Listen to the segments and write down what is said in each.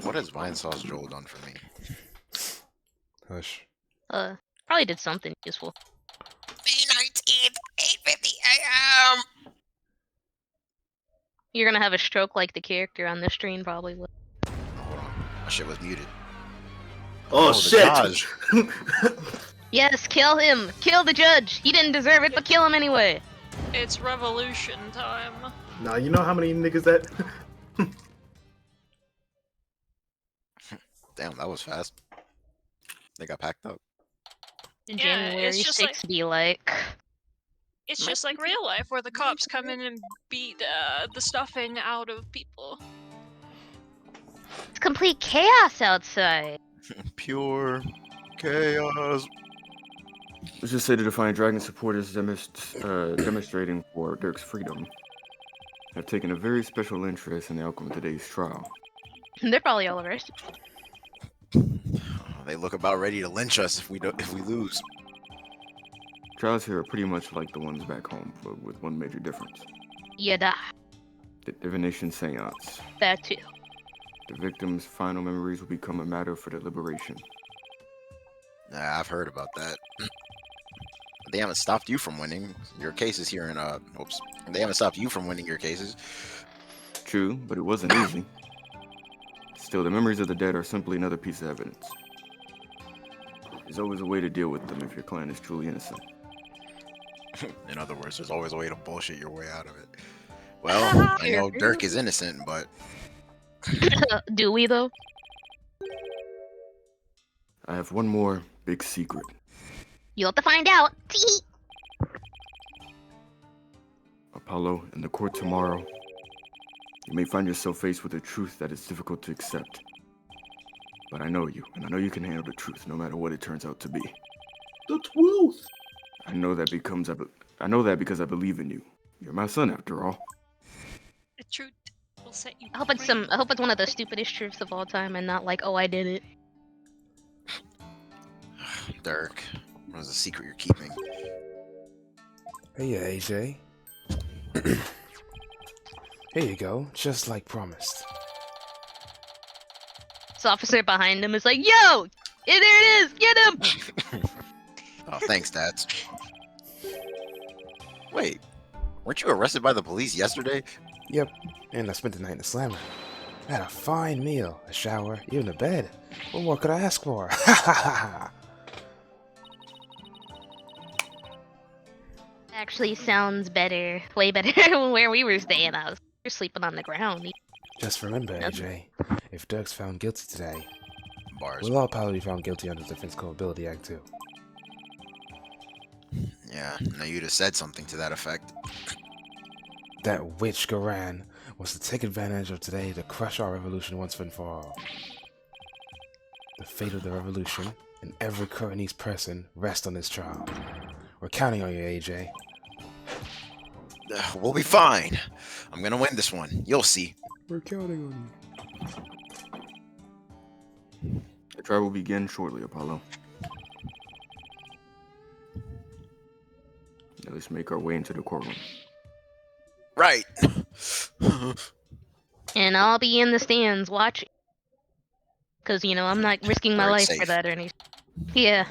What has Vine Sauce Joel done for me? Hush. Probably did something useful. May 19th, 8:50 a.m. You're gonna have a stroke like the character on this stream probably will. Hold on. My shit was muted. Oh, the shit! judge. Yes, kill him! Kill the judge! He didn't deserve it, but kill him anyway! It's revolution time. Nah, you know how many niggas that... Damn, that was fast. They got packed up. In Yeah, January it's just 6 be like... It's just like real life, where the cops come in and beat the stuffing out of people. It's complete chaos outside! Pure chaos. Let's just say the Defiant Dragon supporters demonstrating for Dirk's freedom have taken a very special interest in the outcome of today's trial. They're probably all arrested. They look about ready to lynch us if we lose. Trials here are pretty much like the ones back home, but with one major difference. You die. The divination seance. That too. The victims' final memories will become a matter for deliberation. Nah, I've heard about that. They haven't stopped you from winning your cases here in oops. They haven't stopped you from winning your cases. True, but it wasn't easy. Still, the memories of the dead are simply another piece of evidence. There's always a way to deal with them if your clan is truly innocent. In other words, there's always a way to bullshit your way out of it. Well, I know Dirk is innocent, but... Do we though? I have one more big secret. You'll have to find out. Apollo, in the court tomorrow, you may find yourself faced with a truth that is difficult to accept. But I know you, and I know you can handle the truth, no matter what it turns out to be. The truth! I know that because I believe in you. You're my son, after all. The truth will set you I hope it's free. I hope it's one of the stupidest truths of all time, and not like, oh, I did it. Dirk, what is the secret you're keeping? Hey, AJ. Here you go, just like promised. This officer behind him is like, yo! Yeah, there it is! Get him! Oh, thanks, Dads. Wait, weren't you arrested by the police yesterday? Yep, and I spent the night in the slammer. I had a fine meal, a shower, even a bed. What more could I ask for? Ha ha ha! Actually sounds better. Way better than where we were staying. I was sleeping on the ground. Just remember, AJ, if Dirk's found guilty today, Bars. we'll all probably be found guilty under the Defense Culpability Act too. Yeah, now you'd have said something to that effect. That witch Garan wants to take advantage of today to crush our revolution once and for all. The fate of the revolution and every Kuranese person rest on this trial. We're counting on you, AJ. We'll be fine. I'm gonna win this one. You'll see. We're counting on you. The trial will begin shortly, Apollo. Now let's make our way into the courtroom. Right. And I'll be in the stands watching. Because, you know, I'm not risking my Very life safe. for that or anything. Yeah.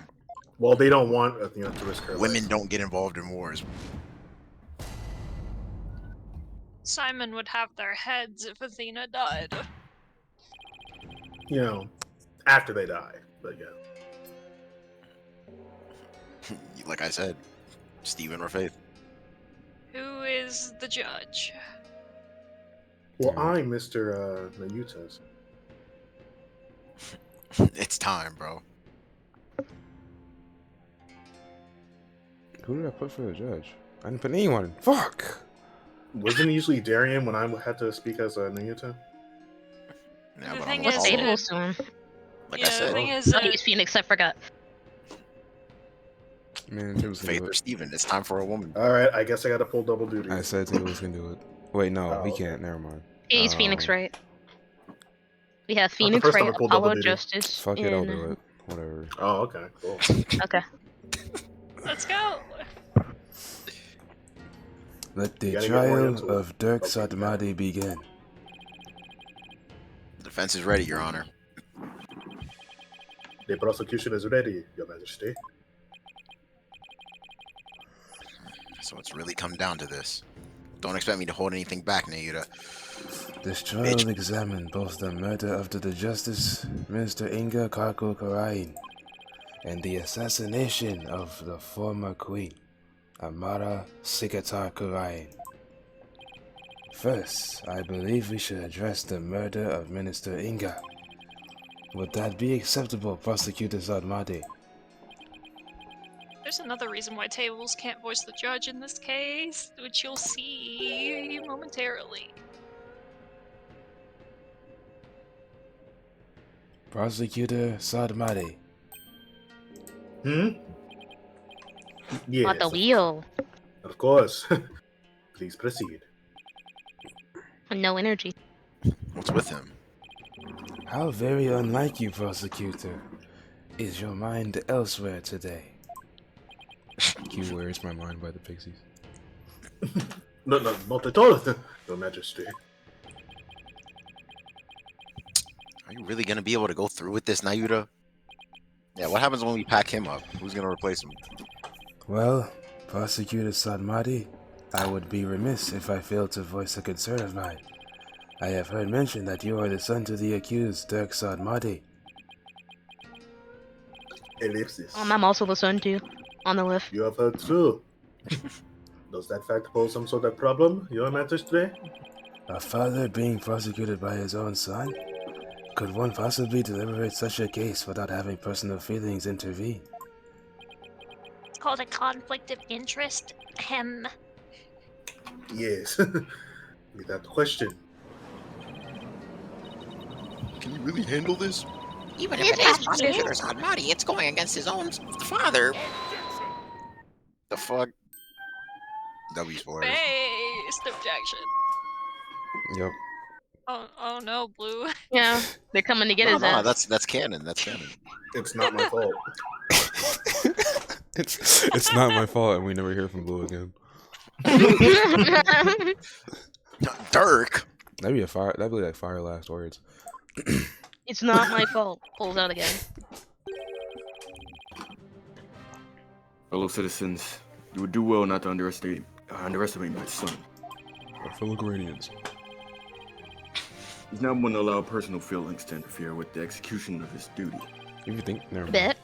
Well, they don't want to risk her Women life. don't get involved in wars. Simon would have their heads if Athena died. You know, after they die. But yeah. Like I said, Steven or Phaith. Who is the judge? Well, I'm Mr. Nayutas. It's time, bro. Who did I put for the judge? I didn't put anyone. Fuck! Wasn't it usually Darian when I had to speak as a Nayuta? Yeah, The but thing I'm is, also, Fable soon. like yeah, I the said, thing is, I use Phoenix, I forgot. Man, Tablez can Phaith do or it. Steven. It's time for a woman. Alright, I guess I gotta pull double duty. I said Tablez can do it. Wait, no, we Oh. can't. Never mind. Yeah, use Phoenix, right? We have the Phoenix, first time right? I pulled Apollo, double duty. Justice. Fuck it, I'll and, do it. Whatever. Oh, okay, cool. Okay. let's go. Let the You gotta get trial oriented. of Dirk Satmadi begin. The Defense is ready, Your Honor. The prosecution is ready, Your Majesty. So it's really come down to this. Don't expect me to hold anything back, Nayuda. This trial will examine both the murder of the Justice Minister Inga Karko Karain and the assassination of the former queen, Amara Sigatar Karain. First, I believe we should address the murder of Minister Inga. Would that be acceptable, Prosecutor Zadmadi? There's another reason why Tablez can't voice the judge in this case, which you'll see momentarily. Prosecutor Sadmadi. Yes, On the wheel. of course. Please proceed. No energy. What's with him? How very unlike you, Prosecutor. Is your mind elsewhere today? Q, Where's My Mind by the Pixies. No, not at all, Your Majesty. Are you really gonna be able to go through with this, Nayuda? Yeah, what happens when we pack him up? Who's gonna replace him? Well, Prosecutor Sadmadi, I would be remiss if I failed to voice a concern of mine. I have heard mention that you are the son to the accused, Dirk Sadmadi. Ellipsis. I'm also the son too. On the left. You have heard true. Does that fact pose some sort of problem, Your Majesty? A father being prosecuted by his own son? Could one possibly deliberate such a case without having personal feelings intervene? It's called a conflict of interest. Yes. Without question. Can you really handle this? Even if it is Prosecutor Sadmadi, it's going against his own father. The fuck? W spoilers. Based objection. Yep. Oh no, Blue. Yeah, they're coming to get his No, ass. that's canon. That's canon. It's not my fault. It's not my fault, and we never hear from Blue again. Dirk. That'd be like fire last words. It's not my fault. Pulls out again. Fellow citizens, you would do well not to underestimate my son. Our fellow Gradians. He's not one to allow personal feelings to interfere with the execution of his duty. If you think, never mind. Bet.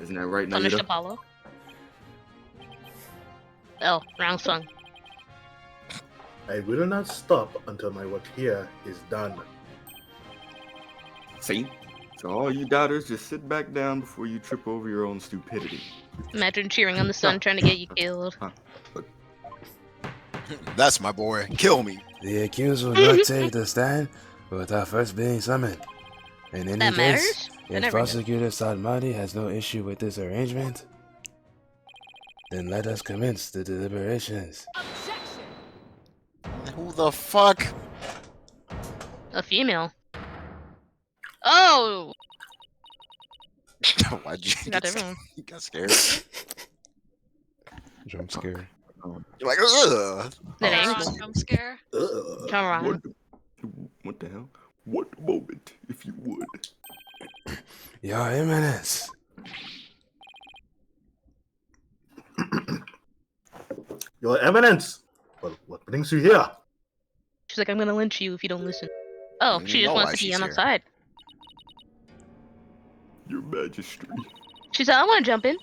Isn't that right, Punished Nayuda? Apollo. Oh, wrong song. I will not stop until my work here is done. See? So all you doubters, just sit back down before you trip over your own stupidity. Imagine cheering on the sun trying to get you killed. That's my boy. Kill me. The accused will not take the stand without first being summoned. In any That case, matters? I if never knew. Prosecutor Sadmadi has no issue with this arrangement, then let us commence the deliberations. Who the fuck? A female. Oh! Why'd you Got get, everyone. you got scared? Jump scare. You're like, ugh. That Garan ankle. jump scare. Ugh. Come on. What the hell? What moment, if you would? Your Eminence, Your Eminence! What brings you here? She's like, I'm gonna lynch you if you don't listen. Oh, You she know just why wants to be she's on the here. side. Your Majesty, She said, I wanna jump in.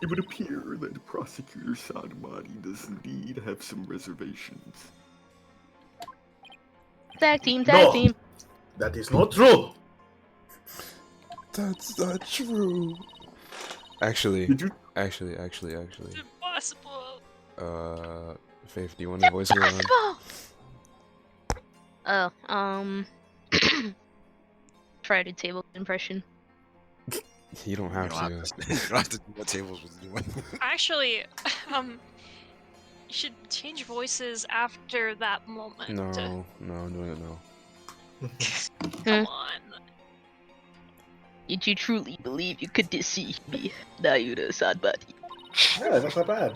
it would appear that Prosecutor Sadmadi does indeed have some reservations. Tag team, No. tag team. That is not true! That's not true. Actually, Did you? actually. It's impossible. Phaith, do you want to voice Garan? Oh, try to table impression. You don't You have don't to. have to, you don't have to do what Tables was doing. Actually, you should change voices after that moment. No, I'm doing it now. Come on. Did you truly believe you could deceive me, Nayuda Sadmadi? Yeah, that's not bad.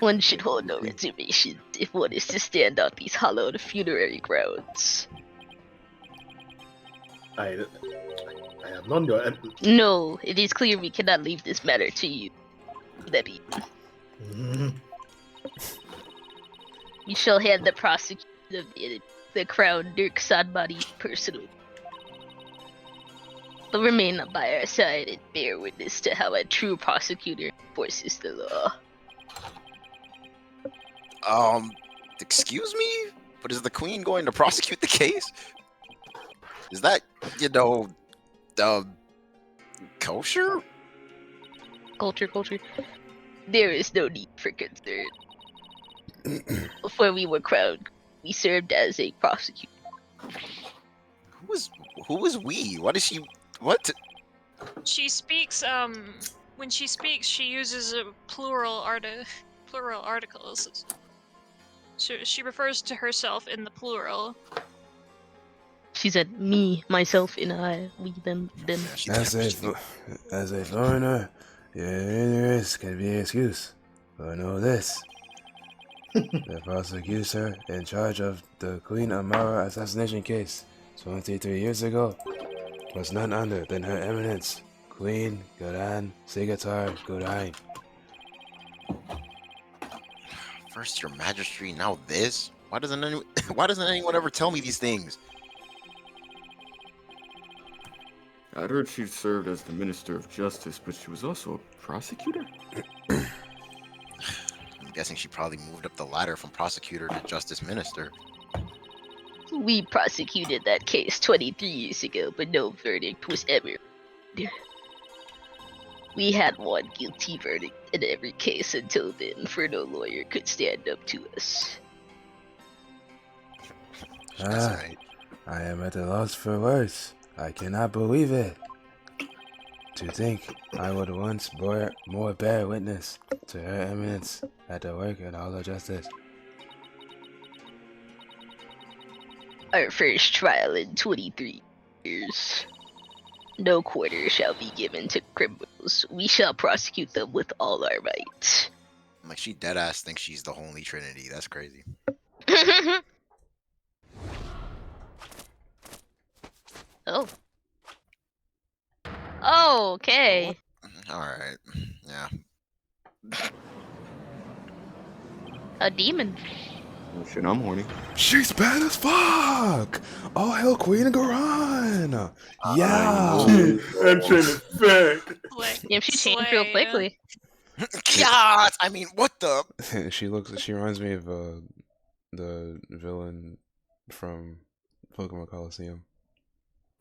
One should hold no reservations if one is to stand on these hallowed funerary grounds. I am not your. No, it is clear we cannot leave this matter to you, Lebby. You shall hand the prosecution of the Crown Dirk Sanbody personally. But remain by our side and bear witness to how a true prosecutor enforces the law. Excuse me? But is the Queen going to prosecute the case? Is that, kosher? Culture. There is no need for concern. Before we were crowned, we served as a prosecutor. Who was we? What is she? What? She speaks. When she speaks, she uses a plural articles. She refers to herself in the plural. She said, me, myself, and I, we, them. As a foreigner, your ignorance can be an excuse. But know this. The prosecutor in charge of the Queen Amara assassination case 23 years ago was none other than Her Eminence, Queen Garan Sigatar Gurain. First your majesty, now this? Why doesn't anyone ever tell me these things? I'd heard she served as the Minister of Justice, but she was also a prosecutor? I'm guessing she probably moved up the ladder from prosecutor to justice minister. We prosecuted that case 23 years ago, but no verdict was ever. We had one guilty verdict in every case until then, for no lawyer could stand up to us. I am at a loss for words. I cannot believe it. To think I would once more bear witness to Her Eminence at the work in all of justice. Our first trial in 23 years. No quarter shall be given to criminals. We shall prosecute them with all our might. Like, she deadass thinks she's the Holy Trinity. That's crazy. Oh. Oh, okay. Alright. Yeah. A demon. Oh shit, I'm horny. She's bad as fuck! Oh, hell, Queen Garan! Yeah! I'm trying to back. Yeah, she changed real quickly. God! I mean, what the? She reminds me of the villain from Pokemon Coliseum.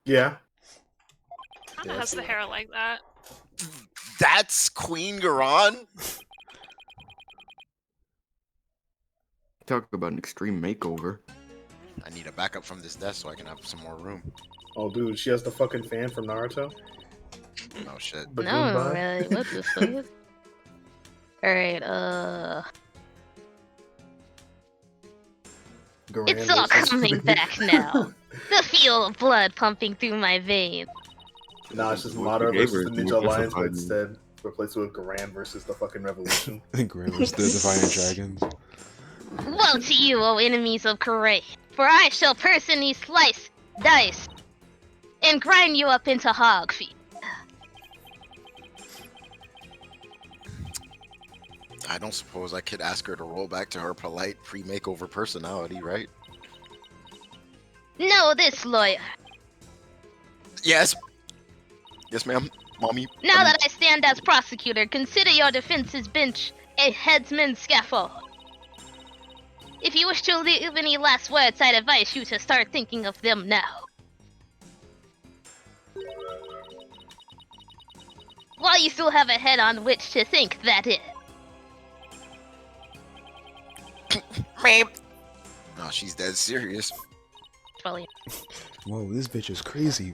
Yeah. Kinda has the hair like that. That's Queen Garan? Talk about an extreme makeover. I need a backup from this desk so I can have some more room. Oh, dude, she has the fucking fan from Naruto. Oh shit. The No, Goomba. really. What the fuck? Alright, Garan it's all versus coming Queen. back now. The feel of blood pumping through my veins. Nah, it's just What Madara you gave versus her the is Ninja more Alliance, but justified. instead replaced with Garan versus the fucking Revolution. Grimm's the Defiant Dragons. Woe to you, O enemies of Korea, for I shall personally slice, dice, and grind you up into hog feet. I don't suppose I could ask her to roll back to her polite pre-makeover personality, right? Know this, lawyer. Yes. Yes, ma'am. Mommy. Now that I stand as prosecutor, consider your defense's bench a headsman's scaffold. If you wish to leave any last words, I'd advise you to start thinking of them now. While you still have a head on which to think, that is. Maybe. No, she's dead serious. Probably. Whoa, this bitch is crazy.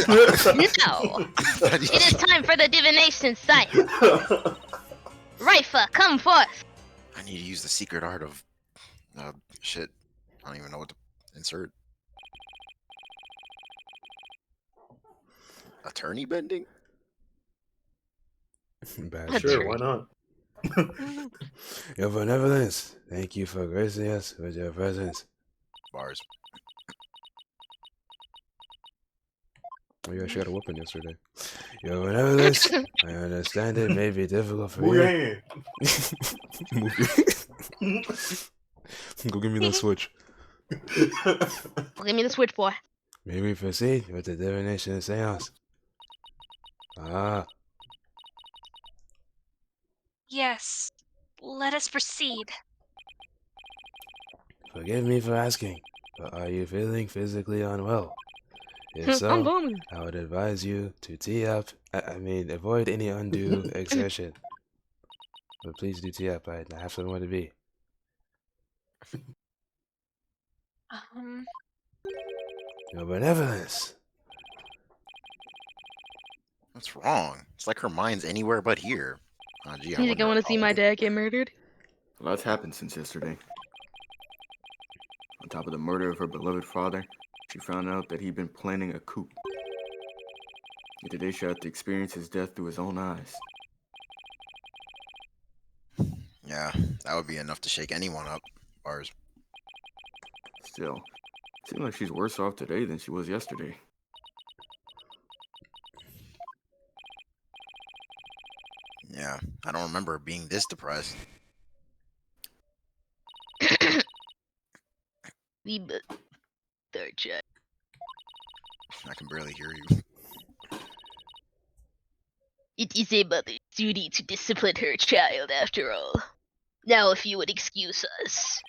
No! It is time for the divination science. Rifa, come forth! I need to use the secret art of... shit. I don't even know what to insert. Attorney bending? Bad shit. Sure, why not? Your benevolence, thank you for gracing us with your presence. Bars. Oh yeah, she got a whooping yesterday. Yo, whatever this, I understand it may be difficult for Move you. your hand. Move your- Go give me that switch. Give me the switch, boy. May we proceed with the divination seance? Ah, Yes. Let us proceed. forgive me for asking, but are you feeling physically unwell? If I'm so, vomiting. I would advise you to tee up. Avoid any undue exertion. But please do tee up. I have somewhere to be. Your benevolence. What's wrong? It's like her mind's anywhere but here. Oh, gee, You think I want to see my dad get murdered? A lot's happened since yesterday. On top of the murder of her beloved father, she found out that he'd been planning a coup. And today she had to experience his death through his own eyes. Yeah, that would be enough to shake anyone up. Bars. Still, it seems like she's worse off today than she was yesterday. Yeah, I don't remember being this depressed. Third check. I can barely hear you. It is a mother's duty to discipline her child, after all. Now, if you would excuse us.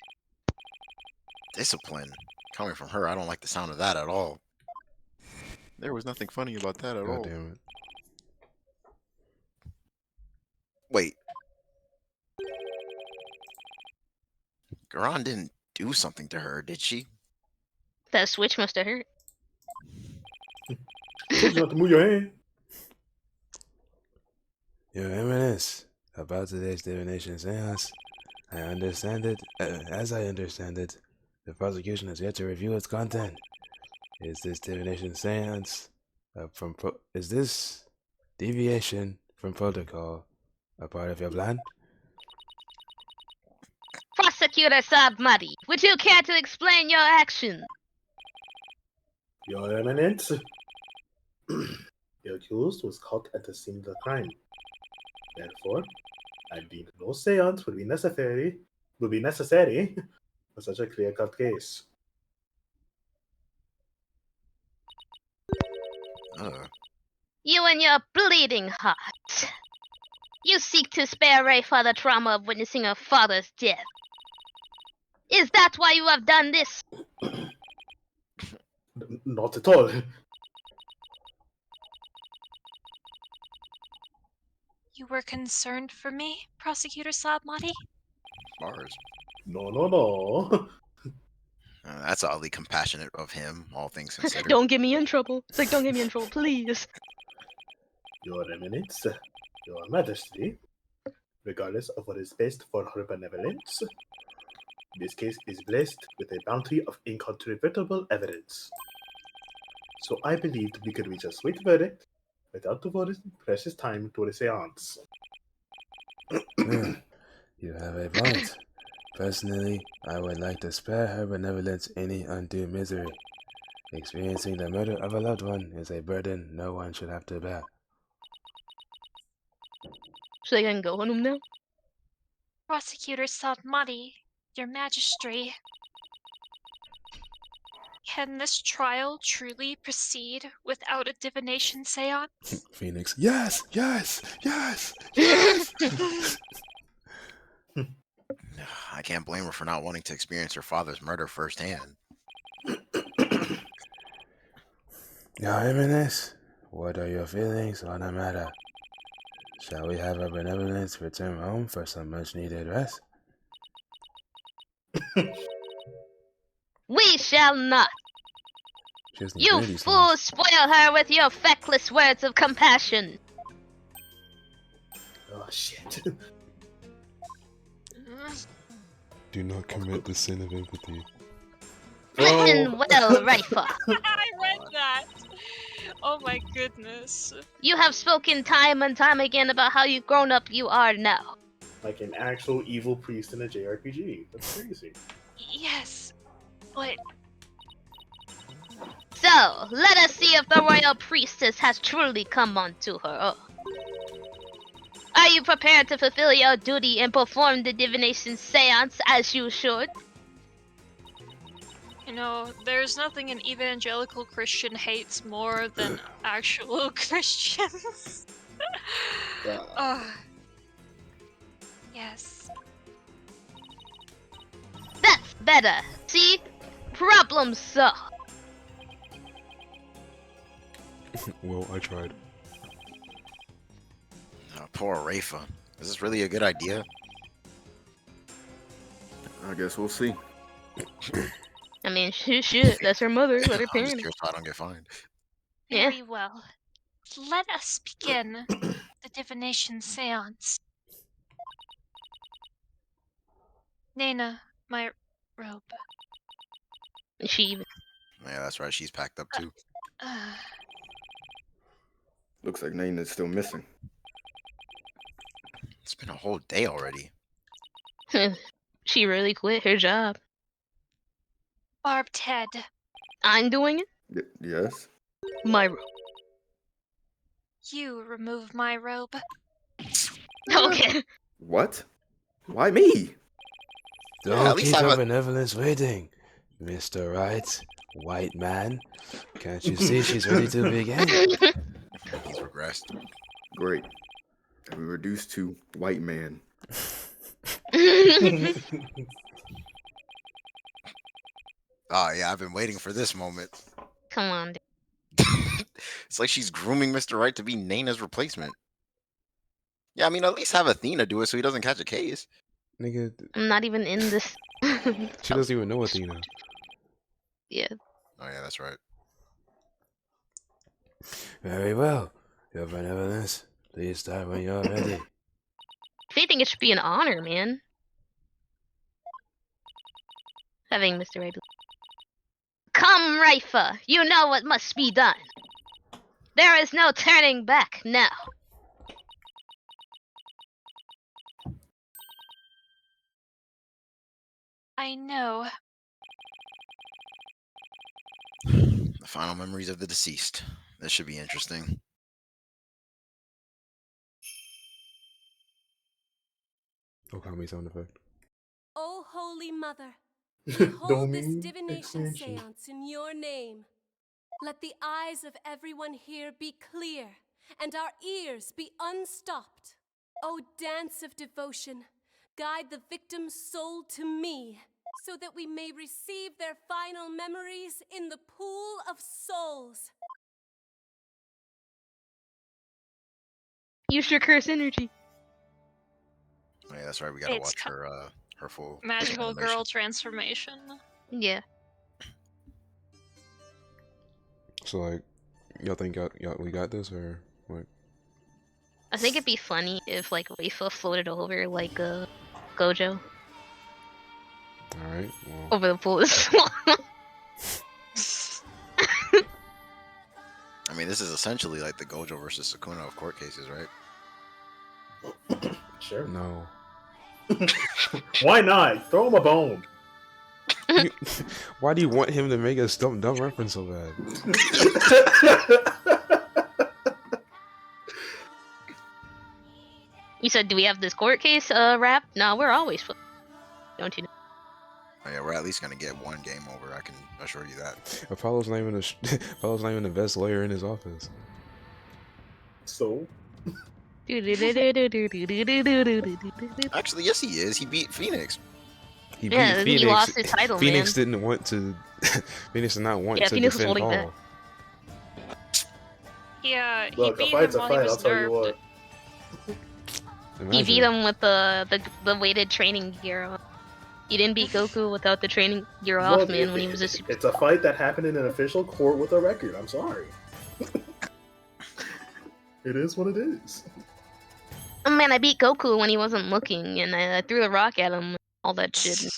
Discipline. Coming from her, I don't like the sound of that at all. There was nothing funny about that at God all. damn it. Wait. Garan didn't do something to her, did she? That switch must have hurt. Told you not to move your hand. Your Eminence, about today's divination seance, I understand it. As I understand it, the prosecution has yet to review its content. Is this divination seance is this deviation from protocol a part of your plan? Prosecutor Sabmati, would you care to explain your action? Your Eminence. The accused was caught at the scene of the crime. Therefore, I deem no seance would be necessary for such a clear-cut case. You and your bleeding heart. You seek to spare Ray for the trauma of witnessing her father's death. Is that why you have done this? Not at all. You were concerned for me, Prosecutor Sabmati? Bars. No. That's oddly compassionate of him, all things considered. Don't get me in trouble. It's like, don't get me in trouble, please. Your Eminence, Your Majesty, regardless of what is best for her benevolence, this case is blessed with a bounty of incontrovertible evidence. So I believe we could reach a sweet verdict without devoting precious time to a seance. You have a point. Personally, I would like to spare her benevolence any undue misery. Experiencing the murder of a loved one is a burden no one should have to bear. So I can go on him now? Prosecutor Sabmati, your magistrate. Can this trial truly proceed without a divination seance? Phoenix. Yes! I can't blame her for not wanting to experience her father's murder firsthand. Your Eminence, what are your feelings on the matter? Shall we have her benevolence return home for some much-needed rest? We shall not. You fools spoil her with your feckless words of compassion. Oh, shit. Do not commit the sin of empathy. Written well, Rifa. I read that! Oh my goodness. You have spoken time and time again about how grown up you are now. Like an actual evil priest in a JRPG. That's crazy. Yes, but So So, let us see if the royal priestess has truly come unto her. Are you prepared to fulfill your duty and perform the divination seance as you should? You know, there's nothing an evangelical Christian hates more than actual Christians. Yes. That's better. See? Problem solved. Well, I tried. Oh, poor Rafa. Is this really a good idea? I guess we'll see. I mean, shit, that's her mother. Let her I'm just parent. curious so I don't get fined. Yeah. Very well. Let us begin the divination seance. Nana, my robe. She even. Yeah, that's right. She's packed up too. Looks like Naina's still missing. It's been a whole day already. She really quit her job. Barbed head. I'm doing it. Yes? My robe. You remove my robe. Okay. What? Why me? Don't at least keep I'm your a- benevolence waiting, Mr. Wright, white man. Can't you see she's ready to begin? He's regressed. Great. And we reduced to white man. Oh yeah, I've been waiting for this moment. Come on. It's like she's grooming Mr. Wright to be Naina's replacement. Yeah, I mean, at least have Athena do it so he doesn't catch a case. Nigga, I'm not even in this. she doesn't even know Athena. Yeah. Oh yeah, that's right. Very well. Your benevolence, please start when you're ready. If anything, it should be an honor, man. Having Mr. Right. Come, Raifa. You know what must be done. There is no turning back now. I know. The final memories of the deceased. This should be interesting. Okami sound effect. O Holy Mother, we hold this Domain divination expansion. seance in your name. Let the eyes of everyone here be clear and our ears be unstopped. O dance of devotion, guide the victim's soul to me so that we may receive their final memories in the pool of souls. Use your curse energy. Oh, yeah, that's right. We gotta It's watch her full Magical animation. girl transformation. Yeah. So like, y'all think we got this or what? I think it'd be funny if like Raifa floated over like Gojo All right. Well, over the pool. As well. I mean, this is essentially like the Gojo versus Sukuna of court cases, right? Sure. no. Why not? Throw him a bone. Why do you want him to make a dumb reference so bad? You said, do we have this court case wrap? No, we're always. Don't you know? Oh, yeah, we're at least gonna get one game over. I can assure you that. Apollo's not even Apollo's not even the best lawyer in his office. So, Actually, yes, he is. He beat Phoenix. He beat Yeah, Phoenix. he lost his title, Phoenix man. didn't want to. Phoenix did not want Yeah, to Phoenix was defend holding Paul. back. Yeah, he look, a beat fight's him a while he fight. was I'll tell you nerfed. what. He Imagine. beat him with the weighted training gear on. He didn't beat Goku without the training gear off, Look, man, when he was a super. It's a fight that happened in an official court with a record. I'm sorry. It is what it is. Oh, man, I beat Goku when he wasn't looking, and I threw the rock at him, all that shit. And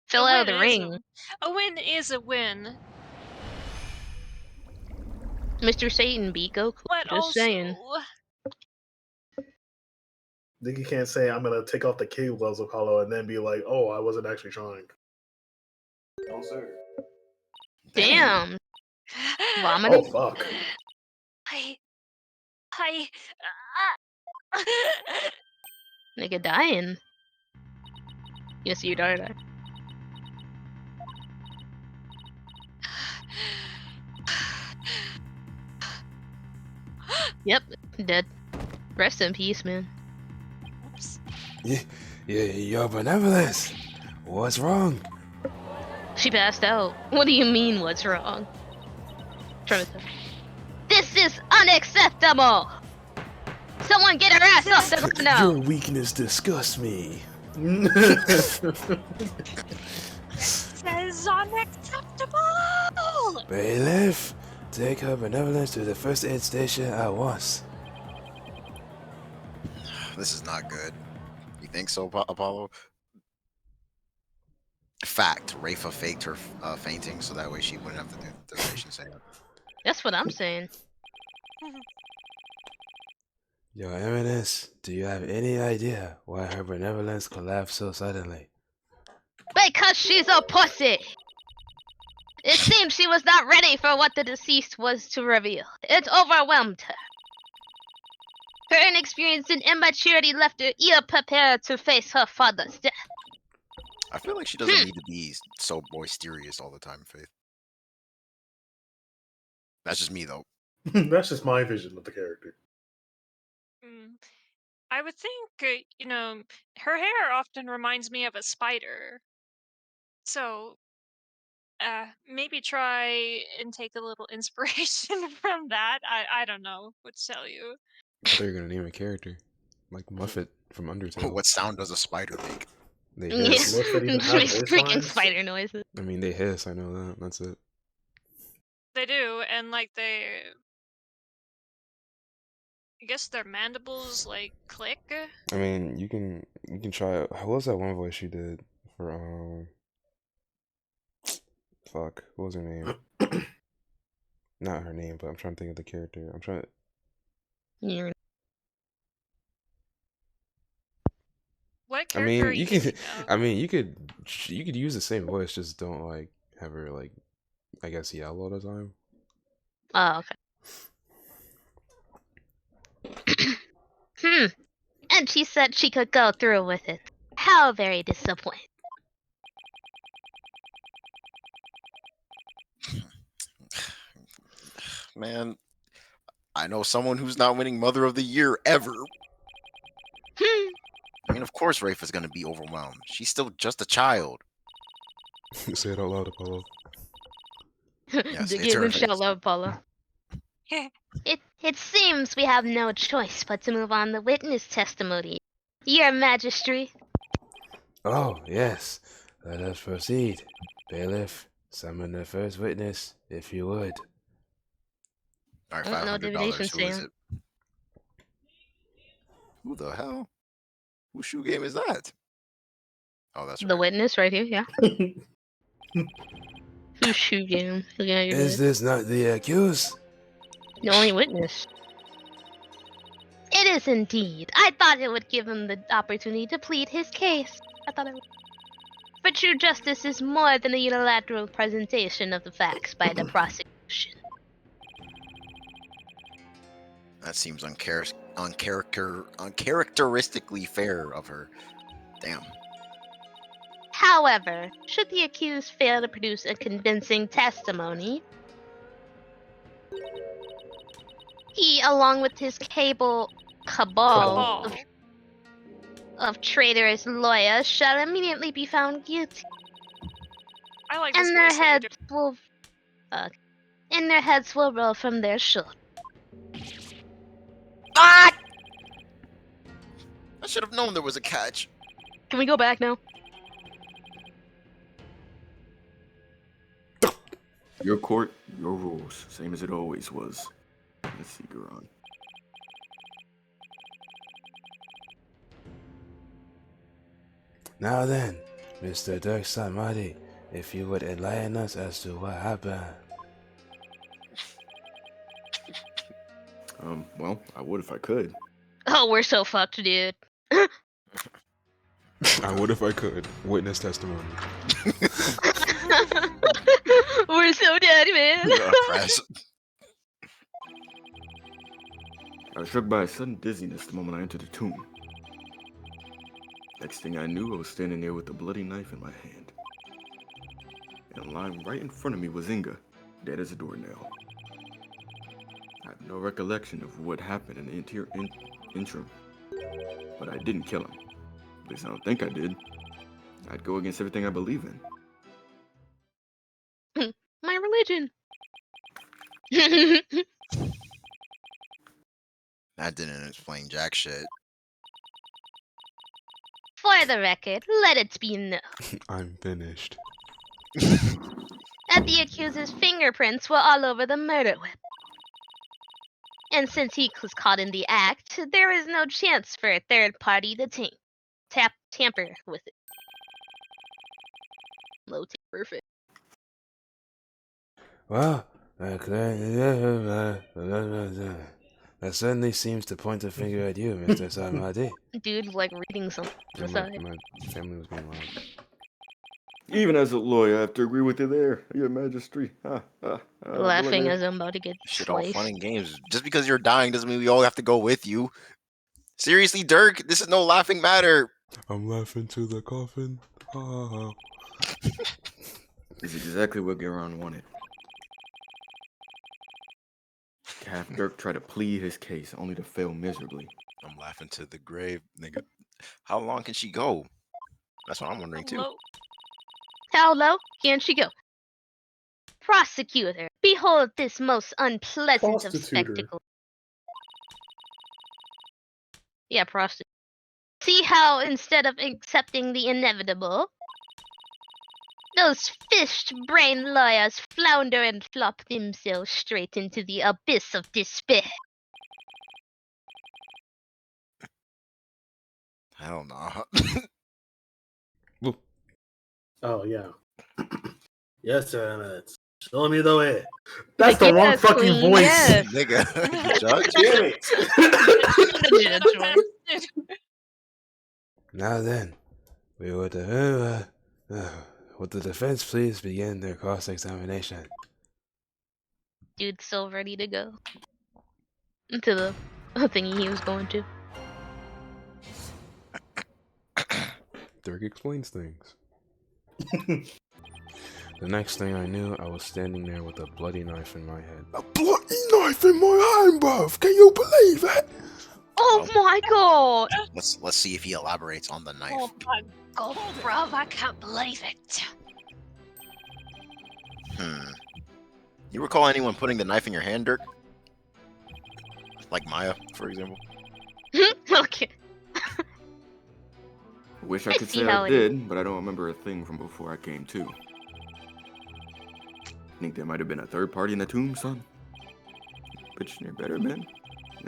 fell out of the ring. A win is a win. Mr. Satan beat Goku. But Just also, saying. Think you can't say I'm gonna take off the kid gloves, Apollo, and then be like, "Oh, I wasn't actually trying." No, sir. Damn. Vomiting? Oh fuck. I. Nigga dying. Yes, you died. Yep, dead. Rest in peace, man. Oops. Your benevolence. What's wrong? She passed out. What do you mean, what's wrong? This is unacceptable! Someone get her ass off the ground now! Your weakness disgusts me. Says unacceptable! Bailiff, take her benevolence to the first aid station at once. This is not good. You think so, Apollo? Fact, Rafa faked her fainting so that way she wouldn't have to do the patient saying. That's what I'm saying. Your Eminence, do you have any idea why her benevolence collapsed so suddenly? Because she's a pussy! It seems she was not ready for what the deceased was to reveal. It overwhelmed her. Her inexperience and immaturity left her ill-prepared to face her father's death. I feel like she doesn't need to be so boisterous all the time, Phaith. That's just me, though. That's just my vision of the character. I would think, her hair often reminds me of a spider. So, maybe try and take a little inspiration from that. I don't know what to tell you. I thought you were gonna name a character. Like Muffet from Undertale. What sound does a spider make? They Yeah, hiss. Most that even have voice freaking lines? spider noises. I mean, they hiss, I know that. That's it. They do, and like I guess their mandibles like click. I mean, you can try it. What was that one voice you did for fuck, what was her name? Not her name, but I'm trying to think of the character. I'm trying to... Yeah. What I character mean, are you you can. thinking of? I mean, you could use the same voice, just don't like have her like, I guess, yell all the time. Oh, okay. And she said she could go through with it. How very disappointing. Man, I know someone who's not winning Mother of the Year ever. I mean, of course Rafa's gonna be overwhelmed. She's still just a child. Say it out loud, Apollo. Yes, The it's her game shall face. love Apollo. It seems we have no choice but to move on the witness testimony. Your Majesty. Oh, yes. Let us proceed. Bailiff, summon the first witness, if you would. All right, I don't know $500. divination Who is saying. it? Who the hell? Whose shoe game is that? Oh, that's The right. witness right here, yeah. Who's shoe game? Yeah, you're Is dead. this not the accused? The only witness. It is indeed. I thought it would give him the opportunity to plead his case. I thought it would. But true justice is more than a unilateral presentation of the facts by the prosecution. That seems uncharacteristically fair of her. Damn. However, should the accused fail to produce a convincing testimony, he, along with his cabal cabal of traitorous lawyers, shall immediately be found guilty. I like this And their voice that heads will roll from their shoulders. Ah! I should have known there was a catch. Can we go back now? Your court, your rules, same as it always was. Let's see, Garan. Now then, Mr. Dirk Samadi, if you would enlighten us as to what happened. Well, I would if I could. Oh, we're so fucked, dude. I would if I could. Witness testimony. We're so dead, man. Press. I was struck by a sudden dizziness the moment I entered the tomb. Next thing I knew, I was standing there with a bloody knife in my hand. And lying right in front of me was Inga, dead as a doornail. I have no recollection of what happened in the interim, but I didn't kill him. At least I don't think I did. I'd go against everything I believe in. My religion. That didn't explain jack shit. For the record, let it be known I'm finished. that the accuser's fingerprints were all over the murder weapon. And since he was caught in the act, there is no chance for a third party to tamper with it. Low perfect. Well, that certainly seems to point a finger at you, Mr. Samadi. Dude, like reading something. Yeah, Aside. my family was being loud. Even as a lawyer, I have to agree with you there, Your Majesty. Laughing as I'm about to get Shit, all sliced. fun and games. Just because you're dying doesn't mean we all have to go with you. Seriously, Dirk, this is no laughing matter. I'm laughing to the coffin. Ha ha ha. Is exactly what Garan wanted. To have Dirk try to plead his case, only to fail miserably. I'm laughing to the grave, nigga. How long can she go? That's what I'm wondering too. Hello. How low can she go? Prosecutor, behold this most unpleasant of Prostituter. spectacles. Yeah, prostitute. See how instead of accepting the inevitable, those fish-brained lawyers flounder and flop themselves straight into the abyss of despair. Hell no. Oh, yeah. Yes, Sir Eminence. Show me the way. That's the Like, wrong yes, fucking queen, voice. yes. Nigga, judge? Damn it. Now then, we would the defense please begin their cross-examination? Dude's so ready to go. To the thingy he was going to. Dirk explains things. The next thing I knew, I was standing there with a bloody knife in my head. A bloody knife in my hand, bruv. Can you believe it? Oh my god! Let's see if he elaborates on the knife. Oh my god, bruv, I can't believe it. You recall anyone putting the knife in your hand, Dirk? Like Maya, for example? Okay. Wish I I could see say how I it did, but I don't remember a thing from before I came to. Think there might have been a third party in the tomb, son? Bitch, you're better, man.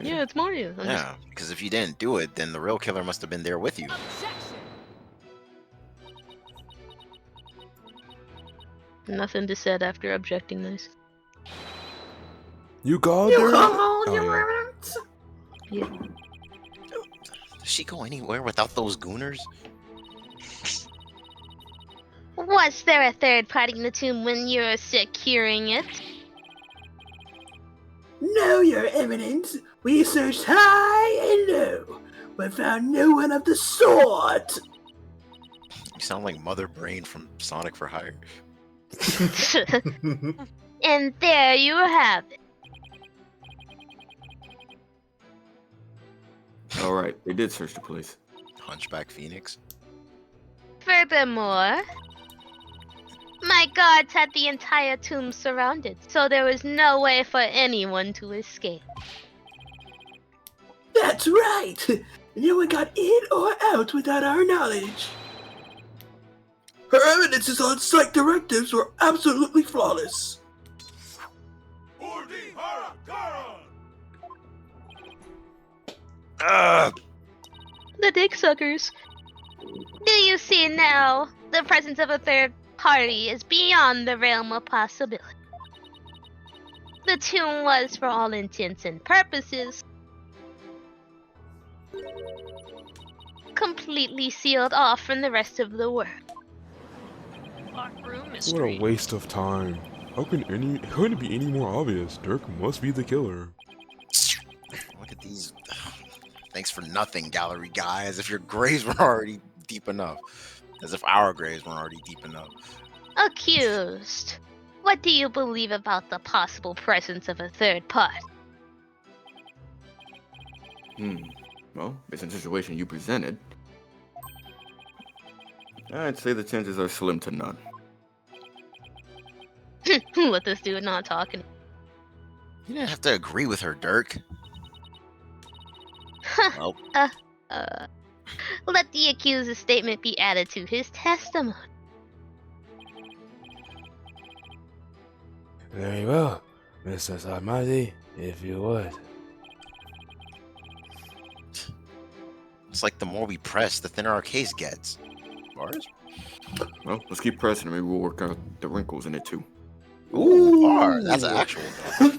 Yeah, it's Mario. I'm Yeah, because if you didn't do it, then the real killer must have been there with you. Nothing to said after objecting this. You got You there? come on, Oh, Your yeah. Eminence. Yeah. Does she go anywhere without those gooners? Was there a third party in the tomb when you were securing it? No, Your Eminence. We searched high and low, but found no one of the sort. You sound like Mother Brain from Sonic for Hire. And there you have it. Alright, they did search the place. Hunchback Phoenix. Furthermore, my guards had the entire tomb surrounded, so there was no way for anyone to escape. That's right. No one got in or out without our knowledge. Her Eminence's on-site directives were absolutely flawless. For Dihara, Garan! The dick suckers. Do you see now? The presence of a third party is beyond the realm of possibility. The tomb was, for all intents and purposes, completely sealed off from the rest of the world. Locked room What a mystery. waste of time. How can it be any more obvious? Dirk must be the killer. Look at these. Thanks for nothing, gallery guy. As if your graves were already deep enough. As if our graves weren't already deep enough. Accused. What do you believe about the possible presence of a third party? Well, based on the situation you presented, I'd say the chances are slim to none. Let this dude not talking. You didn't have to agree with her, Dirk. Well, Let the accused's statement be added to his testimony. Very well, Mr. Sarmadi, if you would. it's like the more we press, the thinner our case gets. Bars? Well, let's keep pressing and maybe we'll work out the wrinkles in it too. Ooh, bars. That's an actual bar.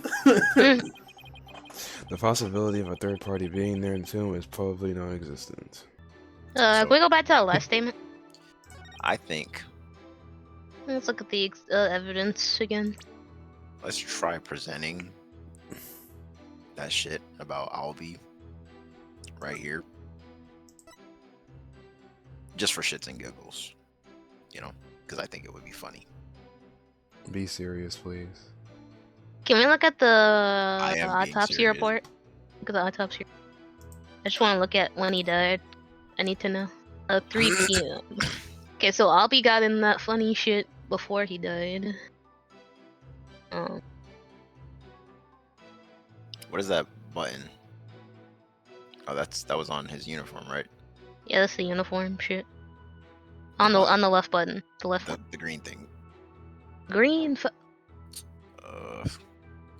The possibility of a third party being there in the tomb is probably non-existent. Can we go back to our last statement? I think Let's look at the evidence again. let's try presenting that shit about Albie right here. Just for shits and giggles. You know? Because I think it would be funny. Be serious, please. Can we look at the am being autopsy serious. report? Look at the autopsy. I just want to look at when he died. I need to know. 3 p.m. Okay, so Albie got in that funny shit before he died. What is that button? Oh, that was on his uniform, right? Yeah, that's the uniform shit. On the left button, the left one. The green thing. Green.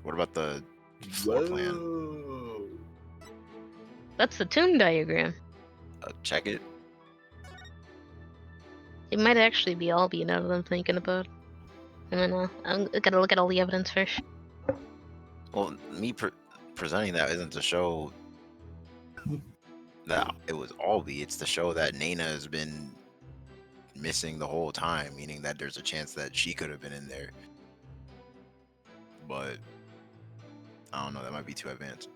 What about the floor plan? Whoa. That's the tomb diagram. Check it. It might actually be Albie now that I'm thinking about it. I don't know. I gotta look at all the evidence first. Well, me presenting that isn't to show that it was Albie. It's to show that Nana has been missing the whole time, meaning that there's a chance that she could have been in there. But I don't know. That might be too advanced.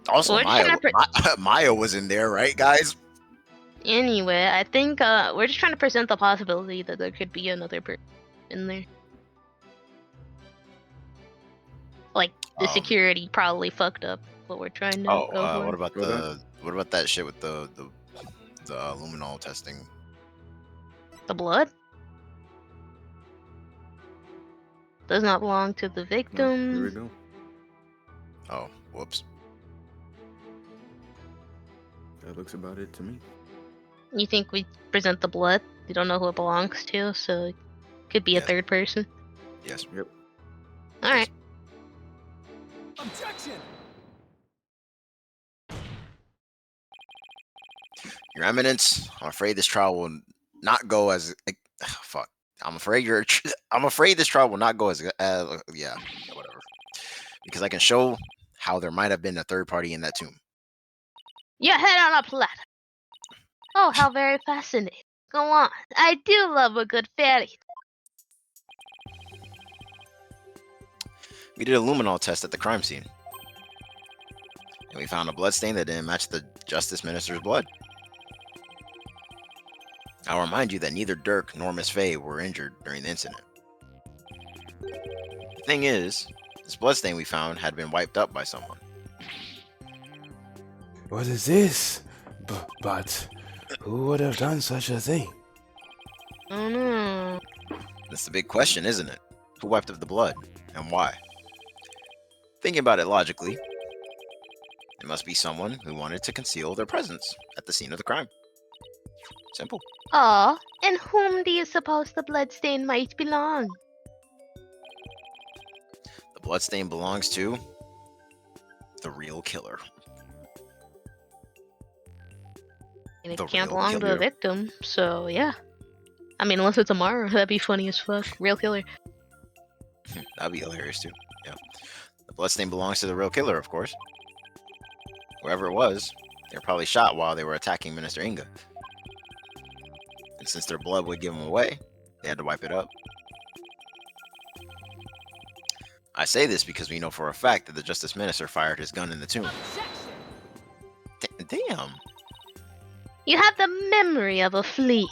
Also, We're just trying Maya was in there, right, guys? Anyway, I think we're just trying to present the possibility that there could be another person in there. Like the security probably fucked up what we're trying to go for. What about that shit with the luminol testing? The blood does not belong to the victim. Here we go. Oh, whoops. That looks about it to me. You think we present the blood? You don't know who it belongs to, so it could be a third person. Yes. Yep. All right. Objection! Your Eminence, I'm afraid this trial will not go as fuck. I'm afraid this trial will not go as yeah, whatever. Because I can show how there might have been a third party in that tomb. Your head on a platter. Oh, how very fascinating. Go on. I do love a good fairy. We did a luminol test at the crime scene. And we found a blood stain that didn't match the Justice Minister's blood. I'll remind you that neither Dirk nor Miss Faye were injured during the incident. The thing is, this bloodstain we found had been wiped up by someone. What is this? But who would have done such a thing? Oh no. That's the big question, isn't it? Who wiped up the blood, and why? Thinking about it logically, it must be someone who wanted to conceal their presence at the scene of the crime. Simple. Oh, and whom do you suppose the bloodstain might belong? The bloodstain belongs to the real killer. And it The can't real belong to killer. the victim, so yeah. I mean, unless it's Amara, that'd be funny as fuck. Real killer. That'd be hilarious too. Yeah. The bloodstain belongs to the real killer, of course. Whoever it was, They were probably shot while they were attacking Minister Inga. And since their blood would give them away, they had to wipe it up. I say this because we know for a fact that the Justice Minister fired his gun in the tomb. Damn. You have the memory of a flea.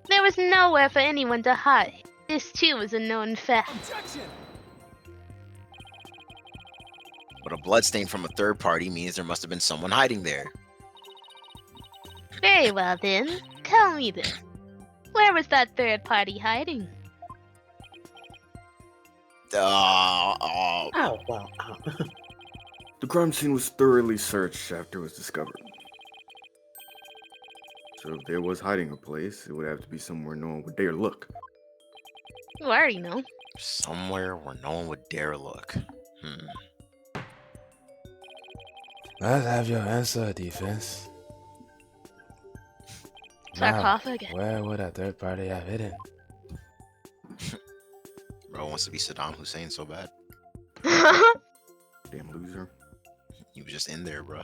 There was nowhere for anyone to hide. This too is a known fact. But a bloodstain from a third party means there must have been someone hiding there. Very well then. Tell me this. Where was that third party hiding? Ow, wow. The crime scene was thoroughly searched after it was discovered. So if there was hiding a place, it would have to be somewhere no one would dare look. You already know. Somewhere where no one would dare look. Let's have your answer, defense. Sarcophagus. Now, where would a third party have hidden? Bro wants to be Saddam Hussein so bad. Damn loser. He was just in there, bro.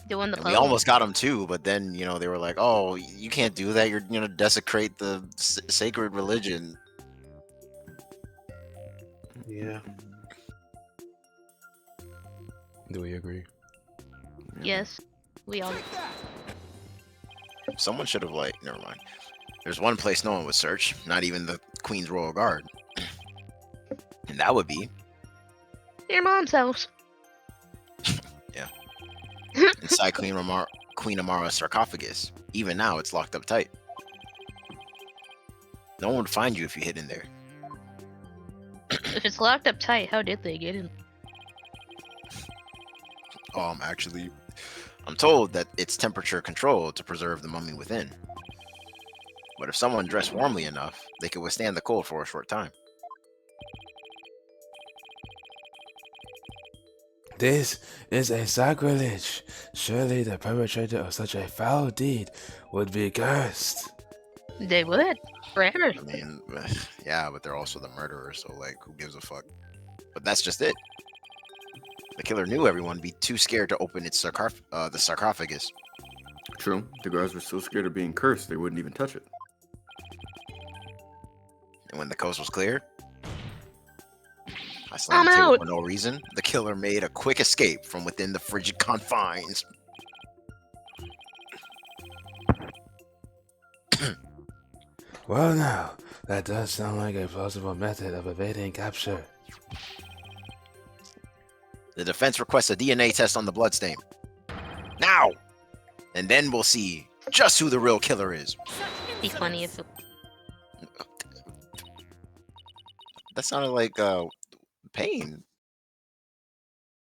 Doing the And we almost got him too, but then, you know, they were like, oh, you can't do that. You're going to desecrate the sacred religion. Yeah. Do we agree? Yes. We all. Someone should have, like, never mind. There's one place no one would search, not even the Queen's Royal Guard. And that would be Your mom's house. yeah. Inside Queen Amara's sarcophagus. Even now, it's locked up tight. No one would find you if you hid in there. If it's locked up tight, how did they get in? Actually, I'm told that it's temperature controlled to preserve the mummy within. But if someone dressed warmly enough, they could withstand the cold for a short time. This is a sacrilege. Surely the perpetrator of such a foul deed would be cursed. They would. Forever. I mean, yeah, but they're also the murderer, so, like, who gives a fuck? But that's just it. The killer knew everyone would be too scared to open its the sarcophagus. True. The guards were so scared of being cursed, they wouldn't even touch it. And when the coast was clear, I I'm slammed the table out. for no reason. The killer made a quick escape from within the frigid confines. Well now, that does sound like a plausible method of evading capture. The defense requests a DNA test on the bloodstain. Now! And then we'll see just who the real killer is. Be funny if it... That sounded like Pain.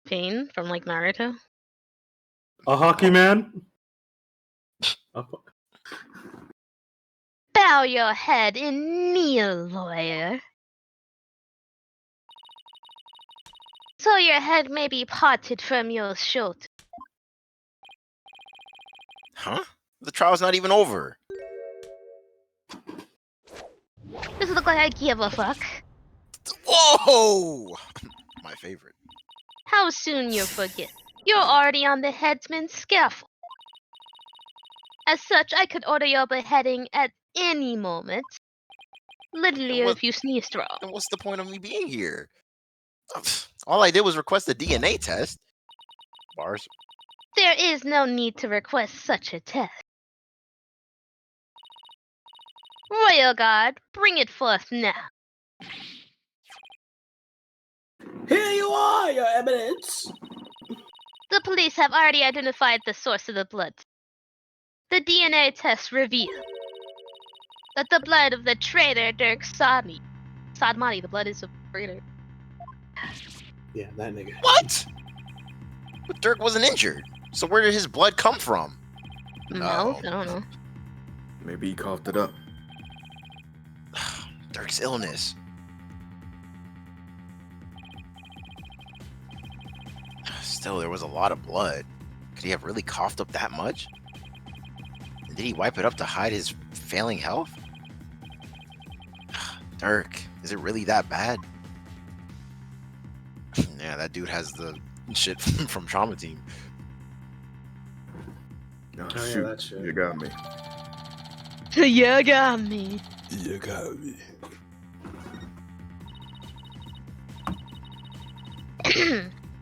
Pain from like Naruto. A hockey man? Bow your head and kneel, lawyer. So your head may be parted from your shoulder. Huh? The trial's not even over. Does it look like I give a fuck? Whoa! My favorite. How soon you forget? You're already on the headsman's scaffold. As such, I could order your beheading at any moment. Literally, What- if you sneezed wrong. And what's the point of me being here? All I did was request a DNA test. Bars. There is no need to request such a test. Royal Guard, bring it forth now. Here you are, Your Eminence. The police have already identified the source of the blood. The DNA test revealed that the blood of the traitor Dirk Sadmati. The blood is of the traitor. Yeah, that nigga. What? But Dirk wasn't injured. So where did his blood come from? No, I don't know. Maybe he coughed it up. Dirk's illness. Still, there was a lot of blood. Could he have really coughed up that much? And did he wipe it up to hide his failing health? Dirk, is it really that bad? Yeah, that dude has the shit from Trauma Team. Oh, yeah, shoot. that shit. You got me. You got me. You got me.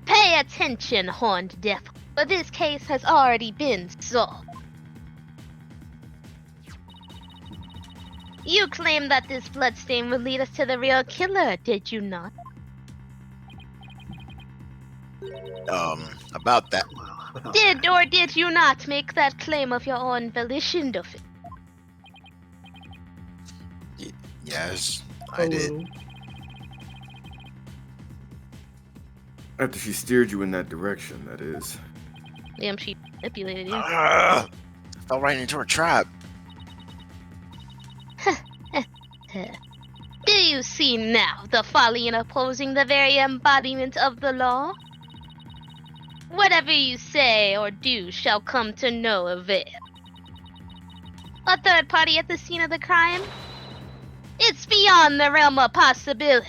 Pay attention, Horned Devil, for this case has already been solved. You claimed that this bloodstain would lead us to the real killer, did you not? About that. Did or did you not make that claim of your own volition, Duffy? Yes, I did. After she steered you in that direction, that is. Damn, she manipulated you. I fell right into her trap. Do you see now the folly in opposing the very embodiment of the law? Whatever you say or do shall come to no avail. A third party at the scene of the crime? It's beyond the realm of possibility.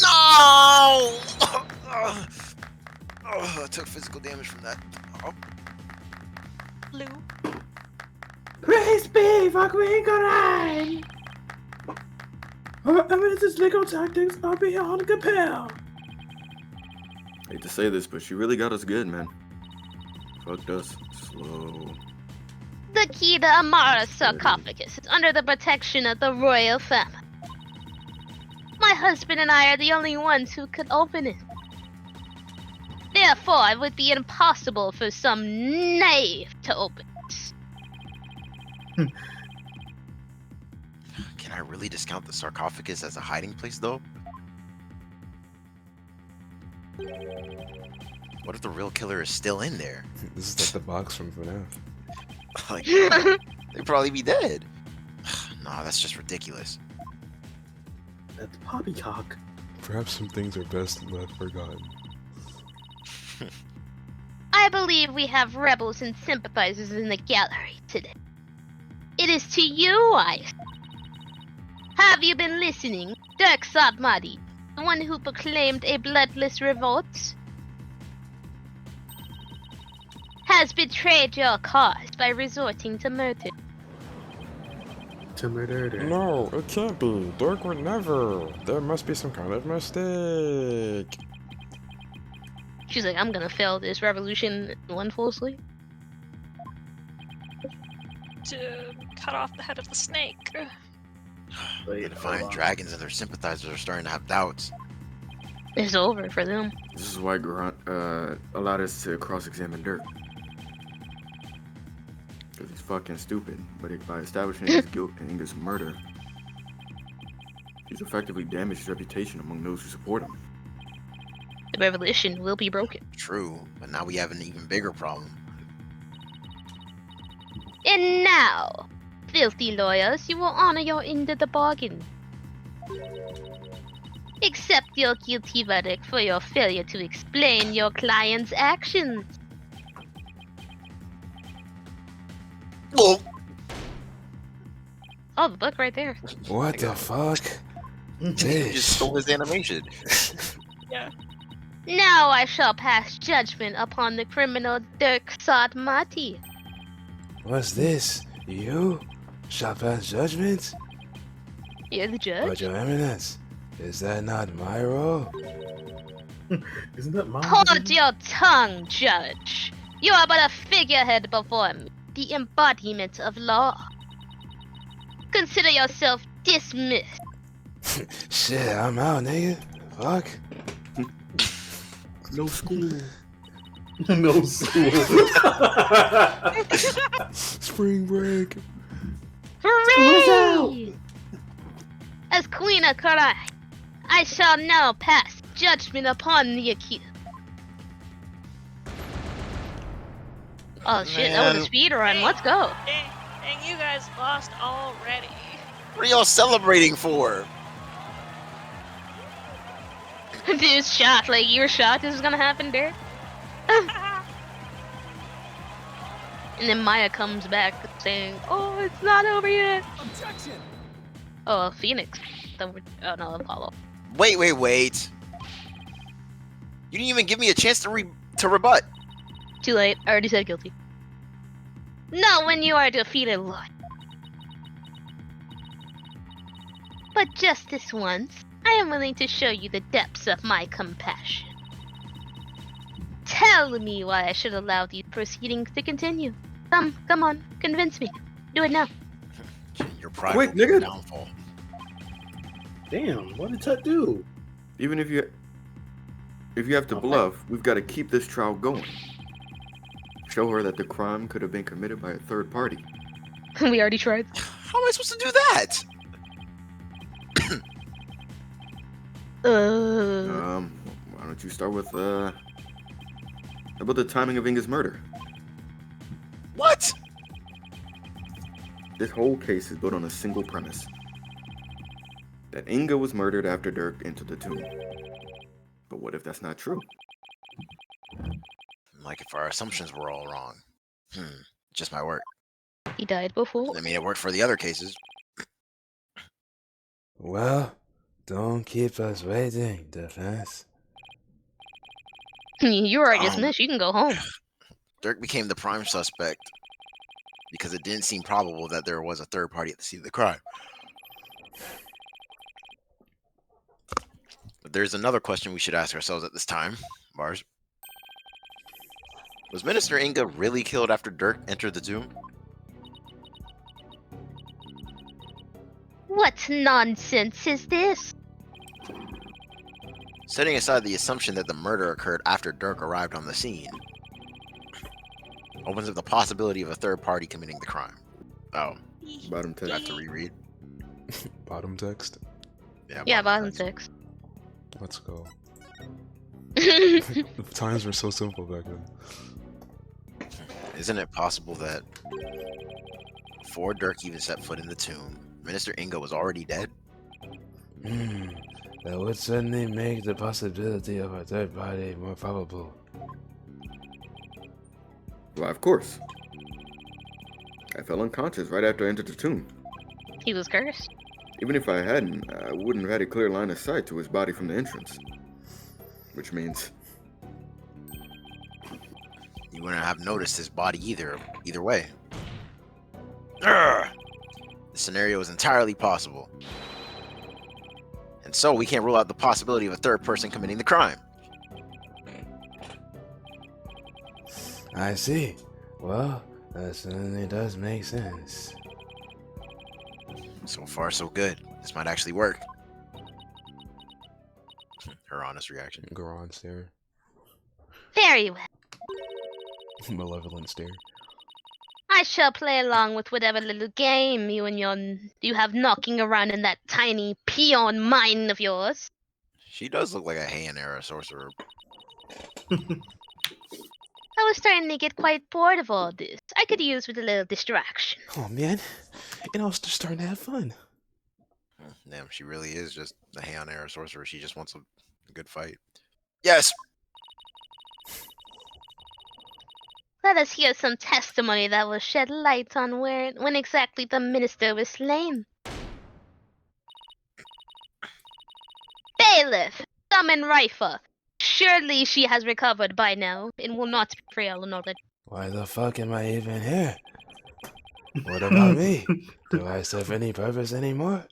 No! I took physical damage from that. Oh. Lou. Praise be for Queen Garan! Her evidence's legal tactics are beyond compare. Hate to say this, but she really got us good, man. Fucked us slow. The key to Amara's sarcophagus is under the protection of the royal family. My husband and I are the only ones who could open it. Therefore, it would be impossible for some knave to open it. Can I really discount the sarcophagus as a hiding place, though? What if the real killer is still in there? This is like the box from FNAF. Like, they'd probably be dead. Nah, that's just ridiculous. That's poppycock. Perhaps some things are best left forgotten. I believe we have rebels and sympathizers in the gallery today. It is to you I say. Have you been listening, Dirk Sadmadi, the one who proclaimed a bloodless revolt? Has betrayed your cause by resorting to murder. To murder. No, it can't be. Dirk would never. There must be some kind of mistake. She's like, I'm gonna fail this revolution in one full sleep. To cut off the head of the snake. The Divine Dragons and their sympathizers are starting to have doubts. It's over for them. This is why Garan allowed us to cross-examine Dirk. Because he's fucking stupid, but by establishing his guilt in Inga's murder, he's effectively damaged his reputation among those who support him. The revolution will be broken. True, but now we have an even bigger problem. And now, filthy lawyers, you will honor your end of the bargain. Accept your guilty verdict for your failure to explain your client's actions. Oh, Oh, the book right there. What the fuck? you just stole his animation. Yeah. Now I shall pass judgment upon the criminal Dirk Sadmati. What's this? You? Shall pass judgment? You're the judge? But your eminence, is that not my role? Isn't that mine? Hold your tongue, judge. You are but a figurehead before me, the embodiment of law. Consider yourself dismissed. Shit, I'm out, nigga. Fuck. No school. No school. Spring break. Hooray! As Queen of Karai, I shall now pass judgment upon the accused. Oh shit, that was a speed run. Let's go. And you guys lost already. What are y'all celebrating for? Dude's shocked. Like, you're shocked this is gonna happen, Derek? And then Maya comes back saying, oh, it's not over yet. Objection! Oh, Phoenix. Oh no, Apollo. Wait. You didn't even give me a chance to rebut. Too late. I already said guilty. Not when you are defeated, Lord. But just this once, I am willing to show you the depths of my compassion. Tell me why I should allow these proceedings to continue. Come on, convince me. Do it now. Your pride Quick, will be your nigga. downfall. Damn, what did Tut do? Even if you have to bluff, we've got to keep this trial going. Show her that the crime could have been committed by a third party. We already tried. How am I supposed to do that? Why don't you start with about the timing of Inga's murder? What? This whole case is built on a single premise. That Inga was murdered after Dirk entered the tomb. But what if that's not true? Like if our assumptions were all wrong. Just might work. He died before. I mean, it worked for the other cases. Well, don't keep us waiting, Defense. You already dismissed. You can go home. Dirk became the prime suspect because it didn't seem probable that there was a third party at the scene of the crime. But there's another question we should ask ourselves at this time, Mars. Was Minister Inga really killed after Dirk entered the tomb? What nonsense is this? Setting aside the assumption that the murder occurred after Dirk arrived on the scene, opens up the possibility of a third party committing the crime. Oh, Bottom I have text. to reread. Bottom text. Yeah, bottom text. Let's go. Times were so simple back then. Isn't it possible that before Dirk even set foot in the tomb, Minister Inga was already dead? That would certainly make the possibility of a third party more probable. Why, of course. I fell unconscious right after I entered the tomb. He was cursed. Even if I hadn't, I wouldn't have had a clear line of sight to his body from the entrance. Which means You wouldn't have noticed his body either way. Urgh! The scenario is entirely possible. And so we can't rule out the possibility of a third person committing the crime. I see. Well, that certainly does make sense. So far, so good. This might actually work. Her honest reaction. Garan stare. Very well. Malevolent stare. I shall play along with whatever little game you have knocking around in that tiny peon mind of yours. She does look like a Heian era sorcerer. I was starting to get quite bored of all this. I could use with a little distraction. Oh man, I was just starting to have fun. Damn, she really is just a Heian era sorcerer. She just wants a good fight. Yes! Let us hear some testimony that will shed light on when exactly the minister was slain. Bailiff, summon Rifa. Surely she has recovered by now and will not be frail and all that. Why the fuck am I even here? What about me? Do I serve any purpose anymore?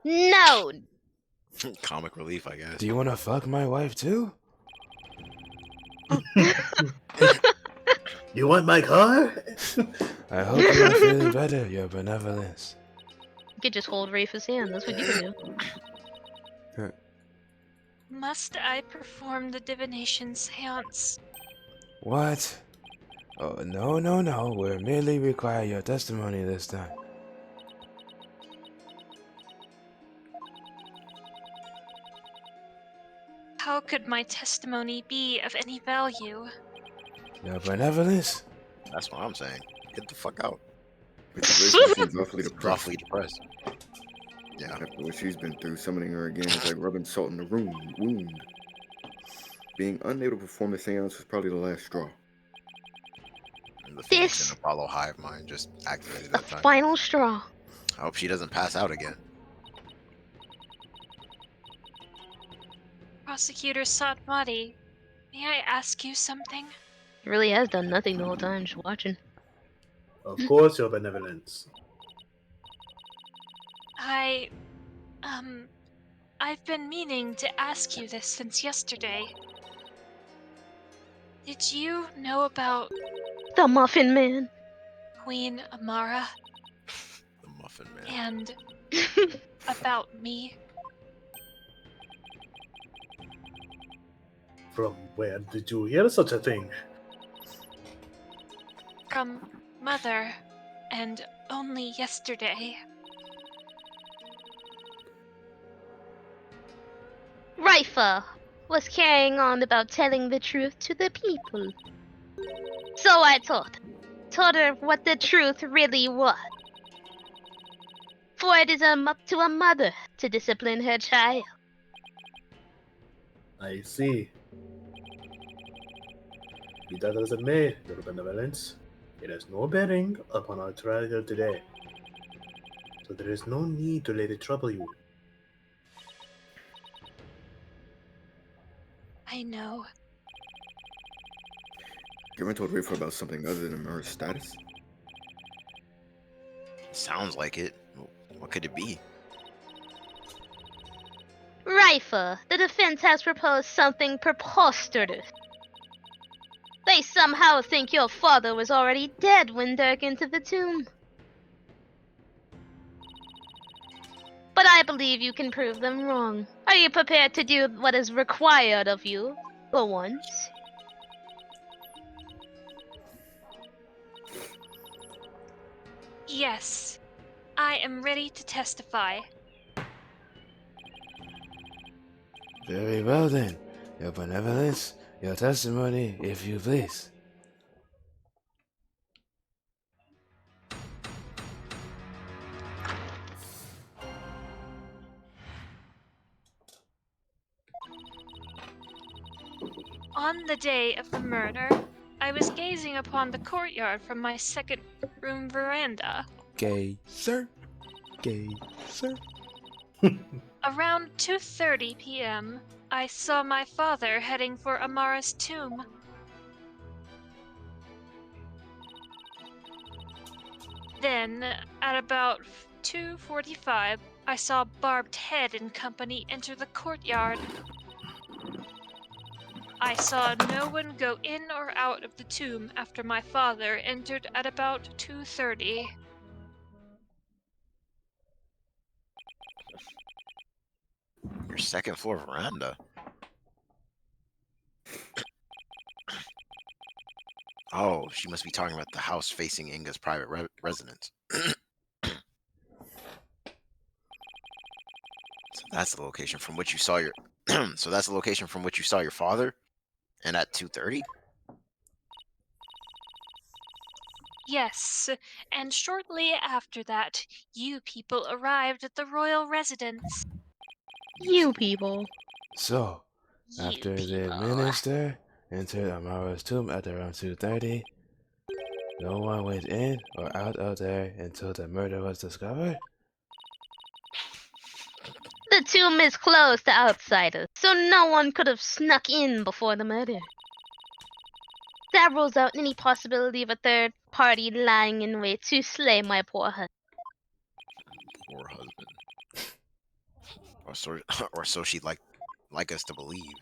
No! Comic relief, I guess. Do you want to fuck my wife too? You want my car? I hope you are feeling better, your benevolence. You could just hold Rifa's hand. That's what you can do. Must I perform the divination seance? What? Oh, no. We merely require your testimony this time. How could my testimony be of any value? Your benevolence? That's what I'm saying. Get the fuck out. the situation seems awfully depressed. Awfully depressed. Yeah. After what she's been through, summoning her again is like rubbing salt in the wound. Being unable to perform the seance was probably the last straw. And the Phoenix and Apollo hive mind just activated that time. Final straw. I hope she doesn't pass out again. Prosecutor Satmati, may I ask you something? He really has done nothing the whole time, just watching. Of course, Your Benevolence. I've been meaning to ask you this since yesterday. Did you know about The Muffin Man. Queen Amara The Muffin Man. and about me? From where did you hear such a thing? From Mother, and only yesterday. Rifa was carrying on about telling the truth to the people. So I told her what the truth really was. For it is up to a mother to discipline her child. I see. Be that as it may, Your Benevolence, it has no bearing upon our trial here today. So there is no need to let it trouble you. I know. Garan told Rafer about something other than Amara's status? Sounds like it. What could it be? Rifa, the defense has proposed something preposterous. They somehow think your father was already dead when Dirk entered the tomb. But I believe you can prove them wrong. Are you prepared to do what is required of you, for once? Yes, I am ready to testify. Very well then, Your Benevolence, your testimony, if you please. On the day of the murder, I was gazing upon the courtyard from my second room veranda. Gay, sir. Gay, sir. Around 2:30 p.m., I saw my father heading for Amara's tomb. Then, at about 2:45, I saw Barbed Head and company enter the courtyard. I saw no one go in or out of the tomb after my father entered at about 2:30. Your second floor veranda. Oh, she must be talking about the house facing Inga's private residence. So that's the location from which you saw your. So that's the location from which you saw your father, and at 2:30. Yes, and shortly after that, you people arrived at the royal residence. You people. So, You after the people. minister entered Amara's tomb at around 2:30, no one went in or out of there until the murder was discovered? The tomb is closed to outsiders, so no one could have snuck in before the murder. That rules out any possibility of a third party lying in wait to slay my poor husband. Poor husband. Or so she'd like us to believe.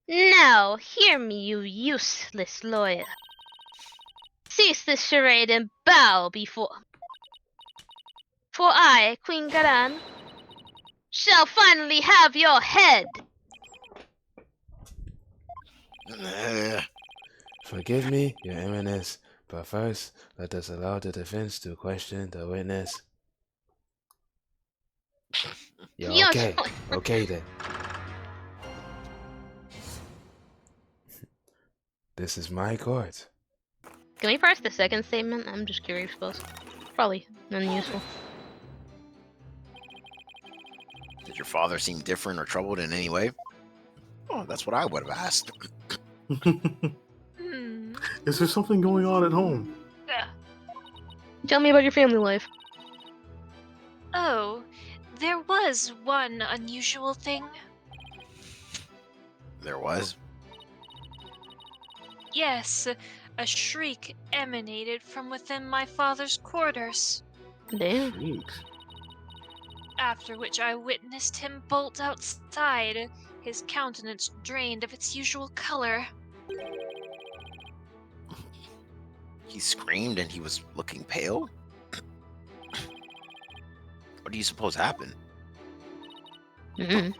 Now, hear me, you useless lawyer. Cease this charade and bow before me. For I, Queen Garan, shall finally have your head. Forgive me, Your Eminence, but first, let us allow the defense to question the witness. Yeah, You're okay. so- Okay then. This is my court. Can we press the second statement? I'm just curious, boss. Probably unuseful. Did your father seem different or troubled in any way? Oh, that's what I would have asked. Is there something going on at home? Tell me about your family life. Oh, there was one unusual thing. There was? Yes, a shriek emanated from within my father's quarters, Damn. Freaks. after which I witnessed him bolt outside, his countenance drained of its usual color. He screamed and he was looking pale? What do you suppose happened? Mm.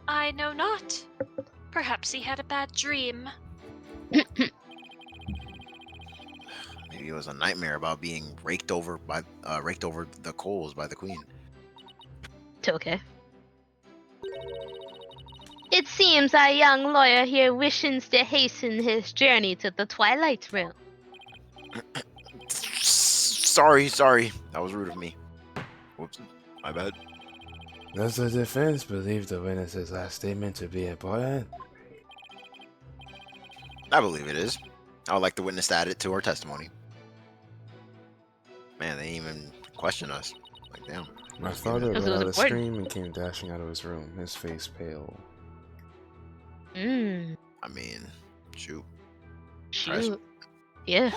I know not. Perhaps he had a bad dream. Maybe it was a nightmare about being raked over the coals by the queen. It's okay. It seems our young lawyer here wishes to hasten his journey to the Twilight Realm. Sorry. That was rude of me. Whoops. My bad. Does the defense believe the witness's last statement to be important? I believe it is. I would like the witness to add it to her testimony. Man, they didn't even question us. Like, damn. My father Because let it was out a important. scream and came dashing out of his room, his face pale. Mm. I mean, shoot. Shoot. Yeah.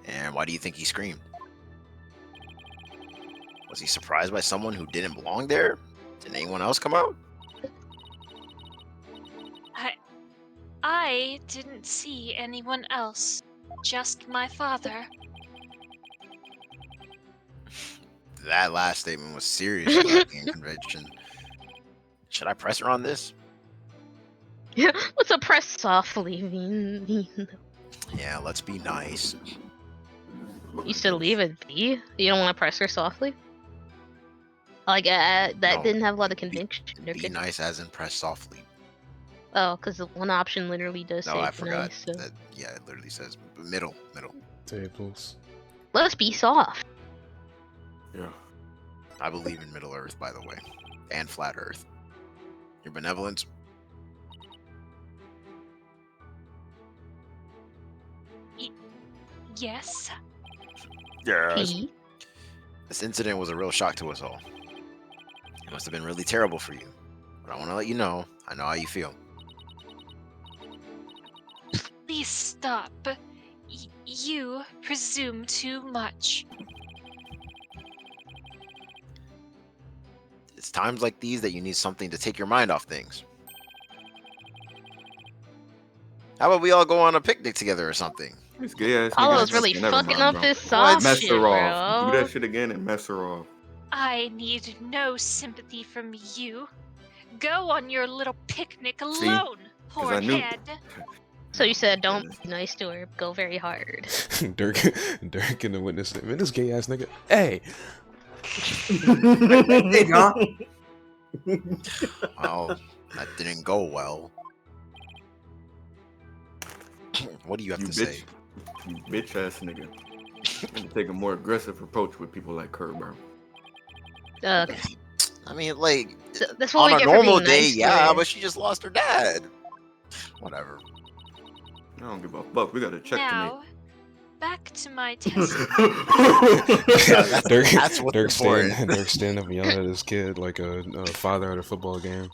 And why do you think he screamed? Was he surprised by someone who didn't belong there? Did anyone else come out? I didn't see anyone else. Just my father. That last statement was seriously lacking in conviction. Should I press her on this? What's a press softly mean? Yeah, let's be nice. You should leave it be. You don't want to press her softly. Like that No. didn't have a lot of conviction. Or Be good- nice as in press softly. Oh, because the one option literally does No, say I forgot. nice, so. That, yeah, it literally says middle. Tablez. Let's be soft. Yeah. I believe in Middle Earth, by the way. And Flat Earth. Your benevolence? Yes. Yes. P. This incident was a real shock to us all. It must have been really terrible for you. But I want to let you know, I know how you feel. Please stop. You presume too much. It's times like these that you need something to take your mind off things. How about we all go on a picnic together or something? This gay ass Paulo's nigga. really Never fucking mind, up bro. this soft Mess shit, her bro. off. Do that shit again and mess her off. I need no sympathy from you. Go on your little picnic See? alone, poor I knew- head. So you said don't be nice to her, go very hard. Dirk and the witness. Man, this gay ass nigga. Hey, Well, that didn't go well. What do you have You to bitch. say? You bitch ass nigga. I'm gonna take a more aggressive approach with people like her, bro. Okay. I mean, like, That's what on we a get for normal being day, nice to yeah, her. but she just lost her dad. Whatever. I don't give a fuck. We gotta check Now, back to my test. Yeah, Dirk, that's what's Dirk important. stand up and yelling at his kid like a father at a football game.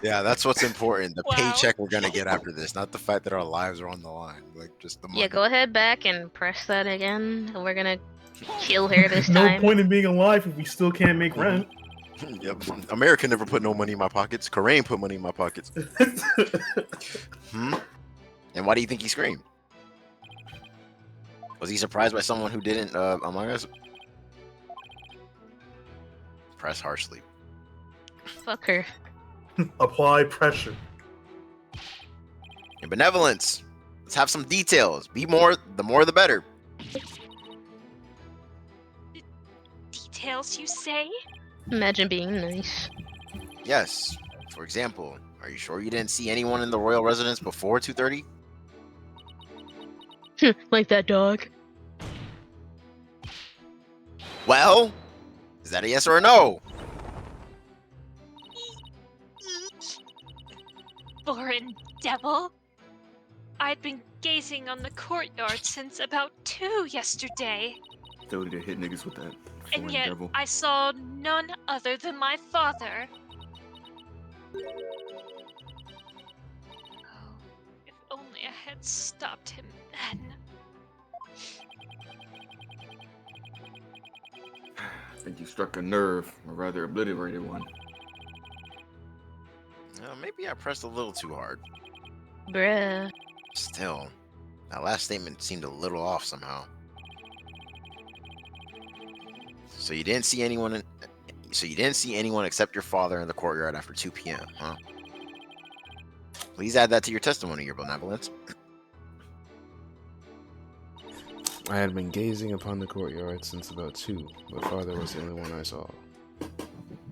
Yeah, that's what's important. The Wow. paycheck we're gonna get after this, not the fact that our lives are on the line. Like, just the money. Yeah, go ahead back and press that again. We're gonna kill her this No time. point in being alive if we still can't make rent. Yep. America never put no money in my pockets. Korean put money in my pockets. And why do you think he screamed? Was he surprised by someone who didn't among us? Press harshly. Fuck her. Apply pressure. And benevolence. Let's have some details. Be more, the more the better. Details, you say? Imagine being nice. Yes. For example, are you sure you didn't see anyone in the royal residence before 2:30? Like that dog. Well, is that a yes or a no? Foreign devil. I'd been gazing on the courtyard since about 2 yesterday. Ability to hit niggas with that And foreign yet devil. I saw none other than my father. Oh, if only I had stopped him then. I think you struck a nerve, or rather obliterated one. Maybe I pressed a little too hard. Bruh. Still, that last statement seemed a little off somehow. So you didn't see anyone except your father in the courtyard after 2 p.m., huh? Please add that to your testimony, your benevolence. I had been gazing upon the courtyard since about 2, but father was the only one I saw.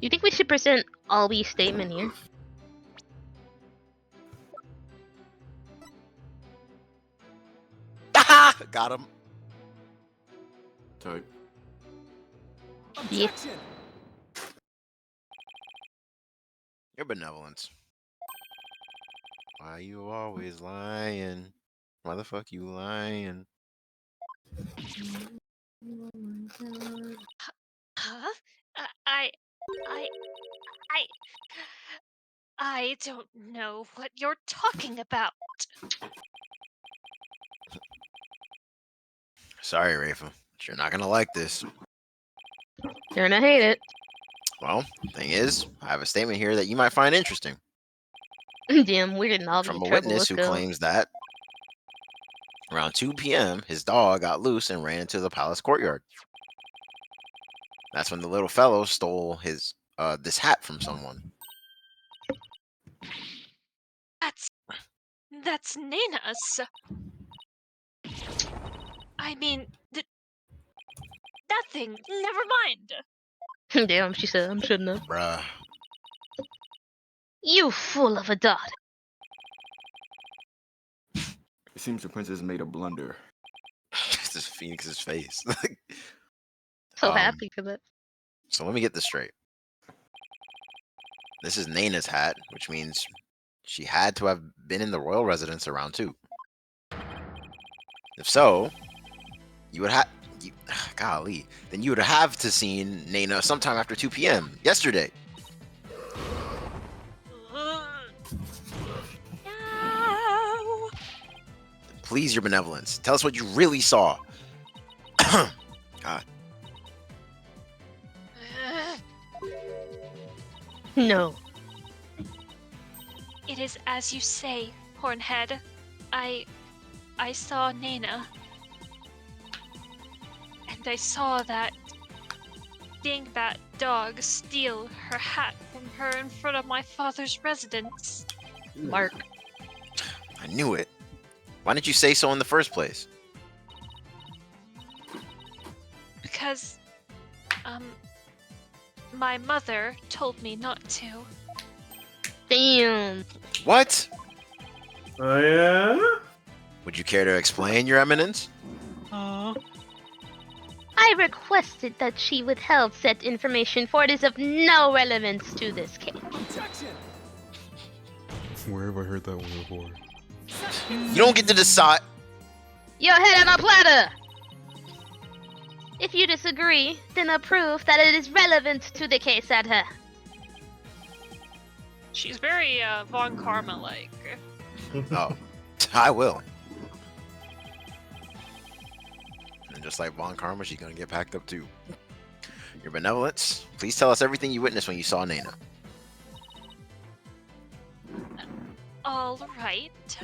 You think we should present Alby's statement here? Got him. Type. Yeah. Your benevolence. Why you always lying? Why the fuck you lying? Huh? I don't know what you're talking about. Sorry, Rafa, but you're not gonna like this. You're gonna hate it. Well, thing is, I have a statement here that you might find interesting. Damn, we're getting all From in a trouble. witness Let's who go. claims that around 2 p.m., his dog got loose and ran into the palace courtyard. That's when the little fellow stole his this hat from someone. That's Nana's. I mean, that thing. Never mind. Damn, she said I'm shouldn't have. Bruh. You fool of a daughter. It seems the princess made a blunder. This is Phoenix's face. So happy for that. So let me get this straight. This is Nana's hat, which means she had to have been in the royal residence around 2. If so, you would have... Golly. Then you would have to seen Nana sometime after 2 p.m. yesterday. No. Please, your benevolence. Tell us what you really saw. God. No. It is as you say, Hornhead. I saw Nana. And I saw that dingbat dog steal her hat from her in front of my father's residence. Mark. I knew it. Why didn't you say so in the first place? Because, my mother told me not to. Damn. What? Oh, yeah? Would you care to explain, your eminence? I requested that she withheld said information, for it is of no relevance to this case. Where have I heard that one before? You don't get to decide. Your head on a platter! If you disagree, then approve that it is relevant to the case at hand. She's very, Von Karma-like. Oh, I will. And just like Von Karma, she's gonna get packed up too. Your benevolence, please tell us everything you witnessed when you saw Nana. All right.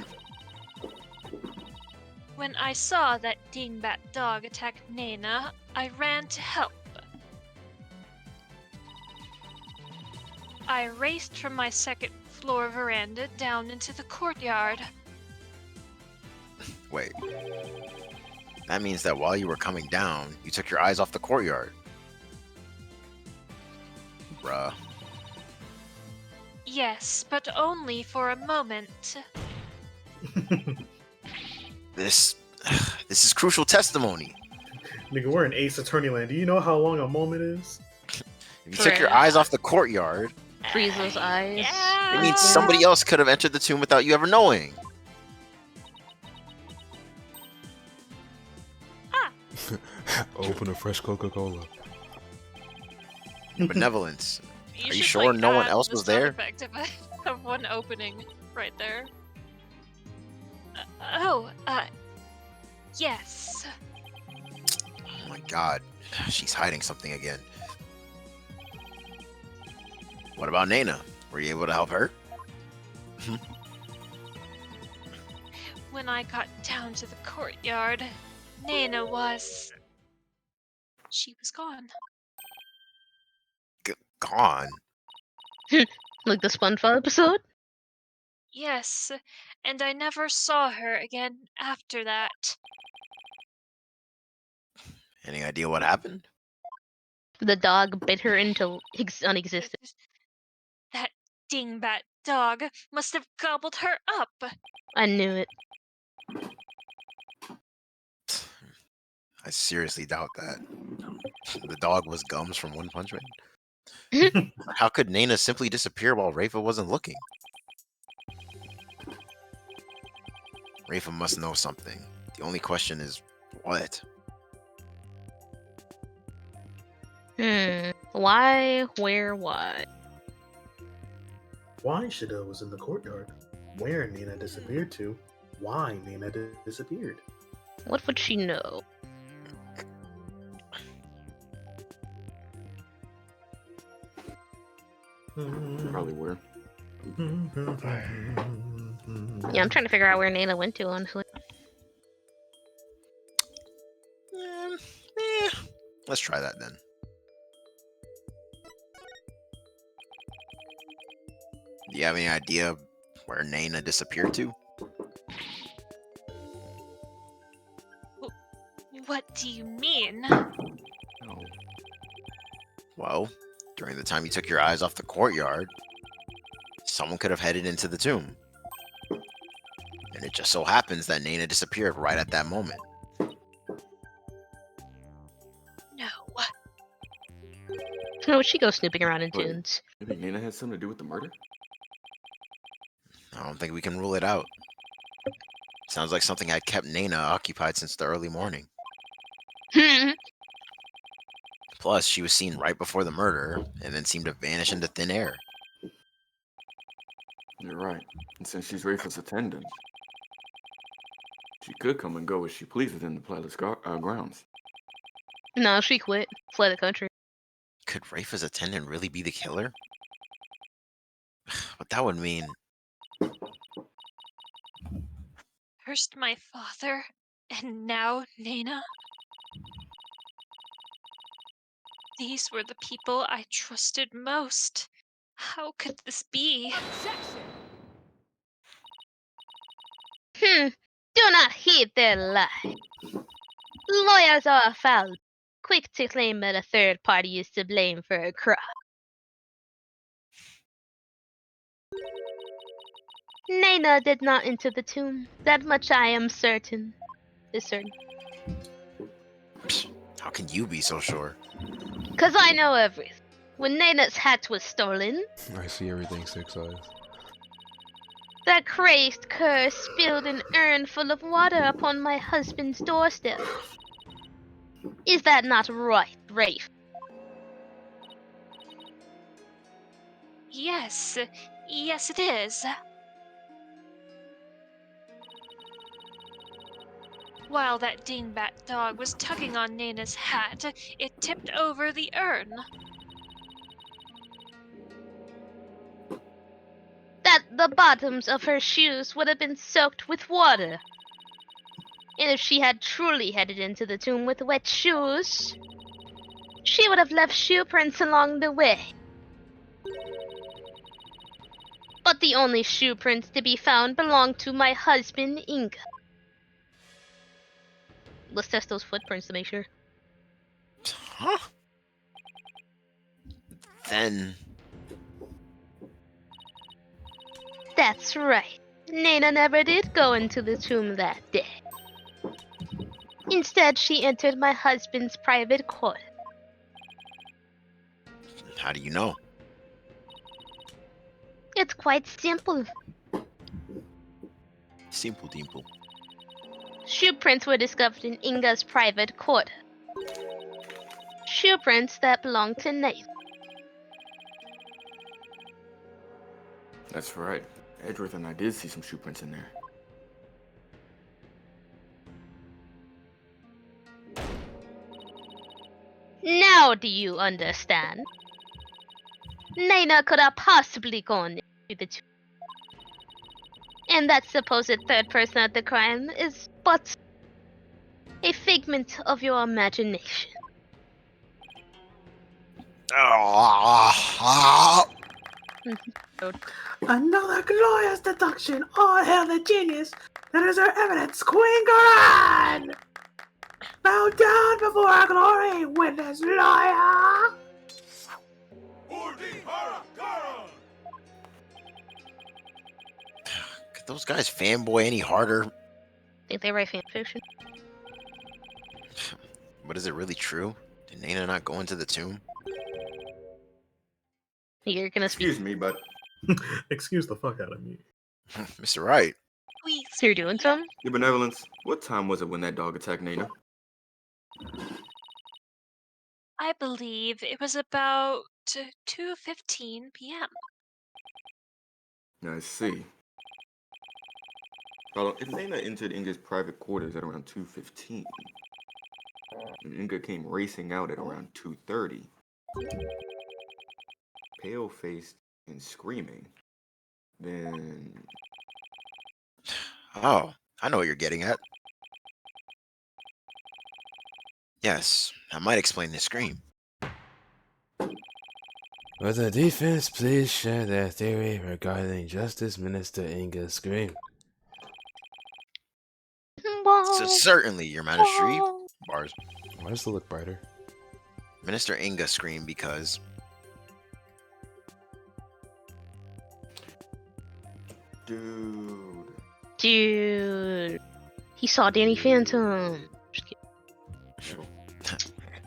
When I saw that dingbat dog attack Nana, I ran to help. I raced from my second floor veranda down into the courtyard. Wait. That means that while you were coming down, you took your eyes off the courtyard. Bruh. Yes, but only for a moment. This is crucial testimony. Nigga, we're in Ace Attorney land. Do you know how long a moment is? If you took your eyes off the courtyard, Freeze those eyes. it means somebody else could have entered the tomb without you ever knowing. Open a fresh Coca-Cola. Benevolence. You Are you should, sure like, no one add else the was sound there? effect of one opening right there. Yes. Oh my god. She's hiding something again. What about Nana? Were you able to help her? When I got down to the courtyard, Nana was... She was gone. Gone. Like the SpongeBob episode? Yes, and I never saw her again after that. Any idea what happened? The dog bit her into non-existence. That dingbat dog must have gobbled her up. I knew it. I seriously doubt that. The dog was Gums from One Punch Man. How could Nana simply disappear while Rafa wasn't looking? Rafa must know something. The only question is, what? Why? Where? Why? Why Shida was in the courtyard? Where Nana disappeared to? Why Nana disappeared? What would she know? Probably were. Yeah, I'm trying to figure out where Nana went to, honestly. Let's try that then. Do you have any idea where Nana disappeared to? What do you mean? No. Well, during the time you took your eyes off the courtyard, someone could have headed into the tomb. And it just so happens that Nana disappeared right at that moment. No. No, she goes snooping around in Wait. tunes. Maybe Nana had something to do with the murder? I don't think we can rule it out. Sounds like something had kept Nana occupied since the early morning. Plus, she was seen right before the murder, and then seemed to vanish into thin air. You're right. And since she's Rafa's attendant, she could come and go as she pleased within the palace grounds. No, she quit. Fled the country. Could Rafa's attendant really be the killer? But that would mean... First my father, and now Nana. These were the people I trusted most. How could this be? Do not heed their lie. Lawyers are foul, quick to claim that a third party is to blame for a crime. Nana did not enter the tomb. That much I am certain. How can you be so sure? 'Cause I know everything. When Nana's hat was stolen, I see everything, Six Eyes. that crazed cur spilled an urn full of water upon my husband's doorstep. Is that not right, Rafe? Yes, yes it is. While that dingbat dog was tugging on Nana's hat, it tipped over the urn. That the bottoms of her shoes would have been soaked with water. And if she had truly headed into the tomb with wet shoes, she would have left shoe prints along the way. But the only shoe prints to be found belonged to my husband, Inga. Let's test those footprints to make sure. Huh? Then... That's right. Nana never did go into the tomb that day. Instead, she entered my husband's private quarters. How do you know? It's quite simple. Simple dimple. Shoe prints were discovered in Inga's private quarter. Shoe prints that belonged to Nate. That's right. Edgeworth and I did see some shoe prints in there. Now do you understand? Naina could have possibly gone to the tomb. And that supposed third person of the crime is but a figment of your imagination. Another glorious deduction. All hail the genius that is our eminence, Queen Garan! Bow down before our glory, witness lawyer! Dihara, Garan! Could those guys fanboy any harder? Think they write fan fiction? But is it really true? Did Naina not go into the tomb? You're gonna speak. Excuse me, but Excuse the fuck out of me. Mr. Wright. Please. You're doing something? Your benevolence, what time was it when that dog attacked Naina? I believe it was about 2:15 p.m. I see. Well, if Naina entered Inga's private quarters at around 2:15, and Inga came racing out at around 2:30, pale-faced and screaming, then... Oh, I know what you're getting at. Yes, that might explain the scream. Will the defense please share their theory regarding Justice Minister Inga's scream? So certainly, Your Majesty. Bars. Why does it look brighter? Minister Inga screamed because... Dude. He saw Danny Phantom. Just kidding.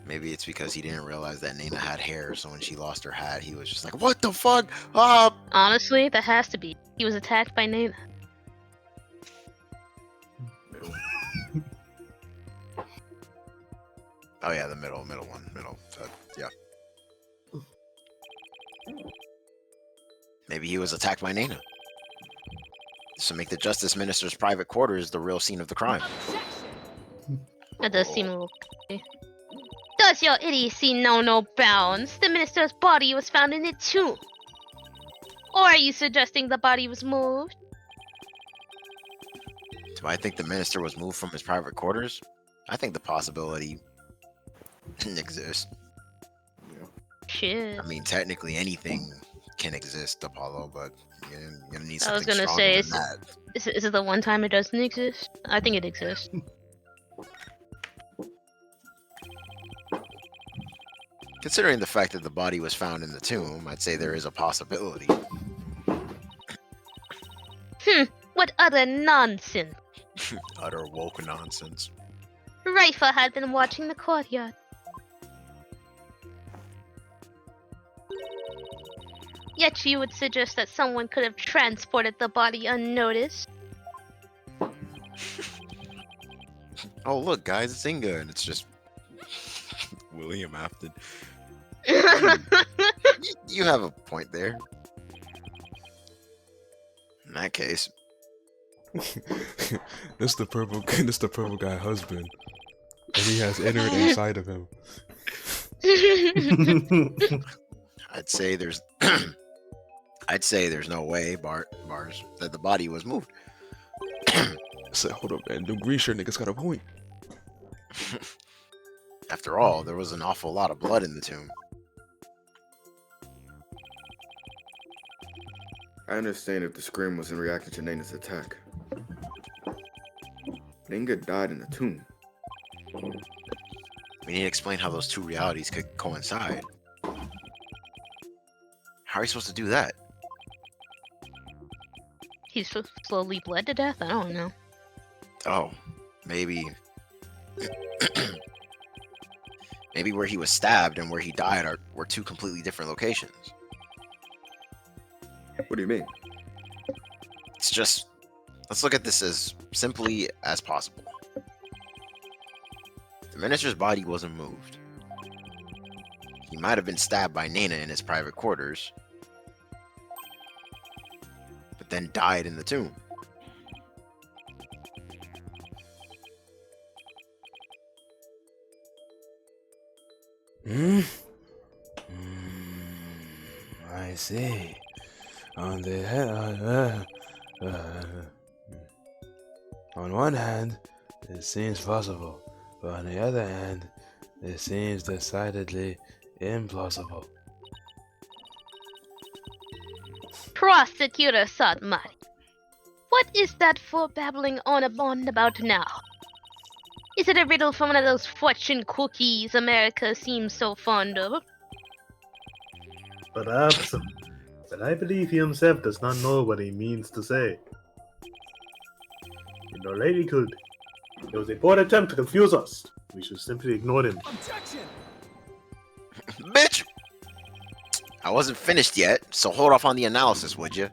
Maybe it's because he didn't realize that Naina had hair, so when she lost her hat, he was just like, what the fuck? Ah! Honestly, that has to be. He was attacked by Naina. Oh yeah, the middle one. Yeah. Maybe he was attacked by Naina. This will make the Justice Minister's private quarters the real scene of the crime. That does seem a little... Does your idiocy know no bounds? The minister's body was found in a tomb. Or are you suggesting the body was moved? Do I think the minister was moved from his private quarters? I think the possibility exists. Shit. I mean, technically anything can exist, Apollo, but you're gonna need something I was gonna stronger say, than that. Is it the one time it doesn't exist? I think it exists. Considering the fact that the body was found in the tomb, I'd say there is a possibility. What utter nonsense. Utter woke nonsense. Raifa had been watching the courtyard. Yet you would suggest that someone could have transported the body unnoticed. Oh, look, guys, it's Inga, and it's just William Afton. You have a point there. In that case, This the purple guy husband, and he has entered inside of him. I'd say there's no way, Bars, that the body was moved. So hold up, man. The green shirt nigga's got a point. After all, there was an awful lot of blood in the tomb. I understand if the scream was in reaction to Naina's attack. But Inga died in the tomb. We need to explain how those two realities could coincide. How are you supposed to do that? He slowly bled to death? I don't know. Oh, maybe... maybe where he was stabbed and where he died were two completely different locations. What do you mean? It's just... let's look at this as simply as possible. The minister's body wasn't moved. He might have been stabbed by Naina in his private quarters. but then died in the tomb. Hmm? I see. On the on one hand, it seems possible, but on the other hand, it seems decidedly implausible. Prosecutor Satmari, what is that for babbling on about now? Is it a riddle from one of those fortune cookies America seems so fond of? Perhaps, but I believe he himself does not know what he means to say. No lady could. It was a poor attempt to confuse us. We should simply ignore him. Objection! Bitch! I wasn't finished yet, so hold off on the analysis, would you?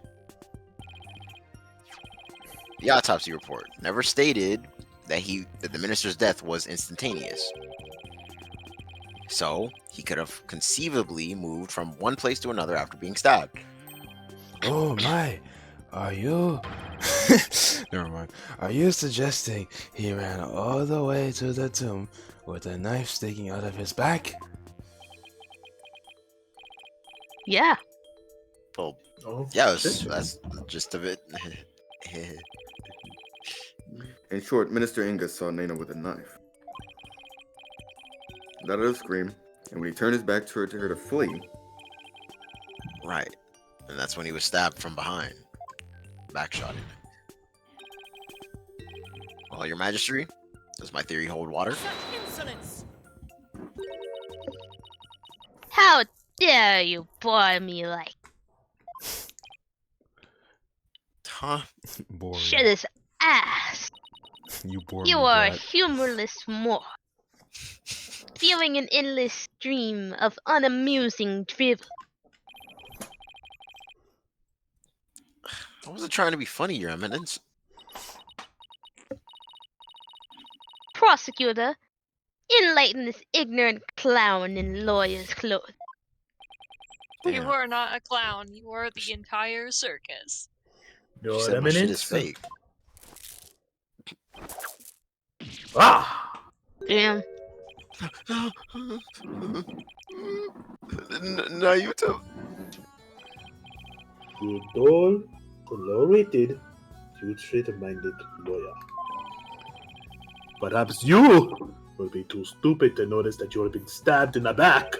The autopsy report never stated that the minister's death was instantaneous. So, he could have conceivably moved from one place to another after being stabbed. Oh my, are you? Never mind. Are you suggesting he ran all the way to the tomb with a knife sticking out of his back? Yeah. Well, Oh, yeah, shit. that's the gist of it. In short, Minister Inga saw Nana with a knife. Let her scream, and when he turned his back to her to flee, Right. And that's when he was stabbed from behind. Backshotted. Well, your majesty, does my theory hold water? Such insolence! How dare you bore me like Huh? Boring. shit is ass? You bore You me, are a brat. humorless moron, spewing an endless stream of unamusing drivel. I wasn't trying to be funny, Your Eminence. Prosecutor, enlighten this ignorant clown in lawyer's clothes. You Damn. are not a clown. You are the entire circus. She Your said my shit is Eminence. fake. Ah! Damn. Naruto. You dull, low-rated, straight-minded lawyer. Perhaps you will be too stupid to notice that you have been stabbed in the back.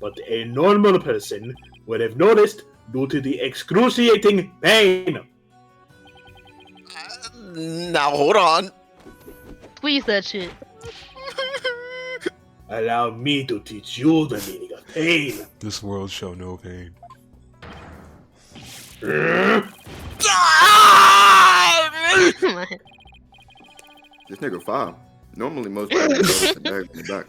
But a normal person would have noticed due to the excruciating pain. Now hold on. Squeeze that shit. Allow me to teach you the meaning of pain. This world show no pain. this nigga foul. Normally, most people go with the bag in the back.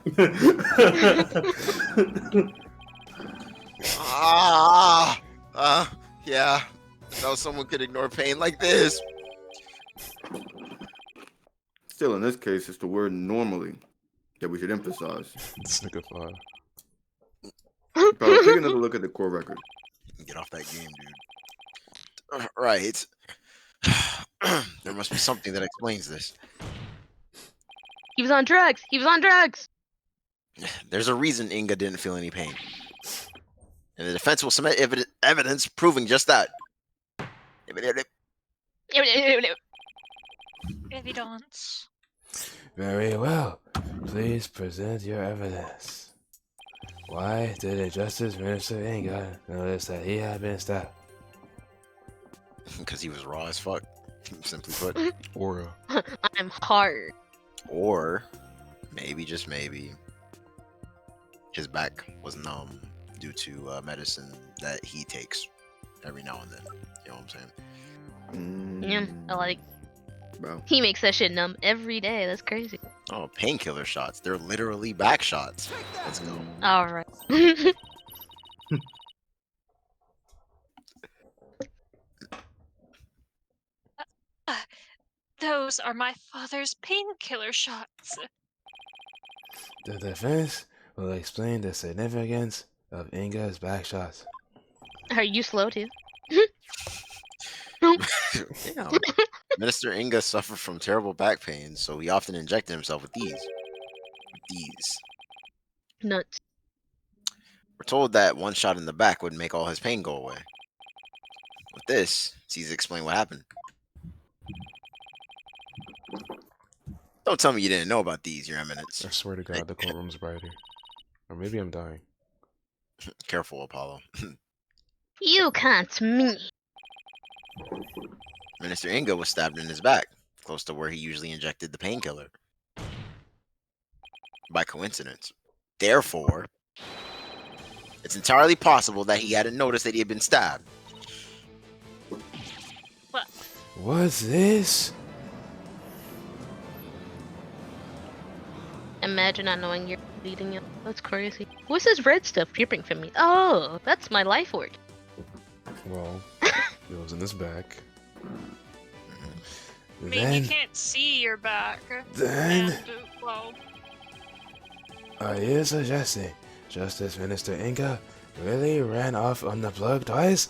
Yeah. No, someone could ignore pain like this. Still, in this case, it's the word normally that we should emphasize. This nigga fire. Probably take another look at the core record. Get off that game, dude. Right. There must be something that explains this. He was on drugs. He was on drugs. There's a reason Inga didn't feel any pain. And the defense will submit evidence proving just that. Evidence. Very well. Please present your evidence. Why did a Justice Minister Inga notice that he had been stabbed? Because he was raw as fuck, simply put. Aura. I'm hard. Or maybe, just maybe, his back was numb due to medicine that he takes every now and then. You know what I'm saying? Yeah, like Wow. he makes that shit numb every day. That's crazy. Oh, painkiller shots. They're literally back shots. Let's go. All right. Those are my father's painkiller shots. The defense will explain the significance of Inga's back shots. Are you slow too? Damn. Minister Inga suffered from terrible back pain, so he often injected himself with these. Nuts. We're told that one shot in the back would make all his pain go away. With this, Caesar explained what happened. Don't tell me you didn't know about these, Your Eminence. I swear to God, the courtroom's brighter. Or maybe I'm dying. Careful, Apollo. You can't me. Minister Inga was stabbed in his back, close to where he usually injected the painkiller. By coincidence. Therefore, it's entirely possible that he hadn't noticed that he had been stabbed. What? What's this? Imagine not knowing you're bleeding. You. That's crazy. What's this red stuff dripping from me? Oh, that's my life work. Well, it was in his back. I mean, you can't see your back. Then- And, well, Are you suggesting Justice Minister Inga really ran off unplugged twice?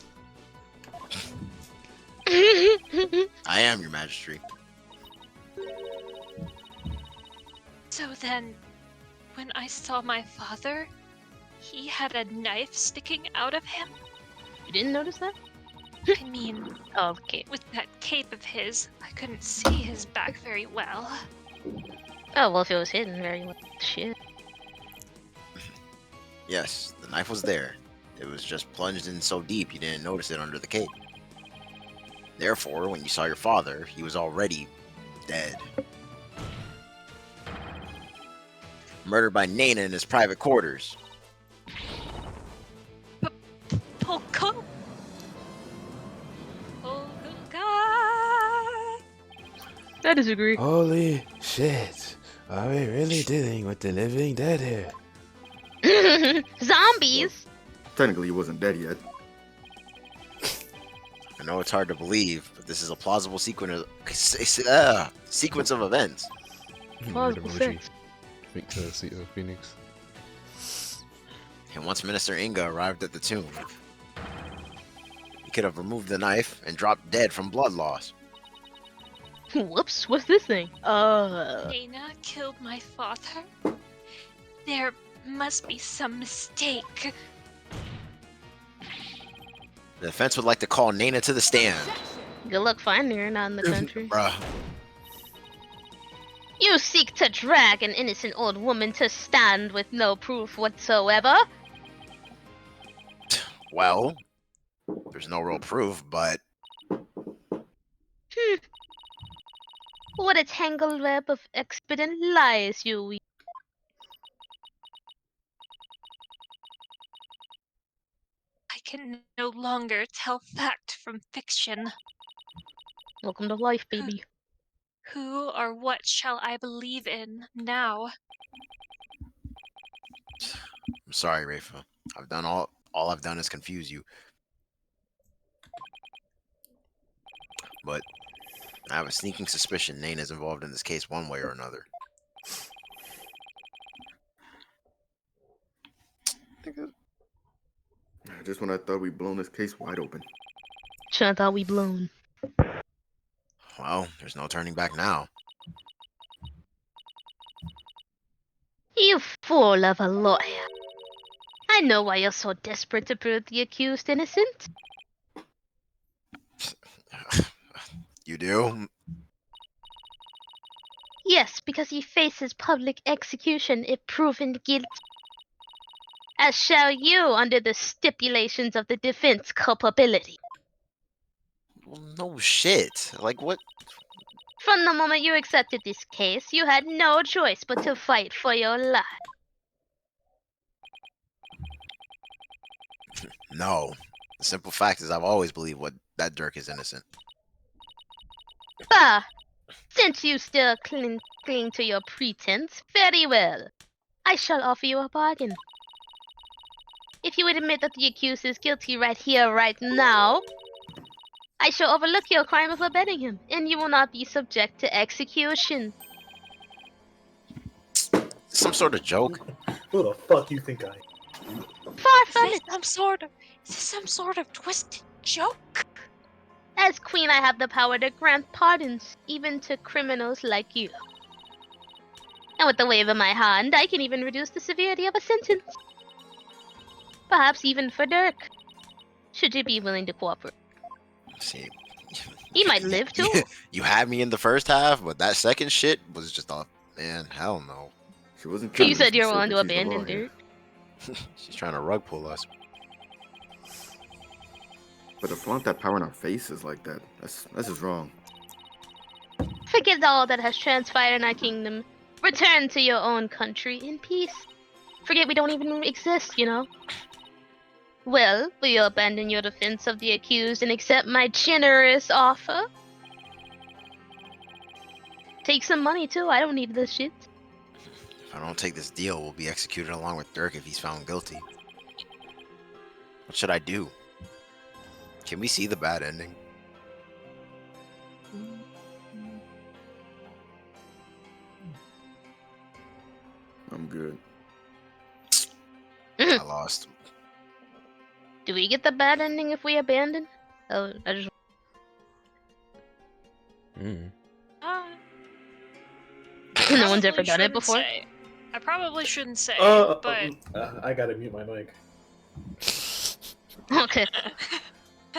I am, Your Majesty. so then, when I saw my father, he had a knife sticking out of him? You didn't notice that? I mean, Oh, okay. with that cape of his, I couldn't see his back very well. Oh, well, if it was hidden very well. Shit. Yes, the knife was there. It was just plunged in so deep you didn't notice it under the cape. Therefore, when you saw your father, he was already dead. Murdered by Nana in his private quarters. Polka? Polka? I disagree. Holy shit. Are we really dealing with the living dead here? Zombies! Technically, he wasn't dead yet. I know it's hard to believe, but this is a plausible sequence of events. Plausible sense. Phoenix. And once Minister Inga arrived at the tomb, he could have removed the knife and dropped dead from blood loss. Whoops, what's this thing? Nana killed my father? There must be some mistake. The defense would like to call Nana to the stand. Good luck finding her, not in the country. Bruh. You seek to drag an innocent old woman to stand with no proof whatsoever? Well, there's no real proof, but What a tangled web of expedient lies you weave. I can no longer tell fact from fiction. Welcome to life, baby. Who or what shall I believe in now? I'm sorry, Rafa. I've done all I've done is confuse you. But I have a sneaking suspicion Nana's involved in this case one way or another. Just when I thought we'd blown this case wide open. Should've thought we blown. Well, there's no turning back now. You fool of a lawyer. I know why you're so desperate to prove the accused innocent. You do? Yes, because he faces public execution if proven guilty. As shall you under the stipulations of the defense culpability. Well, no shit. Like, what? From the moment you accepted this case, you had no choice but to fight for your life. No. The simple fact is I've always believed that Dirk is innocent. Bah! Since you still cling to your pretense, very well. I shall offer you a bargain. If you would admit that the accused is guilty right here, right now, I shall overlook your crime of abetting him, and you will not be subject to execution. Some sort of joke? Who the fuck you think I am? Far from Is it. this some sort of twisted joke? As queen, I have the power to grant pardons, even to criminals like you. And with the wave of my hand, I can even reduce the severity of a sentence. Perhaps even for Dirk. Should you be willing to cooperate? See, He might live too. you had me in the first half, but that second shit was just a man. Hell no. She wasn't. You said you were willing to abandon Dirk. She's trying to rug pull us. But to flaunt that power in our faces like that, that's just wrong. Forget all that has transpired in our kingdom. Return to your own country in peace. Forget we don't even exist, you know? Well, will you abandon your defense of the accused and accept my generous offer? Take some money too, I don't need this shit. If I don't take this deal, we'll be executed along with Dirk if he's found guilty. What should I do? Can we see the bad ending? I'm good. I lost. Do we get the bad ending if we abandon? Oh, I just... No one's ever done it before? I probably shouldn't say, but... I gotta mute my mic. Okay.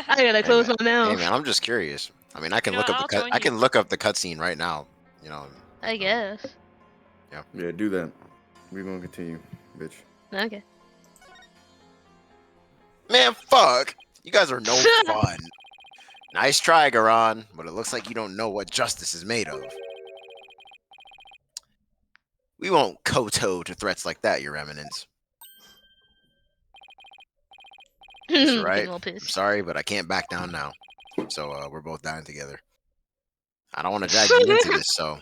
I gotta close my mouth. Hey man, I'm just curious. I mean, I can look up the I can look up the cutscene right now. You know. I guess. Yeah. Yeah, do that. We're gonna continue, bitch. Okay. Man, fuck! You guys are no fun. Nice try, Garan, but it looks like you don't know what justice is made of. We won't kowtow to threats like that, Your Eminence. That's right. I'm sorry, but I can't back down now. So we're both dying together. I don't want to drag you into this, so...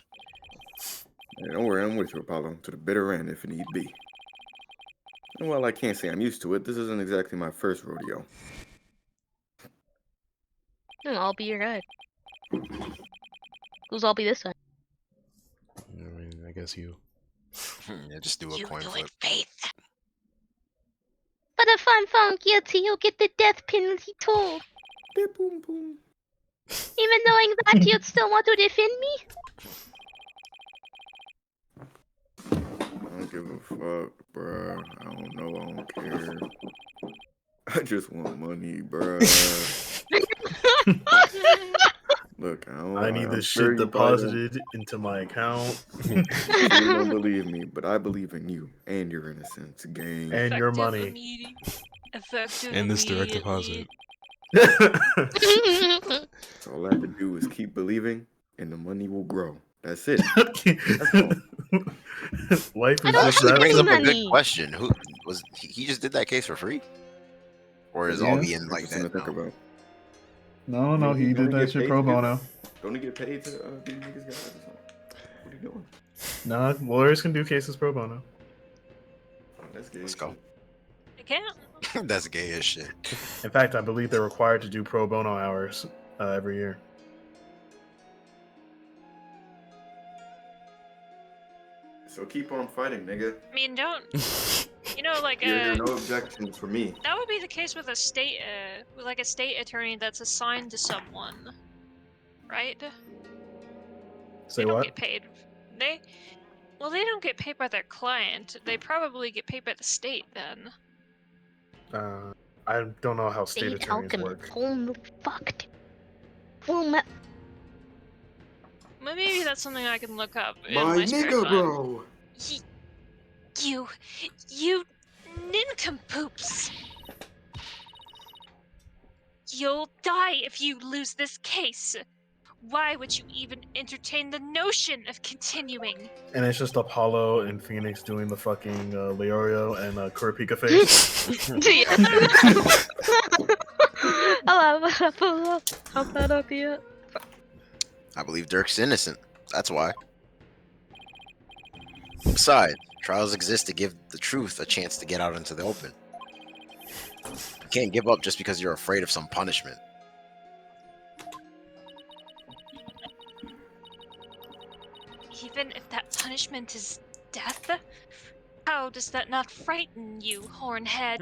Hey, don't worry, I'm with you, Apollo, to the bitter end if need be. And while I can't say I'm used to it, this isn't exactly my first rodeo. I'll be your guide. Who's I'll be this time? I mean, I guess you. Yeah, just do a coin flip. Phaith. But if I'm found guilty, you'll get the death penalty too. Boom, boom. Even knowing that, you'd still want to defend me? I don't give a fuck, bruh. I don't know, I don't care. I just want money, bruh. Look, I need this shit deposited into my account. You don't believe me, but I believe in you and your innocence, gang. And your money. And this direct deposit. So all I have to do is keep believing, and the money will grow. That's it. That's all. Life is That just actually that brings up a money. good question. Who was he just did that case for free? Or is all he in like Something to that? think about. No, he did that shit pro bono. Don't he get paid to be niggas guys or something? What are you doing? Nah, lawyers can do cases pro bono. Oh, that's gay. Let's go. I can't. That's gay as shit. In fact, I believe they're required to do pro bono hours every year. So keep on fighting, nigga. I mean, don't... You know, like, You hear no objections for me. that would be the case with a state, with like a state attorney that's assigned to someone, right? Say They don't what? get paid. They don't get paid by their client. They probably get paid by the state then. I don't know how state State attorneys alchemist. work. Oh, fuck. Well, Maybe that's something I can look up in My my spare nigga, time. bro. You nincompoops! You'll die if you lose this case. Why would you even entertain the notion of continuing? And it's just Apollo and Phoenix doing the fucking Leorio and Kurapika face. I believe Dirk's innocent. That's why. Besides, trials exist to give the truth a chance to get out into the open. You can't give up just because you're afraid of some punishment. Even if that punishment is death? How does that not frighten you, Hornhead?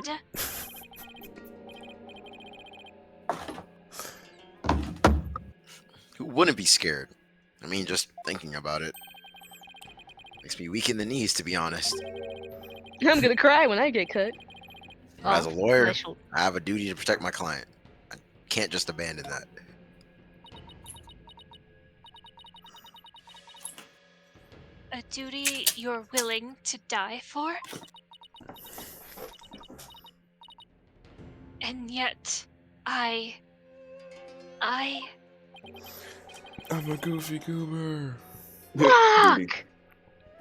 Who wouldn't be scared? I mean, just thinking about it makes me weak in the knees, to be honest. I'm gonna cry when I get cut. As a Oh, lawyer, my shoulder. I have a duty to protect my client. I can't just abandon that. A duty you're willing to die for? And yet, I'm a goofy goober. Duty. Fuck!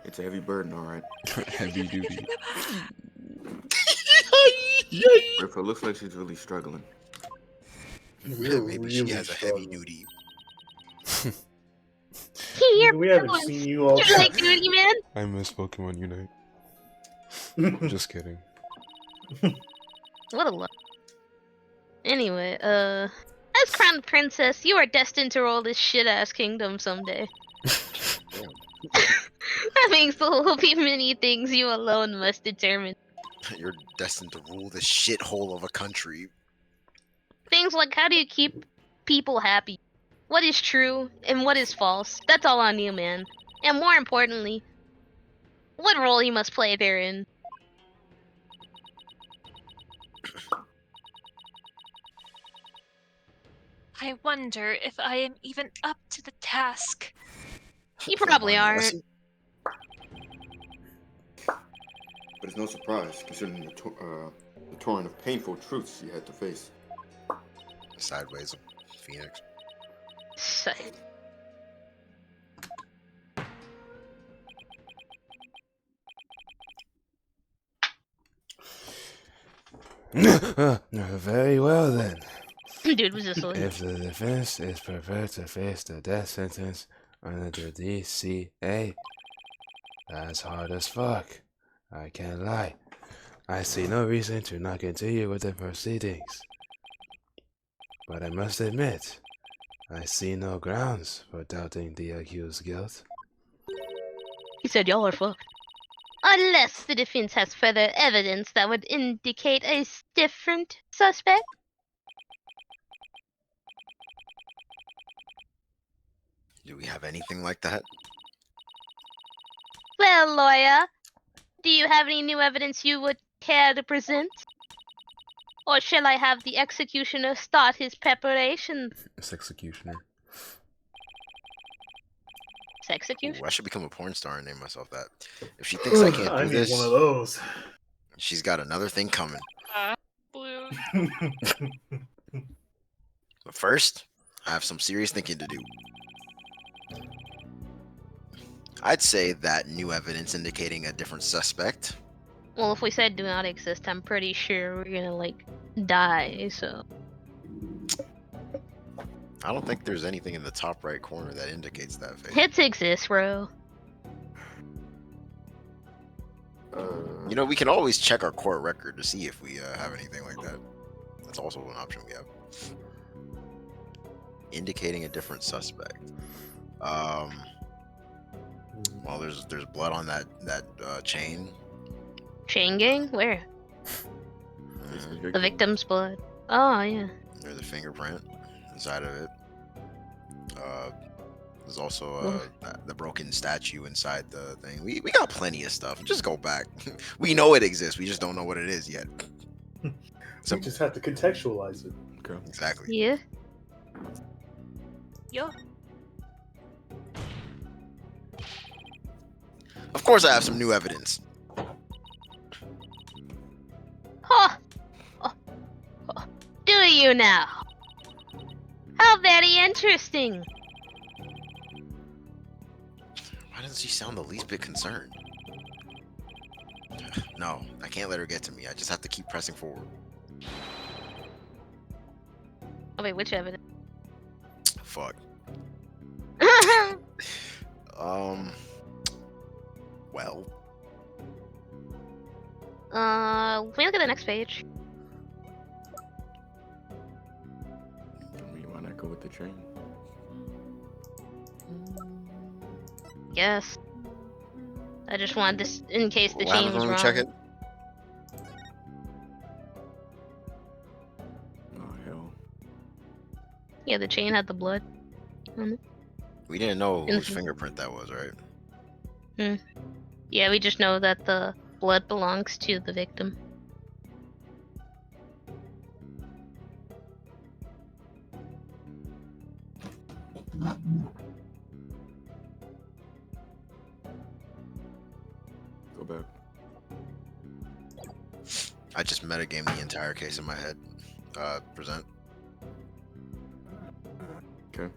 It's a heavy burden, all right. Heavy duty. If it looks like she's really struggling. We're Maybe really she has a heavy struggling. duty. Here, We haven't Pokemon. seen you all. You like duty, man? I miss Pokemon Unite. Just kidding. What a luck. Anyway, as crowned princess, you are destined to rule this shit-ass kingdom someday. Having will be many things you alone must determine. You're destined to rule the shithole of a country. Things like how do you keep people happy? What is true and what is false? That's all on you, man. And more importantly, what role you must play therein. I wonder if I am even up to the task. You probably aren't. But it's no surprise, considering the torrent of painful truths you had to face. Sideways of Phoenix. Sight. Very well then. Dude was just like, If the defense is prepared to face the death sentence under the DCA, that's hard as fuck. I can't lie. I see no reason to not continue with the proceedings. But I must admit, I see no grounds for doubting the accused's guilt. he said y'all are fucked. Unless the defense has further evidence that would indicate a different suspect. Do we have anything like that? Well, lawyer, do you have any new evidence you would care to present? Or shall I have the executioner start his preparations? It's executioner. It's execution? Ooh, I should become a porn star and name myself that. If she thinks I can't I do need this, one of those. she's got another thing coming. Blue. But first, I have some serious thinking to do. I'd say that new evidence indicating a different suspect. Well, if we said do not exist, I'm pretty sure we're gonna, like, die, so... I don't think there's anything in the top right corner that indicates that, Phaith. Hits exist, bro. You know, we can always check our court record to see if we have anything like that. That's also an option we have. Indicating a different suspect. Well, there's blood on that chain. Chain gang? Where? The victim's blood. Oh, yeah. There's a fingerprint inside of it. There's also the broken statue inside the thing. We got plenty of stuff. Just go back. We know it exists. We just don't know what it is yet. We just have to contextualize it. Okay. Exactly. Yeah. Yo. Of course, I have some new evidence. Huh. Do you now? How very interesting. Why doesn't she sound the least bit concerned? No, I can't let her get to me. I just have to keep pressing forward. Oh, wait, which evidence? Fuck. Well. Can we look at the next page? Why not go with the train? Yes. I just wanted this in case the What chain happens was when we wrong. check it? Oh hell. Yeah, the chain had the blood. on it. We didn't know whose Innocent. fingerprint that was, right? Yeah, we just know that the blood belongs to the victim. Go back. I just metagame the entire case in my head. Present. Okay.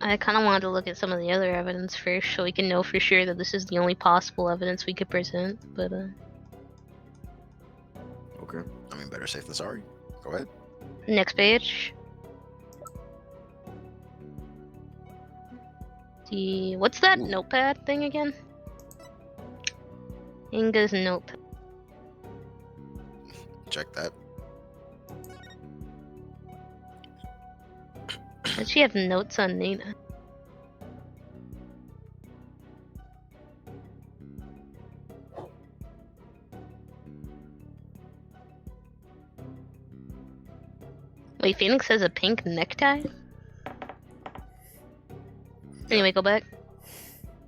I kind of wanted to look at some of the other evidence first, so we can know for sure that this is the only possible evidence we could present. But Okay. I mean, better safe than sorry. Go ahead. next page. What's that notepad thing again? Inga's notepad. Check that. Does she have notes on Nina? Wait, Phoenix has a pink necktie? Anyway, go back.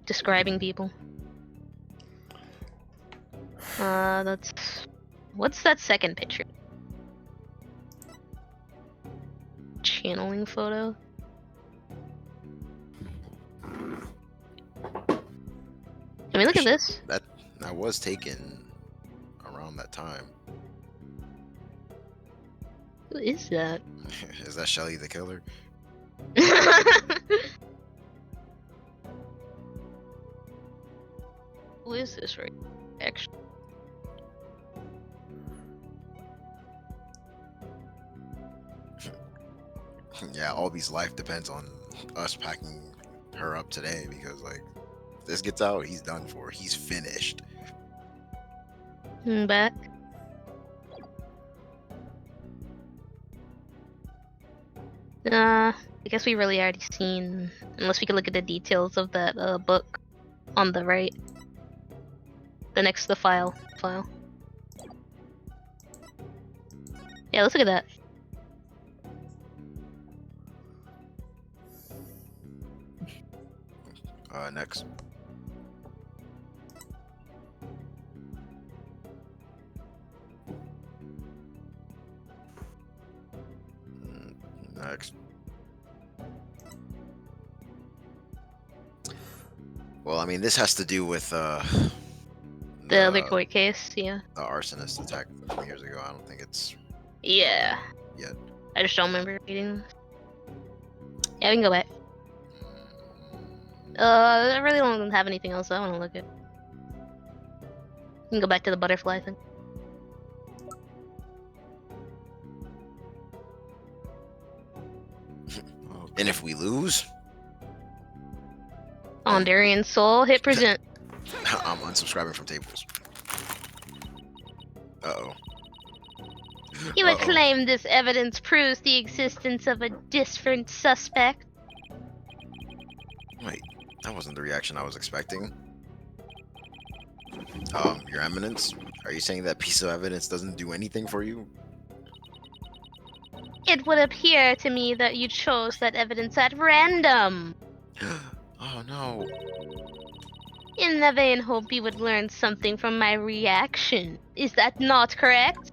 Describing people. That's... What's that second picture? Channeling photo? Can we look at this? That was taken around that time. Who is that? Is that Shelly the killer? Who is this right? Actually. Yeah, Albie's life depends on us packing her up today because, like, if this gets out, he's done for. He's finished. Back. I guess we really already seen, unless we could look at the details of that book on the right. The next to the file. Yeah, let's look at that. Next. Next. Well, I mean, this has to do with The other court case, yeah. the arsonist attack from years ago. I don't think it's Yeah. yet. I just don't remember reading this. Yeah, we can go back. I really don't have anything else I want to look at. We can go back to the butterfly thing. And if we lose, On Darian's soul, hit present. I'm unsubscribing from Tablez. Uh-oh. You would claim this evidence proves the existence of a different suspect. Wait, that wasn't the reaction I was expecting. Your Eminence, are you saying that piece of evidence doesn't do anything for you? It would appear to me that you chose that evidence at random. Oh no. In the vain hope you would learn something from my reaction. Is that not correct?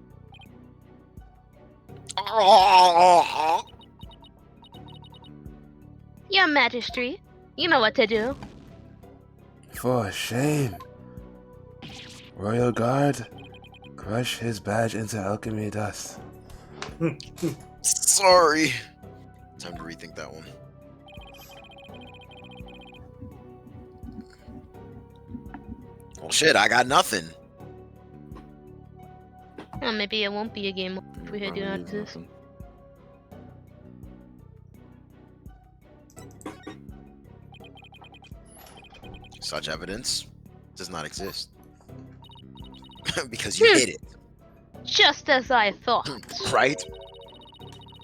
Your Majesty, you know what to do. For shame. Royal Guard, crush his badge into alchemy dust. Sorry. Time to rethink that one. Well, shit, I got nothing. Well, maybe it won't be a game if we do Probably not is do this. nothing. Such evidence does not exist. Because you hid it, Just as I thought. right?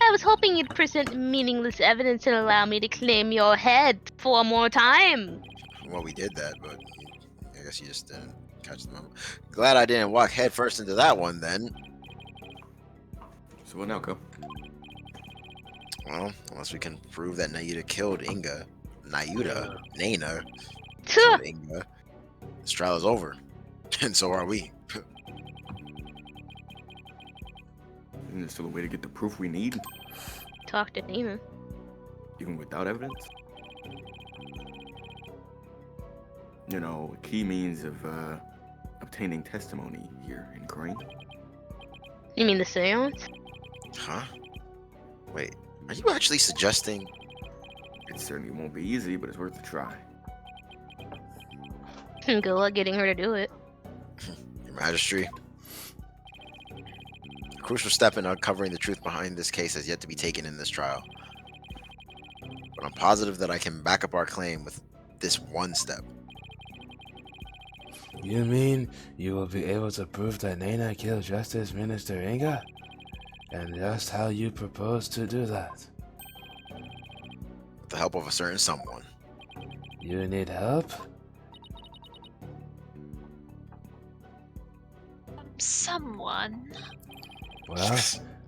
I was hoping you'd present meaningless evidence and allow me to claim your head 4 more times. Well, we did that, but I guess you just didn't catch the moment. Glad I didn't walk headfirst into that one then. So what now, Ko? Well, unless we can prove that Nayuta killed Inga. Nayuta? Nana Tuh. killed Inga. This trial is over. And so are we. Isn't there still a way to get the proof we need, Talk to Nina. even without evidence? You know, a key means of obtaining testimony here in Crane. You mean the seance? Huh? Wait, are you actually suggesting? It certainly won't be easy, but it's worth a try. Good luck getting her to do it. Your Majesty. A crucial step in uncovering the truth behind this case has yet to be taken in this trial. But I'm positive that I can back up our claim with this one step. You mean you will be able to prove that Nana killed Justice Minister Inga? And just how you propose to do that? With the help of a certain someone. You need help? Someone. Well,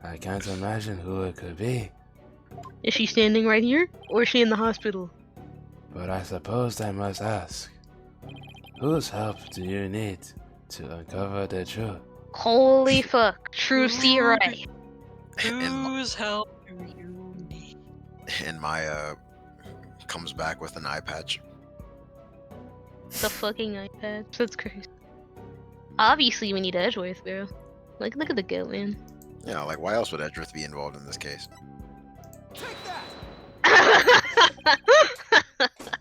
I can't imagine who it could be, Is she standing right here? Or is she in the hospital? but I suppose I must ask. Whose help do you need to uncover the truth? Holy fuck. True C. Wright. Whose help do you need? And my comes back with an eye patch. The fucking iPad. That's crazy. Obviously, we need Edgeworth, bro. Like, look at the goat, man. Yeah, like why else would Edgeworth be involved in this case?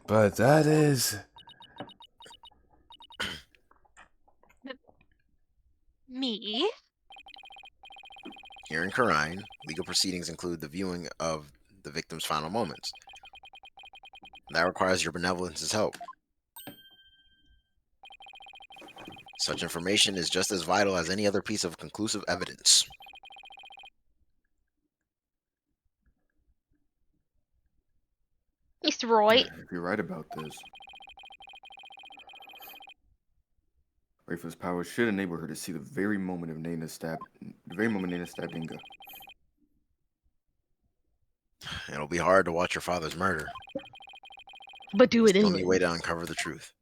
But that is... Me? Here in Karine, legal proceedings include the viewing of the victim's final moments. That requires your benevolence's help. Such information is just as vital as any other piece of conclusive evidence. Mr. Wright. If you're right about this, Rayfa's powers should enable her to see the very moment Nana stabbed Inga. It'll be hard to watch your father's murder. But do it It's the only anyway. way to uncover the truth.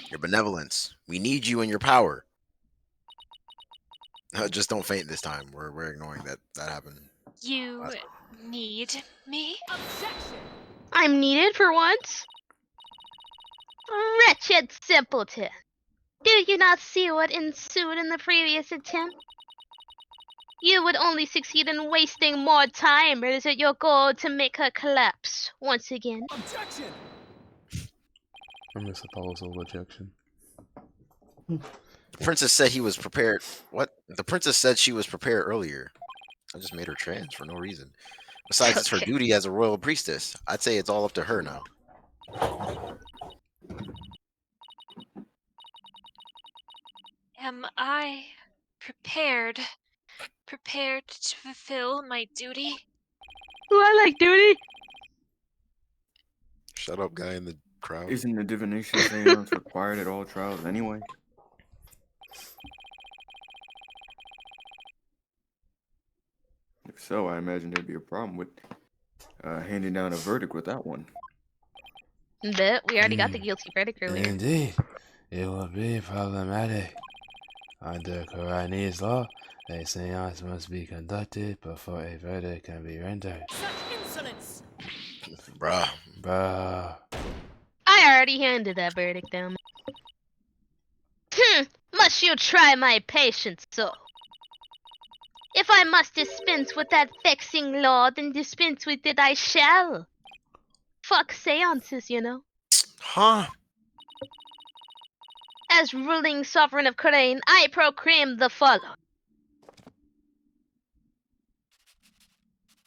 Your benevolence. We need you and your power. Just don't faint this time. We're ignoring that happened. You need me? I'm needed for once. Wretched simpleton. Do you not see what ensued in the previous attempt? You would only succeed in wasting more time, or is it your goal to make her collapse once again? Objection! I miss Apollo's old objection. The princess said he was prepared. What? The princess said she was prepared earlier. I just made her trans for no reason. Besides, it's her duty as a royal priestess. I'd say it's all up to her now. Am I prepared to fulfill my duty? Ooh, I like duty. Shut up, guy in the crowd. Isn't a divination seance required at all trials anyway? If so, I imagine there'd be a problem with handing down a verdict without one. Bet we already got the guilty verdict earlier. Indeed, it will be problematic. Under Qurani's law, a seance must be conducted before a verdict can be rendered. Such insolence! Bruh. Bruh. I already handed that verdict down. Must you try my patience so? If I must dispense with that vexing law, then dispense with it I shall. Fuck seances, you know. Huh? As ruling sovereign of Crane, I proclaim the following.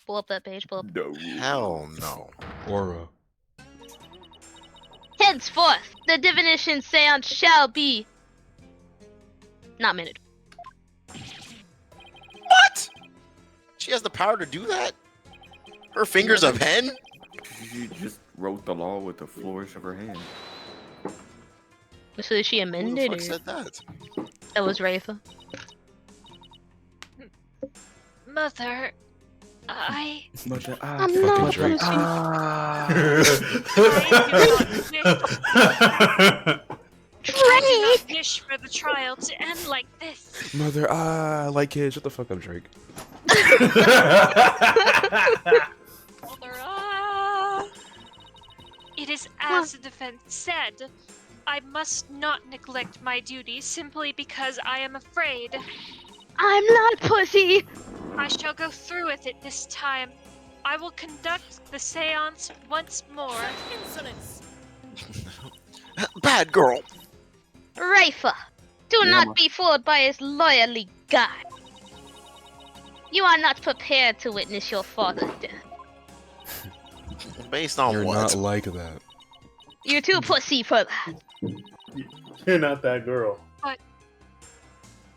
Pull up that page, pull up. No. Hell no. Aura. Henceforth, the divination seance shall be not minute. What? She has the power to do that? Her fingers a pen? She just wrote the law with a flourish of her hand. So she Who the amended fuck or said that? that was Rafa? Mother, Mother, I'm Fucking not Drake. pussy. I do not wish for the trial to end like this. Mother, I like kids. Shut the fuck up, Drake. Mother, it is as the defense said. I must not neglect my duty simply because I am afraid. I'm not pussy. I shall go through with it this time. I will conduct the seance once more. Insolence! Bad girl. Rafa, do not be fooled by his loyally guide. You are not prepared to witness your father's death. Based on You're what? not like that. You're too pussy for that. You're not that girl. But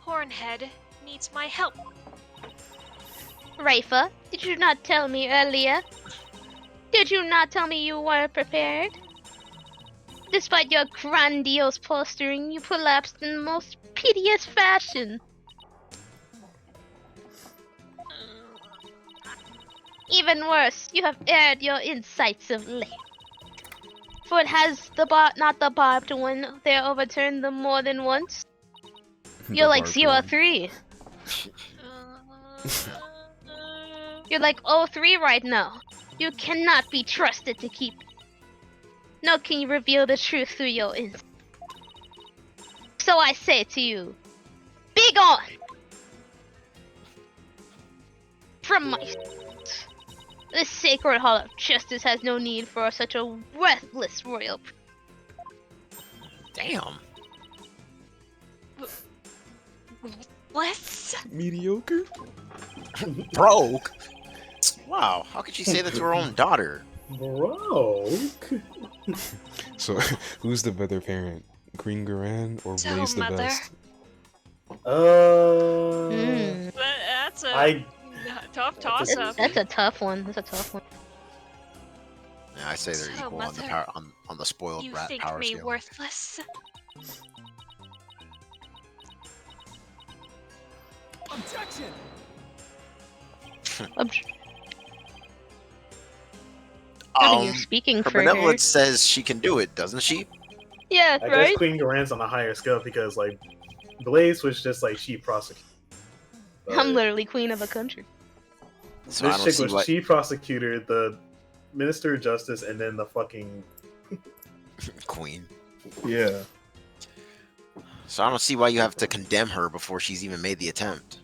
Hornhead needs my help. Rafa, did you not tell me earlier? Did you not tell me you were prepared? Despite your grandiose posturing, you collapsed in the most piteous fashion. Even worse, you have aired your insights of late. For it has not the barbed one there overturned them more than once. You're like CO3. You're like O3 right now. You cannot be trusted to keep. Nor can you reveal the truth through your insight. So I say to you, be gone from my sight. This sacred hall of justice has no need for such a worthless royal. Damn. Bless? Mediocre? Broke? Wow, how could she say that to her own daughter? Broke? So, who's the better parent? Queen Garan or So, Blaze the Mother. Best? That's a I tough toss-up. That's a tough one. That's a tough one. Yeah, I say they're So, equal on the Mother, on the spoiled You rat think power me scale. worthless? Objection! You're speaking her for her. benevolence says she can do it, doesn't she? Yeah, I right? guess Queen Garan's on a higher scale because, like, Blaze was just like chief prosecutor. I'm literally queen of a country. So I This don't chick see was what chief prosecutor, the minister of justice, and then the fucking queen. yeah. So I don't see why you have to condemn her before she's even made the attempt.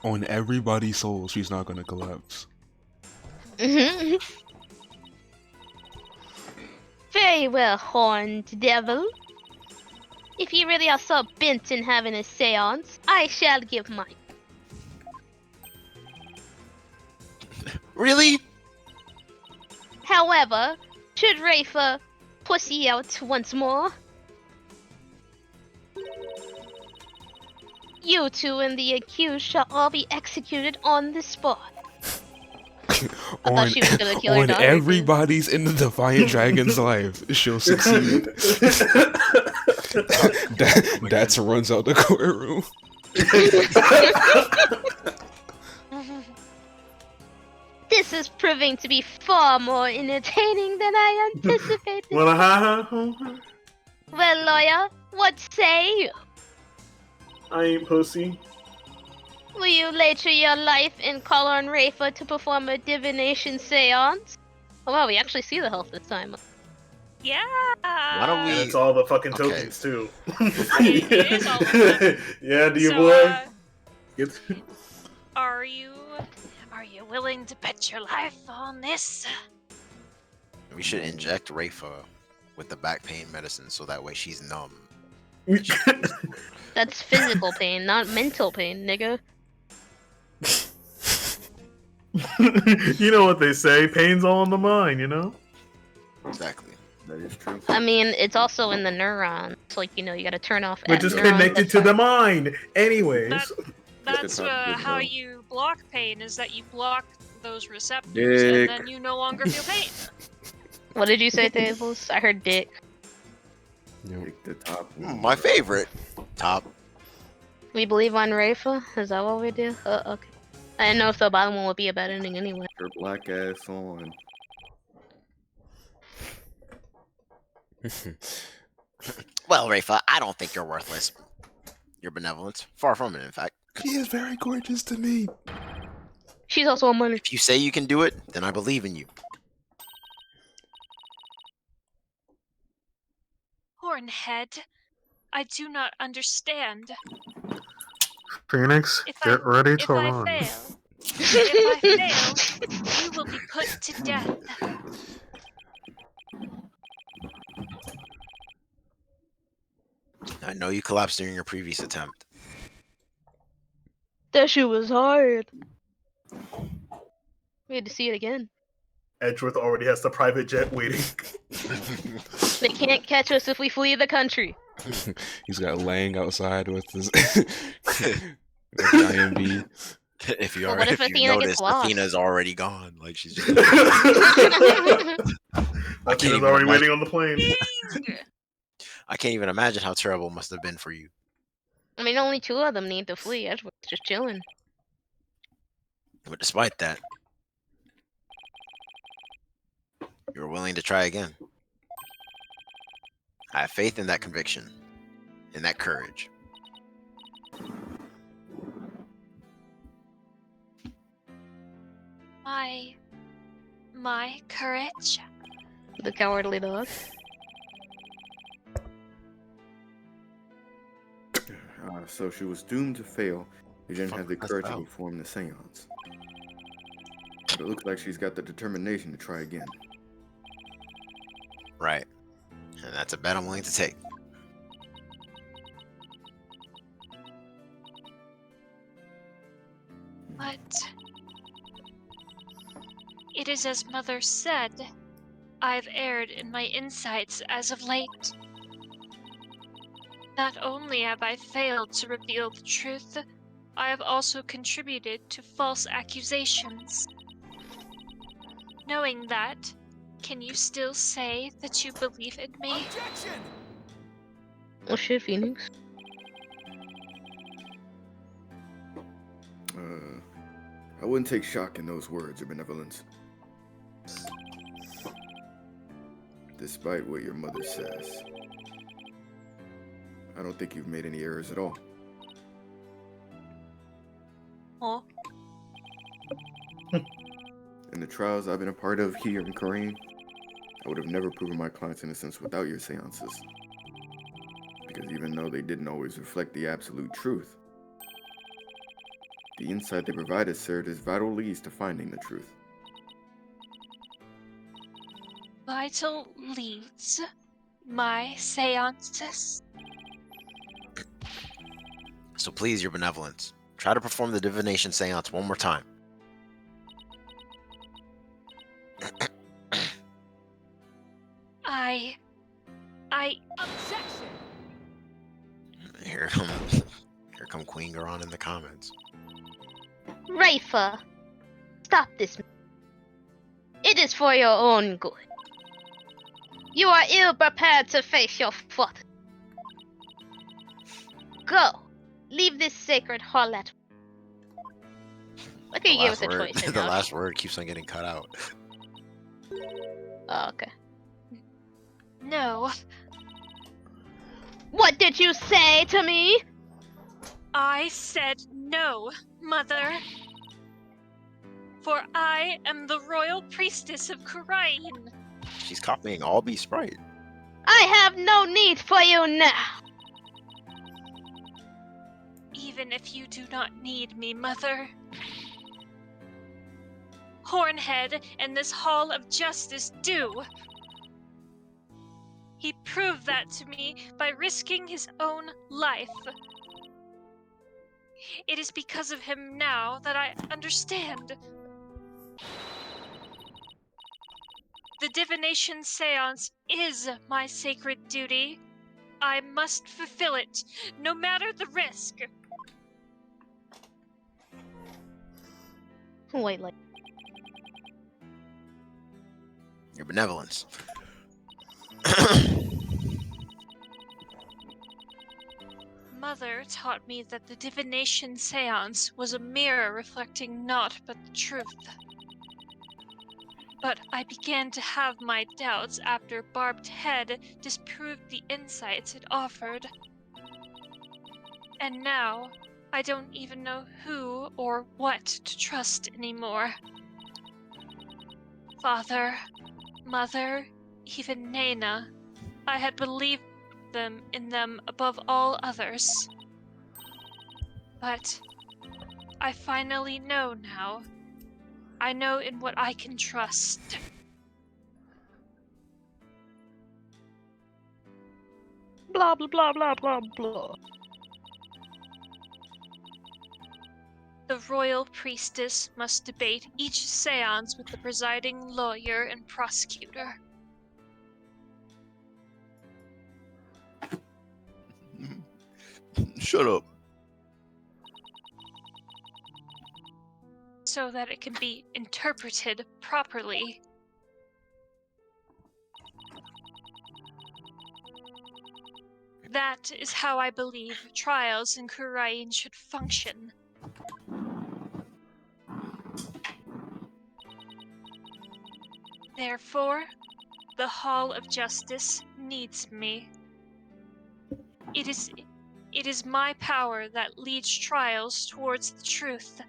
On everybody's soul, she's not gonna collapse. Very well, horned devil. If you really are so bent in having a seance, I shall give mine. Really? However, should Rafa pussy out once more, you two and the accused shall all be executed on the spot. I thought she was gonna kill her on daughter. everybody's in the Defiant Dragon's life, she'll succeed. That's runs out the courtroom. This is proving to be far more entertaining than I anticipated. Well, lawyer, what say you? I ain't pussy. Will you later your life and call on Rafa to perform a divination seance? Oh wow, we actually see the health this time. Yeah. Why don't we? And it's all the fucking Okay. tokens too. It is all the Yeah, do you So, boy? Are you willing to bet your life on this? We should inject Rafa with the back pain medicine so that way she's numb. That's physical pain, not mental pain, nigga. You know what they say, pain's all in the mind, you know? Exactly. That is true. I mean, it's also in the neurons. Like, you know, you gotta turn off. Which is neurons connected that to the fire. mind. Anyways. That's Good talk, good how talk. you block pain, is that you block those receptors, Dick. and then you no longer feel pain. What did you say, Tablez? I heard dick. Pick the top one. My favorite. Top. We believe on Rafa? Is that what we do? Okay. I didn't know if the bottom one would be a bad ending anyway. Her black ass on. Well, Rafa, I don't think you're worthless. Your benevolence. Far from it, in fact. She is very gorgeous to me. She's also a money. If you say you can do it, then I believe in you. Hornhead, I do not understand. Phoenix, If get ready to if I run. fail, if I fail, you will be put to death. I know you collapsed during your previous attempt. That shit was hard. We had to see it again. Edgeworth already has the private jet waiting. They can't catch us if we flee the country. He's got Lang outside with his IMB. If you Well, are, what if if you Athena gets notice, lost? Athena's already gone. Like she's just. Athena's already waiting on the plane. I can't even imagine how terrible it must have been for you. I mean, only 2 of them need to flee. Edgeworth's just chilling. But despite that, you were willing to try again. I have faith in that conviction, in that courage. My courage. The cowardly dog. So she was doomed to fail. She didn't have the Fuck, courage that's to perform the seance. But it looks like she's got the determination to try again. Right. And that's a bet I'm willing to take. But it is as Mother said. I've erred in my insights as of late. Not only have I failed to reveal the truth, I have also contributed to false accusations. Knowing that, can you still say that you believe in me? Oh shit, Phoenix. I wouldn't take shock in those words, Your Benevolence. Despite what your mother says, I don't think you've made any errors at all. Huh? In the trials I've been a part of here in Korean, I would have never proven my client's innocence without your seances. Because even though they didn't always reflect the absolute truth, the insight they provided served as vital leads to finding the truth. Vital leads? My seances? So please, Your Benevolence, try to perform the divination seance one more time. Objection! Here come Queen Garan in the comments. Rafa, stop this. It is for your own good. You are ill prepared to face your father. Go. Leave this sacred hall at. Look, you gave us a choice. The last word keeps on getting cut out. Oh, okay. No. What did you say to me? I said no, Mother. For I am the royal priestess of Karain. She's copying Albie Sprite. I have no need for you now. Even if you do not need me, Mother. Hornhead and this Hall of Justice do. He proved that to me by risking his own life. It is because of him now that I understand. The divination seance is my sacred duty. I must fulfill it, no matter the risk. Wait, like. Your Benevolence. mother taught me that the divination seance was a mirror reflecting naught but the truth. But I began to have my doubts after Barbed Head disproved the insights it offered. And now, I don't even know who or what to trust anymore. Father, Mother, even Nana, I had believed in them above all others. But I finally know now. I know in what I can trust. Blah blah blah blah blah blah. The royal priestess must debate each seance with the presiding lawyer and prosecutor. Shut up. So that it can be interpreted properly. That is how I believe trials in Kurain should function. Therefore, the Hall of Justice needs me. It is my power that leads trials towards the truth.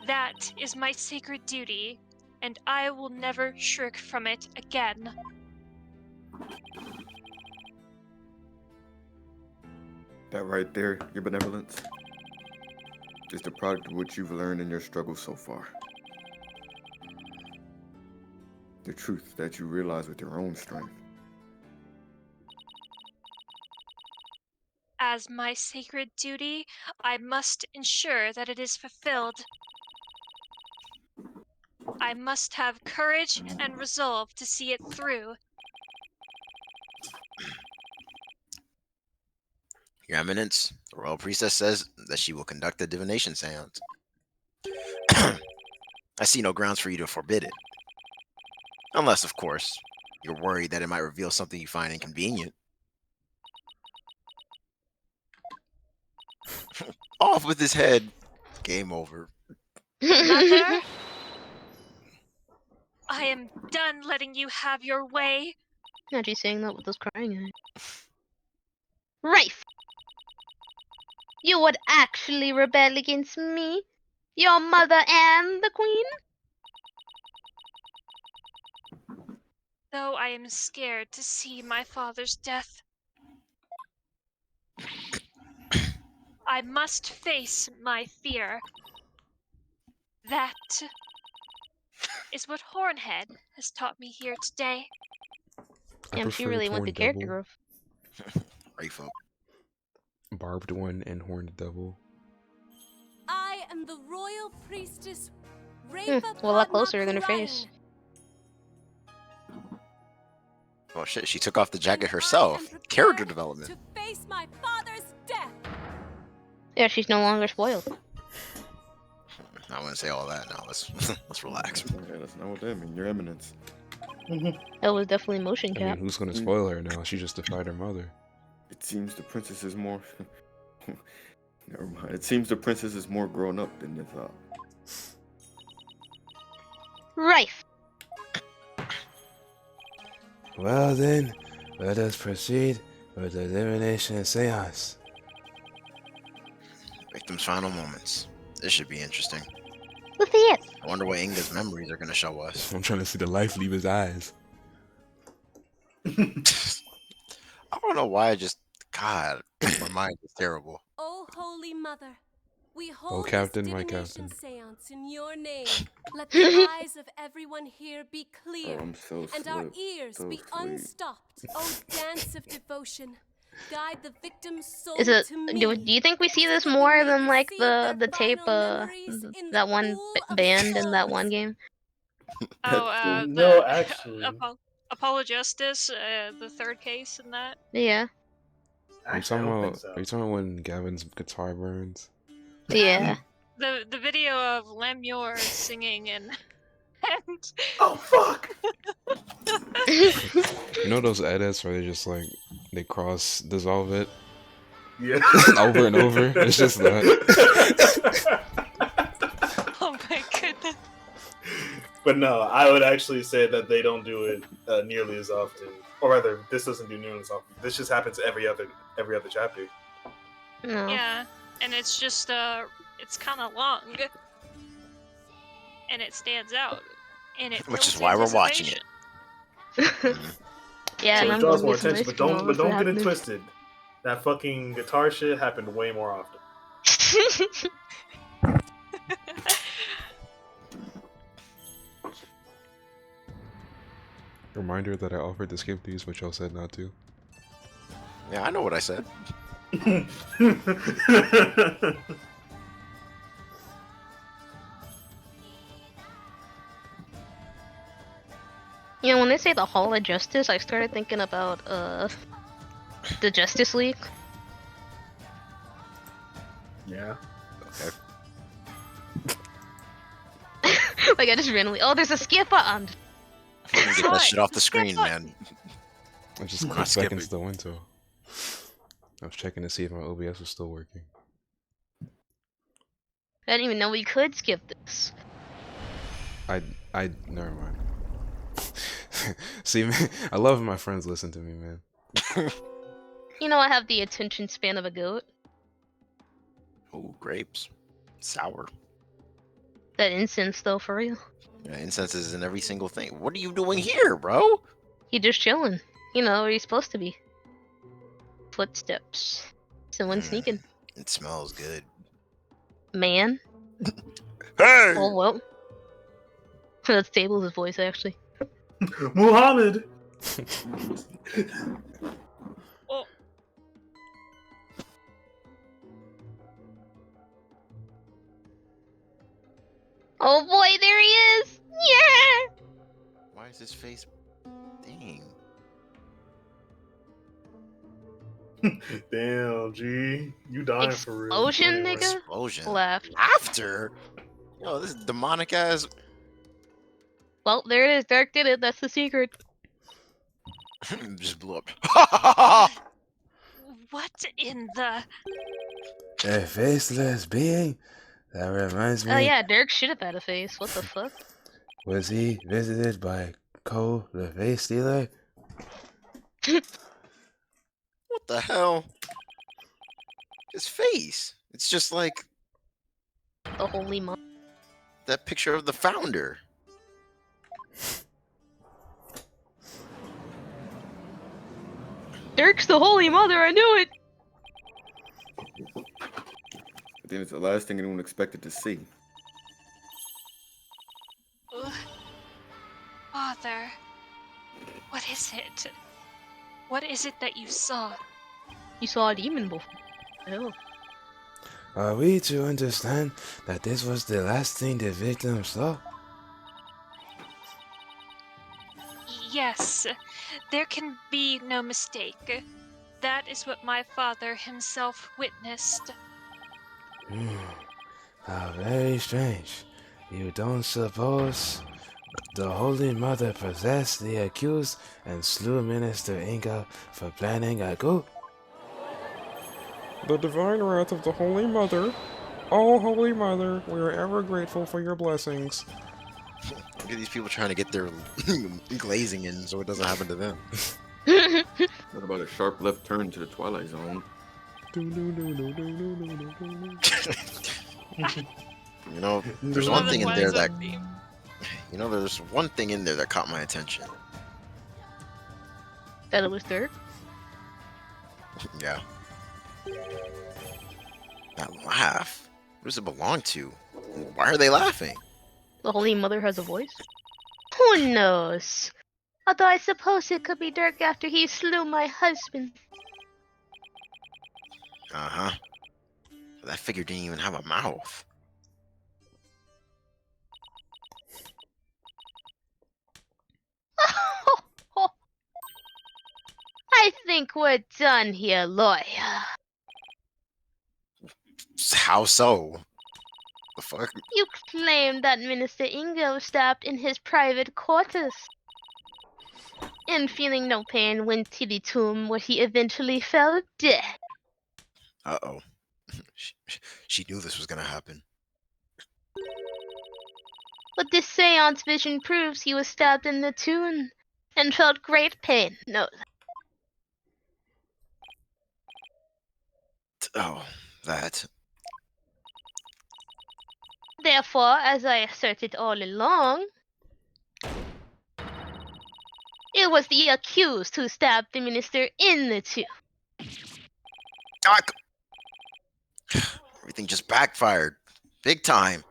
That is my sacred duty, and I will never shirk from it again. That right there, your benevolence, is the product of what you've learned in your struggle so far. The truth that you realize with your own strength. As my sacred duty, I must ensure that it is fulfilled. I must have courage and resolve to see it through. Your Eminence, the royal priestess says that she will conduct a divination seance. I see no grounds for you to forbid it. Unless, of course, you're worried that it might reveal something you find inconvenient. Off with his head. Game over. Mother, I am done letting you have your way. Now she's saying that with those crying eyes. Rafe! You would actually rebel against me? Your mother and the queen? Though I am scared to see my father's death, I must face my fear. That is what Hornhead has taught me here today. Damn, she really went to character growth. Rafe up. Barbed one and horned double. I am the royal priestess Rafa Well, a lot closer than her face. Oh shit, she took off the jacket herself. Character development. To face my father's death. Yeah, she's no longer spoiled. I wouldn't say all that now. Let's relax. Yeah, that's not what that means. Your Eminence. That was definitely motion I cap. mean, who's gonna spoil her now? She just defied her mother. It seems the princess is more... Never mind. It seems the princess is more grown up than you thought. Rafe! Well then, let us proceed with the divination seance. Victim's final moments. This should be interesting. Let's see it. I wonder what Inga's memories are going to show us. I'm trying to see the life leave his eyes. I don't know why I just... God, my mind is terrible. Oh, Holy Mother, we hold Captain, this my divination captain. seance in your name. Let the eyes of everyone here be clear, Oh, I'm so and our slipped. ears So be sweet. unstopped. Oh, dance of devotion, guide the victim's soul Is it? to me. Do you think we see so this that we more may than like receive their the tape? final memories in That the one pool of band in that souls. one game. Oh, No, actually. Apologistus, the third case in that. Yeah. Are you Actually, I talking don't about? think so. Are you talking about when Gavin's guitar burns? Yeah. The video of Lemuel singing and Oh, fuck! You know those edits where they just like They cross dissolve it. Yeah. Over and over. It's just that. Oh my goodness. But no, I would actually say that they don't do it nearly as often, or rather, this doesn't do nearly as often. This just happens every other chapter. No. Yeah, and it's just it's kind of long, and it stands out, and it Which is builds why we're watching it. anticipation. Yeah, So and it I'm draws gonna more get some attention, ice but cream while don't this is get it happening. twisted. That fucking guitar shit happened way more often. Reminder that I offered to skip these, but y'all said not to. Yeah, I know what I said. You know, when they say the Hall of Justice, I started thinking about the Justice League. Yeah. Okay. Like I just randomly, oh, there's a skip button. Get that shit off the screen, man. I just We're clicked not back skipping. into the window. I was checking to see if my OBS was still working. I didn't even know we could skip this. Never mind. See, man, I love when my friends listen to me, man. You know, I have the attention span of a goat. Ooh, grapes. Sour. That incense, though, for real. Yeah, incense is in every single thing. What are you doing here, bro? He just chilling. You know where he's supposed to be. Footsteps. Someone sneaking. It smells good. Man. Hey! Oh, well. That's Tablez' voice, actually. Muhammad! Oh, Oh boy, there he is! Yeah! Why is his face... Dang. Damn, G. You dying for real. Explosion, Anyway. nigga? Explosion. Left. After? Yo, this demonic ass... Well, there it is. Dark did it. That's the secret. just blew up. what in the? A faceless being? That reminds me. Oh yeah, Dirk should have had a face. What the fuck? Was he visited by Cole, the face stealer? What the hell? His face. It's just like The Holy Mother. that picture of the founder. Dirk's the Holy Mother. I knew it. I think it's the last thing anyone expected to see. Ugh. Father, what is it? What is it that you saw? You saw a demon before. Oh. Are we to understand that this was the last thing the victim saw? Yes, there can be no mistake. That is what my father himself witnessed. How very strange. You don't suppose the Holy Mother possessed the accused and slew Minister Inga for planning a coup? The divine wrath of the Holy Mother. Oh, Holy Mother, we are ever grateful for your blessings. Look at these people trying to get their glazing in so it doesn't happen to them. What about a sharp left turn to the Twilight Zone? You know, there's one thing in there that... You know, there's one thing in there that caught my attention. That it was Dirk? Yeah. That laugh. Who does it belong to? Why are they laughing? The Holy Mother has a voice? Who knows? Although I suppose it could be Dirk after he slew my husband. Uh-huh. That figure didn't even have a mouth. I think we're done here, lawyer. How so? The fuck? You claim that Minister Ingo was stabbed in his private quarters. and feeling no pain went to the tomb where he eventually fell dead. Uh-oh. She knew this was gonna happen. But this seance vision proves he was stabbed in the tomb and felt great pain. No. Oh, that. Therefore, as I asserted all along, it was the accused who stabbed the minister in the tomb. Everything just backfired. Big time.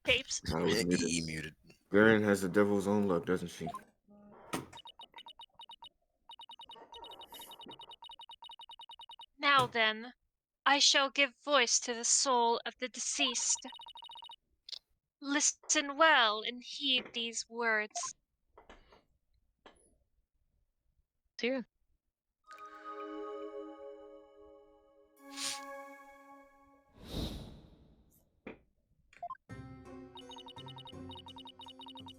Tapes. I was muted. He muted. Garan has the devil's own luck, doesn't she? Now then, I shall give voice to the soul of the deceased. Listen well and heed these words. Zero.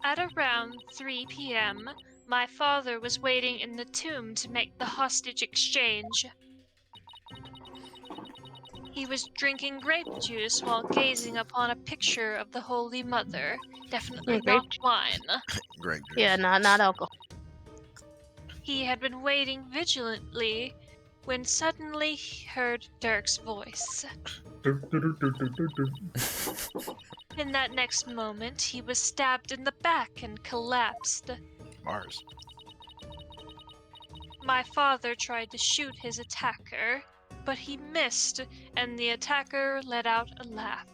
At around 3 p.m., my father was waiting in the tomb to make the hostage exchange. He was drinking grape juice while gazing upon a picture of the Holy Mother. Definitely Yeah, not wine. Great. Yeah, not alcohol. He had been waiting vigilantly when suddenly he heard Dirk's voice. In that next moment, he was stabbed in the back and collapsed. Mars. My father tried to shoot his attacker, but he missed, and the attacker let out a laugh.